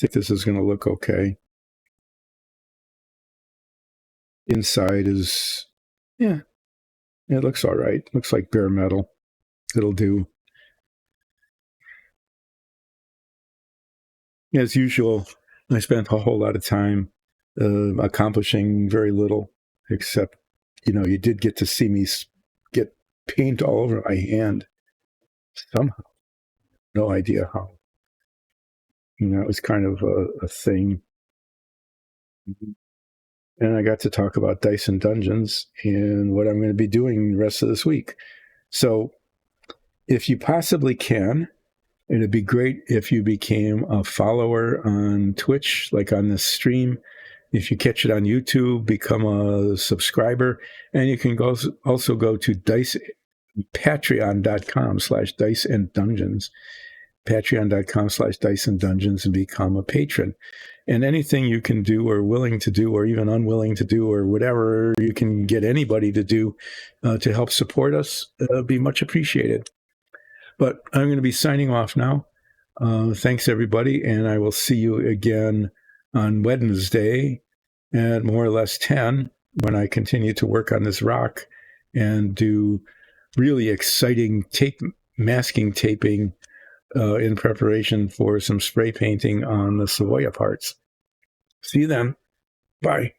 this is going to look okay. Inside is, yeah, it looks all right. Looks like bare metal. It'll do. As usual, I spent a whole lot of time accomplishing very little, except, you did get to see me get paint all over my hand somehow. No idea how. It was kind of a thing. And I got to talk about Dice and Dungeons and what I'm going to be doing the rest of this week. So if you possibly can, it'd be great if you became a follower on Twitch, like on this stream. If you catch it on YouTube, become a subscriber. And you can also go to patreon.com/Dice and Dungeons, patreon.com/Dice and Dungeons, and become a patron. And anything you can do or willing to do or even unwilling to do or whatever you can get anybody to do to help support us, be much appreciated. But I'm going to be signing off now. Thanks, everybody. And I will see you again on Wednesday at more or less 10 when I continue to work on this rock and do really exciting masking taping in preparation for some spray painting on the Savoia parts. See you then. Bye.